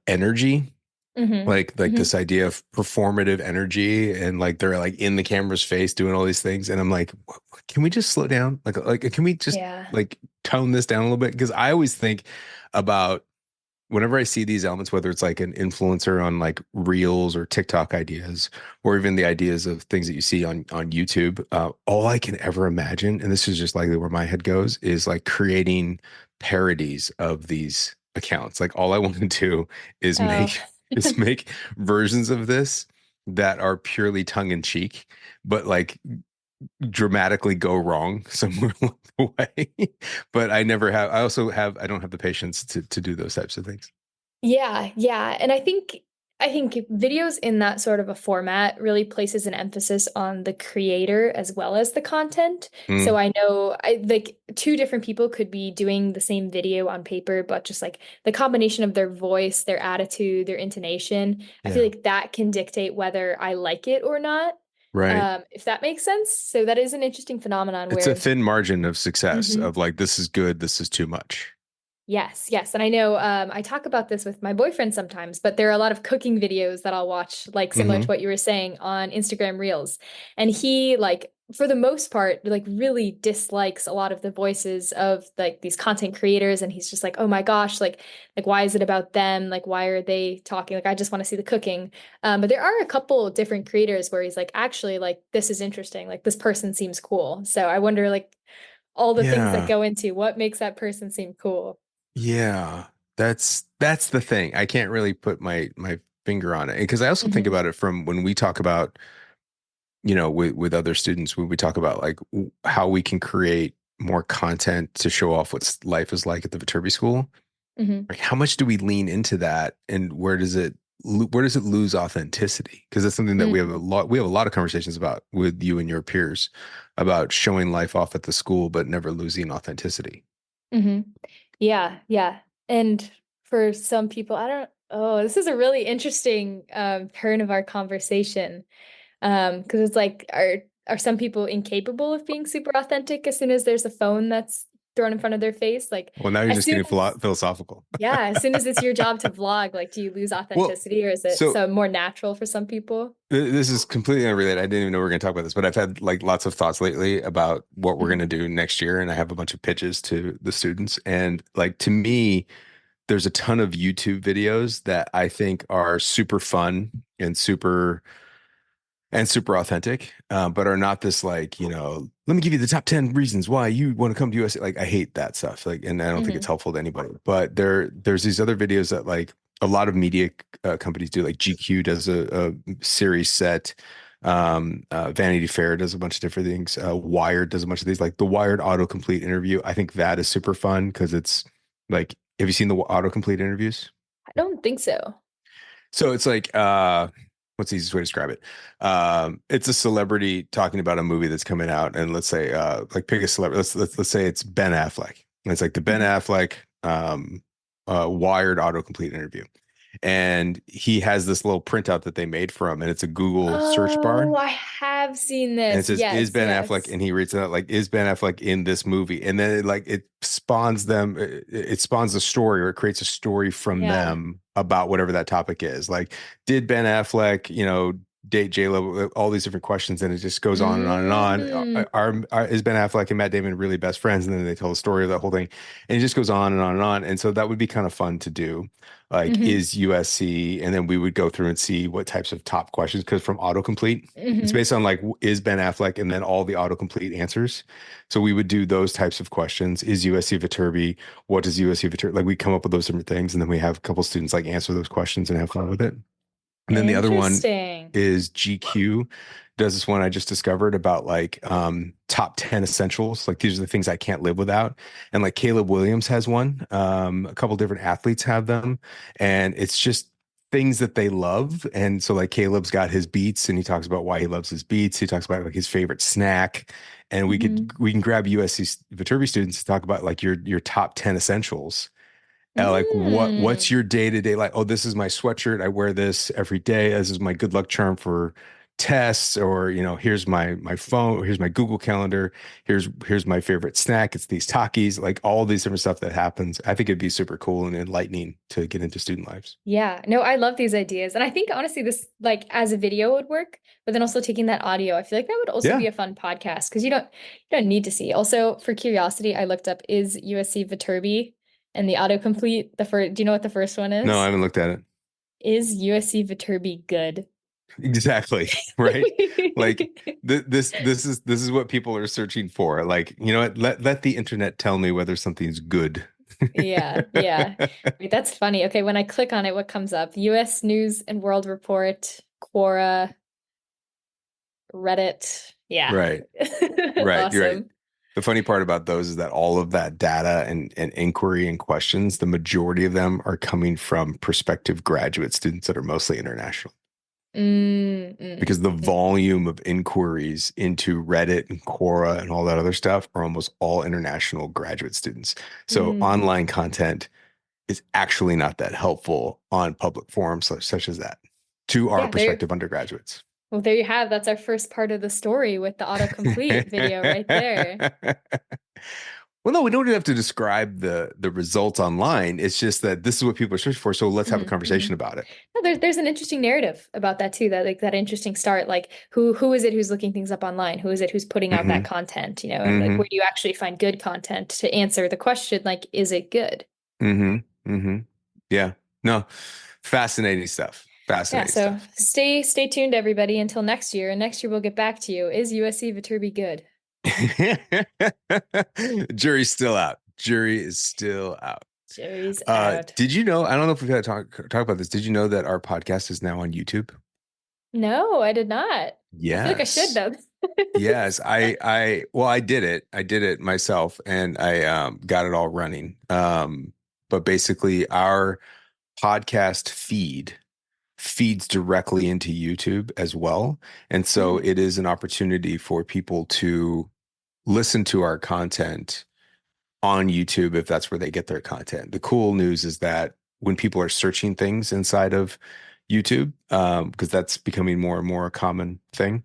[SPEAKER 1] energy.
[SPEAKER 3] Hmm.
[SPEAKER 1] Like
[SPEAKER 3] Hmm.
[SPEAKER 1] this idea of performative energy, and like they're like in the camera's face doing all these things, and I'm like, can we just slow down? Like can we just
[SPEAKER 3] Yeah.
[SPEAKER 1] like tone this down a little bit? Because I always think about whenever I see these elements, whether it's like an influencer on like Reels or TikTok ideas, or even the ideas of things that you see on YouTube, all I can ever imagine, and this is just likely where my head goes, is like creating parodies of these accounts. Like all I want to do is
[SPEAKER 3] Oh.
[SPEAKER 1] make versions of this that are purely tongue in cheek, but like dramatically go wrong somewhere along the way. But I don't have the patience to do those types of things.
[SPEAKER 3] Yeah, yeah. And I think videos in that sort of a format really places an emphasis on the creator as well as the content. So
[SPEAKER 1] Mm,
[SPEAKER 3] I know I like two different people could be doing the same video on paper, but just like the combination of their voice, their attitude, their intonation, I feel
[SPEAKER 1] yeah.
[SPEAKER 3] like that can dictate whether I like it or not.
[SPEAKER 1] Right.
[SPEAKER 3] If that makes sense. So that is an interesting phenomenon
[SPEAKER 1] It's a
[SPEAKER 3] where
[SPEAKER 1] thin margin of success
[SPEAKER 3] Mhm.
[SPEAKER 1] of like, this is good, this is too much.
[SPEAKER 3] Yes, yes. And I know I talk about this with my boyfriend sometimes, but there are a lot of cooking videos that I'll watch, like similar to
[SPEAKER 1] Hmm.
[SPEAKER 3] what you were saying on Instagram Reels. And he, like, for the most part, like really dislikes a lot of the voices of like these content creators. And he's just like, oh my gosh, like why is it about them? Like, why are they talking? Like, I just want to see the cooking. But there are a couple different creators where he's like, actually, like, this is interesting. Like, this person seems cool. So I wonder, like, all the things that
[SPEAKER 1] Yeah.
[SPEAKER 3] go into what makes that person seem cool.
[SPEAKER 1] Yeah. That's the thing. I can't really put my finger on it. Because I also think
[SPEAKER 3] Mhm.
[SPEAKER 1] about it from when we talk about, with other students, when we talk about like how we can create more content to show off what life is like at the Viterbi school.
[SPEAKER 3] Mhm.
[SPEAKER 1] Like how much do we lean into that, and where does it lose authenticity? Because that's something that
[SPEAKER 3] Mhm.
[SPEAKER 1] we have a lot of conversations about with you and your peers about showing life off at the school but never losing authenticity.
[SPEAKER 3] Mhm. Yeah, yeah. And for some people, I don't, oh, this is a really interesting turn of our conversation. Because it's like, are some people incapable of being super authentic as soon as there's a phone that's thrown in front of their face? Like
[SPEAKER 1] Well, now you're
[SPEAKER 3] as
[SPEAKER 1] just
[SPEAKER 3] soon
[SPEAKER 1] getting
[SPEAKER 3] as
[SPEAKER 1] philosophical.
[SPEAKER 3] yeah, as soon as it's your job to vlog, like do you lose
[SPEAKER 1] Well,
[SPEAKER 3] authenticity or is it
[SPEAKER 1] so
[SPEAKER 3] so more natural for some people?
[SPEAKER 1] this is completely unrelated. I didn't even know we were going to talk about this, but I've had like lots of thoughts lately about what we're going
[SPEAKER 3] Mhm.
[SPEAKER 1] to do next year, and I have a bunch of pitches to the students. And like to me, there's a ton of YouTube videos that I think are super fun and super authentic, but are not this like, let me give you the top 10 reasons why you want to come to USA. Like I hate that stuff. Like, and I don't think it's
[SPEAKER 3] Mhm.
[SPEAKER 1] helpful to anybody. But there's these other videos that like a lot of media companies do. Like GQ does a series set. Vanity Fair does a bunch of different things. Wired does a bunch of these. Like the Wired autocomplete interview. I think that is super fun because it's like, have you seen the autocomplete interviews?
[SPEAKER 3] I don't think so.
[SPEAKER 1] So it's like what's the easiest way to describe it? It's a celebrity talking about a movie that's coming out, and let's say like pick a celebrity. Let's say it's Ben Affleck. And it's like the Ben
[SPEAKER 3] Mhm.
[SPEAKER 1] Affleck Wired autocomplete interview. And he has this little printout that they made for him, and it's a Google search bar.
[SPEAKER 3] Oh, I have seen
[SPEAKER 1] And it
[SPEAKER 3] this.
[SPEAKER 1] says, "Is
[SPEAKER 3] Yes,
[SPEAKER 1] Ben Affleck?"
[SPEAKER 3] yes.
[SPEAKER 1] And he reads it out like, "Is Ben Affleck in this movie?" And then it spawns them. It spawns a story, or it creates a story from
[SPEAKER 3] Yeah.
[SPEAKER 1] them about whatever that topic is. Like, did Ben Affleck, date J-Lo, all these different questions, and it just goes on and on and on.
[SPEAKER 3] Mm.
[SPEAKER 1] Is Ben Affleck and Matt Damon really best friends? And then they tell the story of that whole thing, and it just goes on and on and on. And so that would be kind of fun to do. Like,
[SPEAKER 3] Hmm.
[SPEAKER 1] is USC, and then we would go through and see what types of top questions, because from Autocomplete, it's
[SPEAKER 3] Hmm.
[SPEAKER 1] based on like, is Ben Affleck, and then all the Autocomplete answers. So we would do those types of questions. Is USC Viterbi? What does USC Viterbi like? We come up with those different things, and then we have a couple students like answer those questions and have fun with it. And then the other one
[SPEAKER 3] Interesting.
[SPEAKER 1] is GQ does this one I just discovered about like top 10 essentials. Like, these are the things I can't live without. And like Caleb Williams has one. A couple different athletes have them. And it's just things that they love. And so like Caleb's got his beats, and he talks about why he loves his beats. He talks about like his favorite snack. And
[SPEAKER 3] Hmm.
[SPEAKER 1] we can grab USC Viterbi students to talk about like your top 10 essentials, like what's
[SPEAKER 3] Mm.
[SPEAKER 1] your day to day like? Oh, this is my sweatshirt. I wear this every day. This is my good luck charm for tests. Or, here's my phone. Here's my Google Calendar. Here's my favorite snack. It's these Takis. Like, all these different stuff that happens. I think it'd be super cool and enlightening to get into student lives.
[SPEAKER 3] Yeah, no, I love these ideas. And I think honestly, this like as a video would work, but then also taking that audio, I feel like that would also
[SPEAKER 1] Yeah.
[SPEAKER 3] be a fun podcast because you don't need to see. Also, for curiosity, I looked up is USC Viterbi and the autocomplete. The first, do you know what the first one
[SPEAKER 1] No, I
[SPEAKER 3] is?
[SPEAKER 1] haven't looked at it.
[SPEAKER 3] Is USC Viterbi good?
[SPEAKER 1] Exactly. Right. Like, this is what people are searching for. Like, you know what? Let the internet tell me whether something's good.
[SPEAKER 3] Yeah, yeah. Wait, that's funny. Okay, when I click on it, what comes up? US News and World Report, Quora, Reddit. Yeah.
[SPEAKER 1] Right. Right. You're right.
[SPEAKER 3] Awesome.
[SPEAKER 1] The funny part about those is that all of that data and inquiry and questions, the majority of them are coming from prospective graduate students that are mostly international,
[SPEAKER 3] Mm, mm,
[SPEAKER 1] because the
[SPEAKER 3] mm,
[SPEAKER 1] volume of inquiries into Reddit and Quora and all that other stuff are almost all international graduate students. So
[SPEAKER 3] mm.
[SPEAKER 1] online content is actually not that helpful on public forums such as that to our
[SPEAKER 3] Yeah,
[SPEAKER 1] prospective undergraduates.
[SPEAKER 3] well, there you have. That's our first part of the story with the autocomplete video right there.
[SPEAKER 1] Well, no, we don't have to describe the results online. It's just that this is what people are searching for. So let's have a
[SPEAKER 3] Hmm. Hmm.
[SPEAKER 1] conversation about it.
[SPEAKER 3] No, there's an interesting narrative about that too. That like that interesting start. Like who is it who's looking things up online? Who is it who's putting out that
[SPEAKER 1] Hmm.
[SPEAKER 3] content? And like
[SPEAKER 1] Hmm.
[SPEAKER 3] where do you actually find good content to answer the question? Like, is it good?
[SPEAKER 1] Hmm. Hmm. Yeah. No, fascinating stuff.
[SPEAKER 3] Yeah.
[SPEAKER 1] Fascinating
[SPEAKER 3] So
[SPEAKER 1] stuff.
[SPEAKER 3] stay tuned, everybody, until next year. And next year we'll get back to you. Is USC Viterbi good?
[SPEAKER 1] Jury's still out. Jury is still out.
[SPEAKER 3] Jury's out.
[SPEAKER 1] Did you know? I don't know if we've had to talk about this. Did you know that our podcast is now on YouTube?
[SPEAKER 3] No, I did not. I feel like I should
[SPEAKER 1] Yes.
[SPEAKER 3] though.
[SPEAKER 1] Yes, well, I did it. I did it myself, and I got it all running. But basically our podcast feeds directly into YouTube as well. And so
[SPEAKER 3] Mm.
[SPEAKER 1] it is an opportunity for people to listen to our content on YouTube if that's where they get their content. The cool news is that when people are searching things inside of YouTube, because that's becoming more and more a common thing,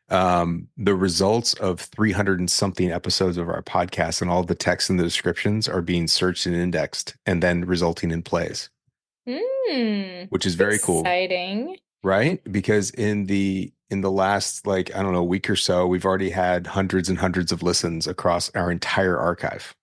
[SPEAKER 1] the results of 300 and something episodes of our podcast and all the text and the descriptions are being searched and indexed and then resulting in plays,
[SPEAKER 3] Mm.
[SPEAKER 1] which is very cool,
[SPEAKER 3] Exciting.
[SPEAKER 1] right? Because in the last, like, I don't know, week or so, we've already had hundreds and hundreds of listens across our entire archive.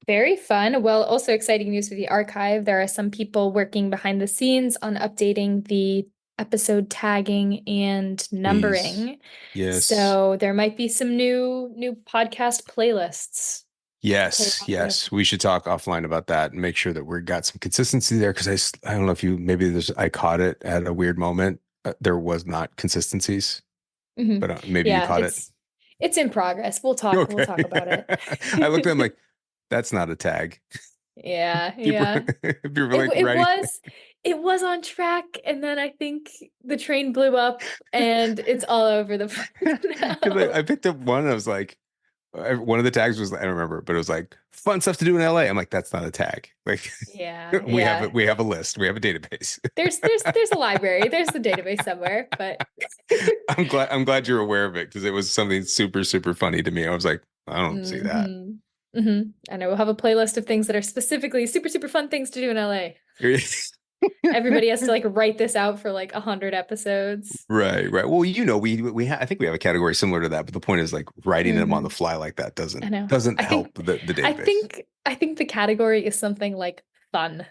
[SPEAKER 3] Very fun. Well, also exciting news for the archive. There are some people working behind the scenes on updating the episode tagging and
[SPEAKER 1] Please.
[SPEAKER 3] numbering.
[SPEAKER 1] Yes.
[SPEAKER 3] So there might be some new podcast playlists to play
[SPEAKER 1] Yes,
[SPEAKER 3] around with.
[SPEAKER 1] yes. We should talk offline about that and make sure that we've got some consistency there, because I don't know if I caught it at a weird moment. There was not consistencies,
[SPEAKER 3] Hmm.
[SPEAKER 1] but maybe you
[SPEAKER 3] Yeah,
[SPEAKER 1] caught it.
[SPEAKER 3] it's in progress. We'll
[SPEAKER 1] Okay.
[SPEAKER 3] talk about it.
[SPEAKER 1] I looked at him like, that's not a tag.
[SPEAKER 3] Yeah,
[SPEAKER 1] People,
[SPEAKER 3] yeah.
[SPEAKER 1] people were
[SPEAKER 3] It
[SPEAKER 1] like
[SPEAKER 3] it
[SPEAKER 1] writing.
[SPEAKER 3] was it was on track, and then I think the train blew up, and it's all over the place
[SPEAKER 1] Because
[SPEAKER 3] now.
[SPEAKER 1] I picked up one and I was like, one of the tags was, I don't remember, but it was like fun stuff to do in LA. I'm like, that's not a tag. Like,
[SPEAKER 3] Yeah,
[SPEAKER 1] we have
[SPEAKER 3] yeah.
[SPEAKER 1] we have a list, we have a database.
[SPEAKER 3] There's a library, there's the database somewhere, but
[SPEAKER 1] I'm glad you're aware of it, because it was something super, super funny to me. I was like, I don't see that.
[SPEAKER 3] hmm. Hmm. And I will have a playlist of things that are specifically super, super fun things to do in LA. Everybody has to like write this out for like 100 episodes.
[SPEAKER 1] Right, right. Well, I think we have a category similar to that, but the point is like writing them on the
[SPEAKER 3] Hmm.
[SPEAKER 1] fly like that
[SPEAKER 3] I know.
[SPEAKER 1] doesn't
[SPEAKER 3] I
[SPEAKER 1] help
[SPEAKER 3] think
[SPEAKER 1] the
[SPEAKER 3] I
[SPEAKER 1] database.
[SPEAKER 3] think I think the category is something like fun, like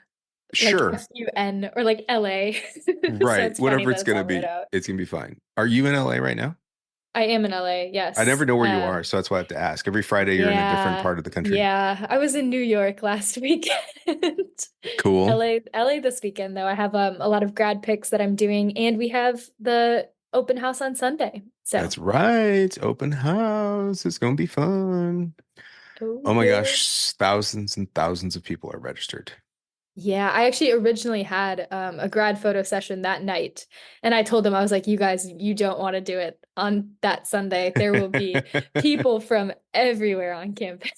[SPEAKER 1] Sure.
[SPEAKER 3] FUN or like LA. So
[SPEAKER 1] Right.
[SPEAKER 3] it's funny
[SPEAKER 1] Whatever
[SPEAKER 3] that
[SPEAKER 1] it's
[SPEAKER 3] it's
[SPEAKER 1] gonna
[SPEAKER 3] all wrote
[SPEAKER 1] be,
[SPEAKER 3] out.
[SPEAKER 1] it's gonna be fine. Are you in LA right now?
[SPEAKER 3] I am in LA,
[SPEAKER 1] I never
[SPEAKER 3] yes.
[SPEAKER 1] know where you are, so that's why I have to ask. Every Friday you're in a different
[SPEAKER 3] Yeah,
[SPEAKER 1] part of the country.
[SPEAKER 3] yeah. I was in New York last weekend.
[SPEAKER 1] Cool.
[SPEAKER 3] LA this weekend though. I have a lot of grad picks that I'm doing, and we have the open house on Sunday. So,
[SPEAKER 1] That's right. Open house. It's gonna be fun.
[SPEAKER 3] oh
[SPEAKER 1] Oh my
[SPEAKER 3] yeah.
[SPEAKER 1] gosh, thousands and thousands of people are registered.
[SPEAKER 3] Yeah, I actually originally had a grad photo session that night, and I told them, I was like, you guys, you don't want to do it on that Sunday. There will be people from everywhere on campus.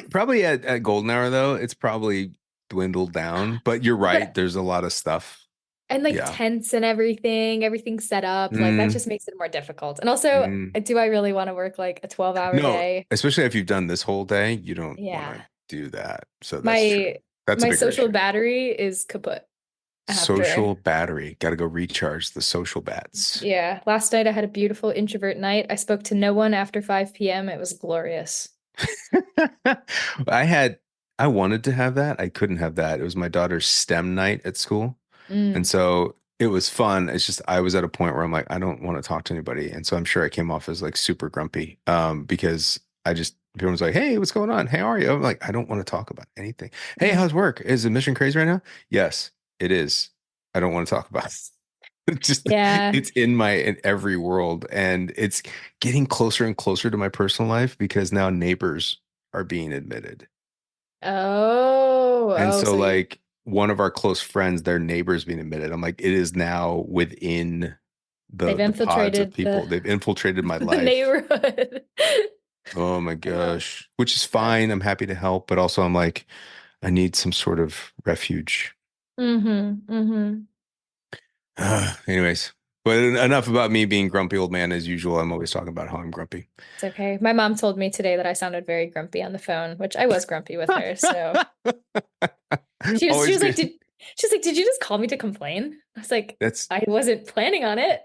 [SPEAKER 1] Probably at golden hour though, it's probably dwindled down. But you're right,
[SPEAKER 3] But
[SPEAKER 1] there's a lot of stuff.
[SPEAKER 3] and like
[SPEAKER 1] Yeah.
[SPEAKER 3] tents and everything set up, like that
[SPEAKER 1] Mm,
[SPEAKER 3] just makes it more difficult. And also,
[SPEAKER 1] mm.
[SPEAKER 3] do I really want to work like a 12-hour
[SPEAKER 1] No,
[SPEAKER 3] day?
[SPEAKER 1] especially if you've done this whole day, you don't want
[SPEAKER 3] Yeah.
[SPEAKER 1] to do that. So that's true.
[SPEAKER 3] My
[SPEAKER 1] That's a
[SPEAKER 3] my
[SPEAKER 1] bigger
[SPEAKER 3] social
[SPEAKER 1] issue.
[SPEAKER 3] battery is kaput after.
[SPEAKER 1] Social battery. Got to go recharge the social bats.
[SPEAKER 3] Yeah, last night I had a beautiful introvert night. I spoke to no one after 5 p.m. It was glorious.
[SPEAKER 1] I had, I wanted to have that. I couldn't have that. It was my daughter's STEM night at school. And
[SPEAKER 3] Mm,
[SPEAKER 1] so it was fun. It's just I was at a point where I'm like, I don't want to talk to anybody. And so I'm sure I came off as like super grumpy. Because I just everyone's like, hey, what's going on? Hey, how are you? I'm like, I don't want to talk about anything. Hey,
[SPEAKER 3] mm.
[SPEAKER 1] how's work? Is the mission crazy right now? Yes, it is. I don't want to talk about it. It's just
[SPEAKER 3] Yeah.
[SPEAKER 1] it's in every world. And it's getting closer and closer to my personal life because now neighbors are being admitted.
[SPEAKER 3] Oh,
[SPEAKER 1] And
[SPEAKER 3] oh,
[SPEAKER 1] so
[SPEAKER 3] so you
[SPEAKER 1] like one of our close friends, their neighbors being admitted. I'm like, it is now within
[SPEAKER 3] they've
[SPEAKER 1] the pods of
[SPEAKER 3] infiltrated
[SPEAKER 1] people. They've infiltrated my
[SPEAKER 3] the
[SPEAKER 1] life.
[SPEAKER 3] neighborhood.
[SPEAKER 1] Oh my
[SPEAKER 3] Oh,
[SPEAKER 1] gosh. Which is
[SPEAKER 3] that's
[SPEAKER 1] fine. I'm happy to help, but also I'm like, I need some sort of refuge.
[SPEAKER 3] mm-hmm.
[SPEAKER 1] Anyways, but enough about me being grumpy old man as usual. I'm always talking about how I'm grumpy.
[SPEAKER 3] It's okay. My mom told me today that I sounded very grumpy on the phone, which I was grumpy with her. So she
[SPEAKER 1] Always
[SPEAKER 3] was like,
[SPEAKER 1] good.
[SPEAKER 3] did you just call me to complain? I was like,
[SPEAKER 1] That's
[SPEAKER 3] I wasn't planning on it.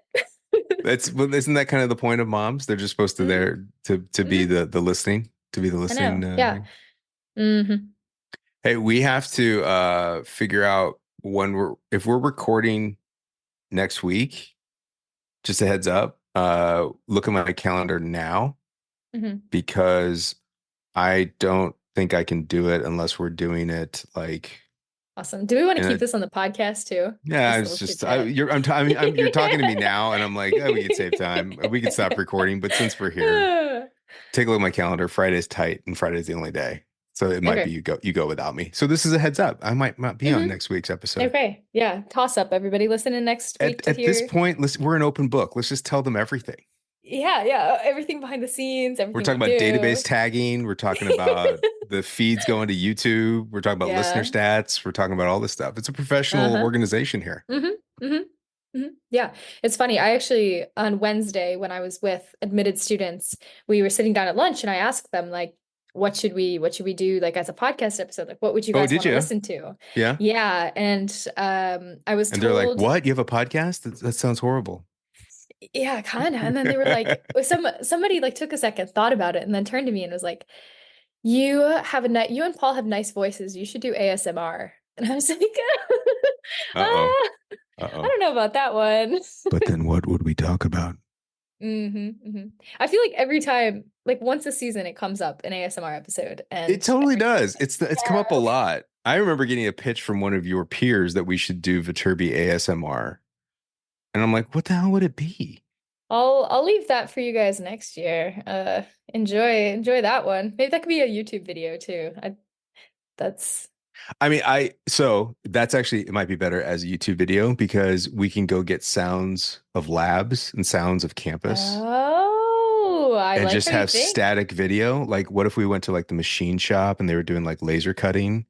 [SPEAKER 1] well, isn't that kind of the point of moms? They're just supposed to
[SPEAKER 3] Hmm.
[SPEAKER 1] there to be
[SPEAKER 3] Hmm.
[SPEAKER 1] the listening, to be the
[SPEAKER 3] I
[SPEAKER 1] listening
[SPEAKER 3] know. Yeah.
[SPEAKER 1] thing.
[SPEAKER 3] Hmm.
[SPEAKER 1] Hey, we have to figure out when if we're recording next week, just a heads up, look at my calendar now
[SPEAKER 3] Hmm.
[SPEAKER 1] because I don't think I can do it unless we're doing it like
[SPEAKER 3] Awesome. Do we want to
[SPEAKER 1] in
[SPEAKER 3] keep
[SPEAKER 1] a
[SPEAKER 3] this on the podcast too?
[SPEAKER 1] yeah,
[SPEAKER 3] This
[SPEAKER 1] it's
[SPEAKER 3] little chit
[SPEAKER 1] just
[SPEAKER 3] chat.
[SPEAKER 1] you're talking to me now and I'm like, oh, we could save time. We could stop recording, but since we're here, take a look at my calendar. Friday's tight and Friday's the only day. So it might be
[SPEAKER 3] Okay.
[SPEAKER 1] you go without me. So this is a heads up. I might not be on
[SPEAKER 3] Hmm.
[SPEAKER 1] next week's episode.
[SPEAKER 3] Okay. Yeah. Toss up, everybody. Listen in next week to
[SPEAKER 1] At this
[SPEAKER 3] hear.
[SPEAKER 1] point, we're an open book. Let's just tell them everything.
[SPEAKER 3] Yeah. Yeah. Everything behind the scenes,
[SPEAKER 1] We're
[SPEAKER 3] everything we
[SPEAKER 1] talking about database
[SPEAKER 3] do.
[SPEAKER 1] tagging. We're talking about the feeds going to YouTube. We're talking about listener
[SPEAKER 3] Yeah.
[SPEAKER 1] stats. We're talking about all this stuff. It's a professional
[SPEAKER 3] Uh-huh.
[SPEAKER 1] organization here.
[SPEAKER 3] Hmm. Hmm. Hmm. Yeah. It's funny. I actually, on Wednesday, when I was with admitted students, we were sitting down at lunch and I asked them, like, what should we do like as a podcast episode? Like, what would you
[SPEAKER 1] Oh,
[SPEAKER 3] guys
[SPEAKER 1] did
[SPEAKER 3] want to
[SPEAKER 1] you?
[SPEAKER 3] listen to?
[SPEAKER 1] Yeah.
[SPEAKER 3] Yeah. And I was
[SPEAKER 1] And they're like,
[SPEAKER 3] told,
[SPEAKER 1] "What? You have a podcast? That sounds horrible."
[SPEAKER 3] yeah, kind of. And then they were like, somebody like took a second, thought about it, and then turned to me and was like, you and Paul have nice voices. You should do ASMR. And I was like,
[SPEAKER 1] Uh-oh.
[SPEAKER 3] I
[SPEAKER 1] Uh-oh.
[SPEAKER 3] don't know about that one.
[SPEAKER 1] But then what would we talk about?
[SPEAKER 3] Hmm. I feel like every time, like once a season, it comes up an ASMR episode,
[SPEAKER 1] It
[SPEAKER 3] and
[SPEAKER 1] totally
[SPEAKER 3] every
[SPEAKER 1] does. It's come up a
[SPEAKER 3] yeah.
[SPEAKER 1] lot. I remember getting a pitch from one of your peers that we should do Viterbi ASMR. And I'm like, what the hell would it be?
[SPEAKER 3] I'll leave that for you guys next year. Enjoy that one. Maybe that could be a YouTube video too. That's
[SPEAKER 1] I mean, so that's actually, it might be better as a YouTube video because we can go get sounds of labs and sounds of campus
[SPEAKER 3] oh, I
[SPEAKER 1] and
[SPEAKER 3] like
[SPEAKER 1] just
[SPEAKER 3] how you
[SPEAKER 1] have
[SPEAKER 3] think.
[SPEAKER 1] static video. Like, what if we went to like the machine shop and they were doing like laser cutting?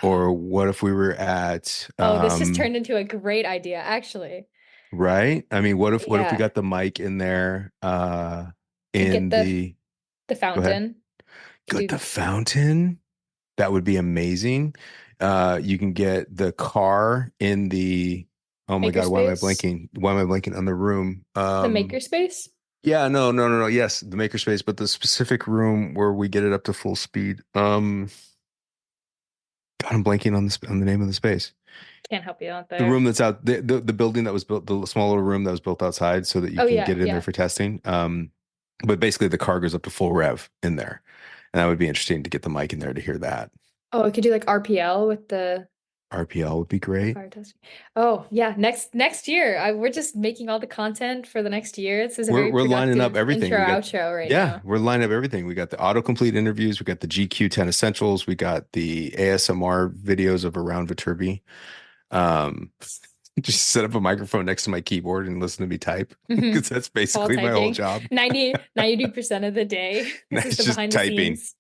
[SPEAKER 1] Or what if we were at,
[SPEAKER 3] Oh, this just turned into a great idea, actually.
[SPEAKER 1] right? I mean, what if we
[SPEAKER 3] Yeah.
[SPEAKER 1] got the mic in there,
[SPEAKER 3] Could
[SPEAKER 1] in
[SPEAKER 3] get the
[SPEAKER 1] go ahead,
[SPEAKER 3] fountain. Could
[SPEAKER 1] got
[SPEAKER 3] do
[SPEAKER 1] the fountain? That would be amazing. You can get the car in the, oh my God, why am I
[SPEAKER 3] Makerspace?
[SPEAKER 1] blanking? Why am I blanking on the room?
[SPEAKER 3] The makerspace?
[SPEAKER 1] Yeah, no. Yes, the makerspace, but the specific room where we get it up to full speed. God, I'm blanking on on the name of the space.
[SPEAKER 3] Can't help you out
[SPEAKER 1] The
[SPEAKER 3] there.
[SPEAKER 1] room that's out, the building that was built, the small little room that was built outside so that you
[SPEAKER 3] Oh
[SPEAKER 1] can
[SPEAKER 3] yeah,
[SPEAKER 1] get it in there
[SPEAKER 3] yeah.
[SPEAKER 1] for testing. But basically the car goes up to full rev in there. And that would be interesting to get the mic in there to hear that.
[SPEAKER 3] Oh, I could do like RPL with the
[SPEAKER 1] RPL would be great.
[SPEAKER 3] fire testing. Oh yeah, next year. We're just making all the content for the next year. This is a very
[SPEAKER 1] We're lining up
[SPEAKER 3] productive
[SPEAKER 1] everything.
[SPEAKER 3] intro
[SPEAKER 1] We got,
[SPEAKER 3] outro right
[SPEAKER 1] yeah,
[SPEAKER 3] now.
[SPEAKER 1] we're lining up everything. We got the autocomplete interviews. We got the GQ 10 essentials. We got the ASMR videos of around Viterbi. Um, just set up a microphone next to my keyboard and listen to me type
[SPEAKER 3] Mhm.
[SPEAKER 1] because that's
[SPEAKER 3] Call
[SPEAKER 1] basically my whole
[SPEAKER 3] typing.
[SPEAKER 1] job.
[SPEAKER 3] 90% of the day. This is
[SPEAKER 1] It's
[SPEAKER 3] the
[SPEAKER 1] just
[SPEAKER 3] behind the
[SPEAKER 1] typing,
[SPEAKER 3] scenes.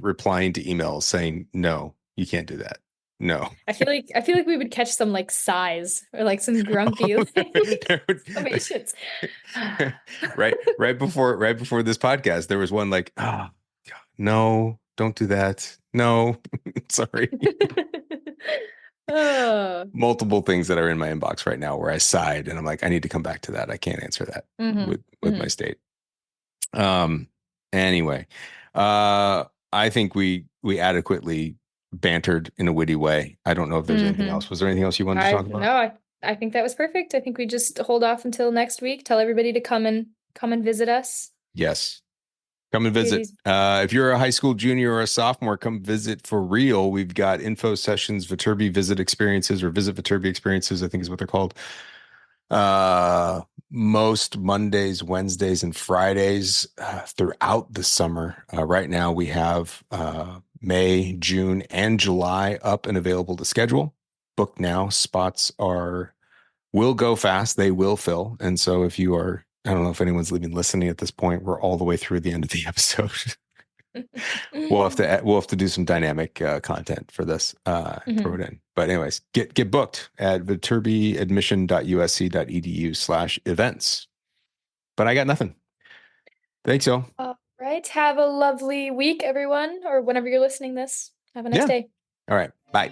[SPEAKER 1] replying to emails saying, no, you can't do that. No.
[SPEAKER 3] I feel like we would catch some like sighs or like some grumpy like, exclamations.
[SPEAKER 1] Right before this podcast, there was one like, ah, no, don't do that. No, sorry.
[SPEAKER 3] Oh.
[SPEAKER 1] Multiple things that are in my inbox right now where I sighed and I'm like, I need to come back to that. I can't answer that
[SPEAKER 3] Mhm,
[SPEAKER 1] with my
[SPEAKER 3] mhm.
[SPEAKER 1] state. Anyway, I think we adequately bantered in a witty way. I don't know if there's anything else.
[SPEAKER 3] Mhm.
[SPEAKER 1] Was there anything else you wanted to
[SPEAKER 3] I
[SPEAKER 1] talk about?
[SPEAKER 3] no, I think that was perfect. I think we just hold off until next week. Tell everybody to come and visit us.
[SPEAKER 1] Yes. Come and
[SPEAKER 3] Hear
[SPEAKER 1] visit.
[SPEAKER 3] these.
[SPEAKER 1] If you're a high school junior or a sophomore, come visit for real. We've got info sessions, Viterbi visit experiences or visit Viterbi experiences, I think is what they're called. Most Mondays, Wednesdays, and Fridays throughout the summer. Right now we have May, June, and July up and available to schedule. Book now. Spots will go fast. They will fill. And so if you are, I don't know if anyone's even listening at this point, we're all the way through the end of the episode. We'll have to do some dynamic content for this, throw it in. But anyways, get booked at viterbiadmission.usc.edu/events. But I got nothing. Thanks, y'all.
[SPEAKER 3] All right. Have a lovely week, everyone, or whenever you're listening this. Have a nice
[SPEAKER 1] Yeah.
[SPEAKER 3] day.
[SPEAKER 1] All right. Bye.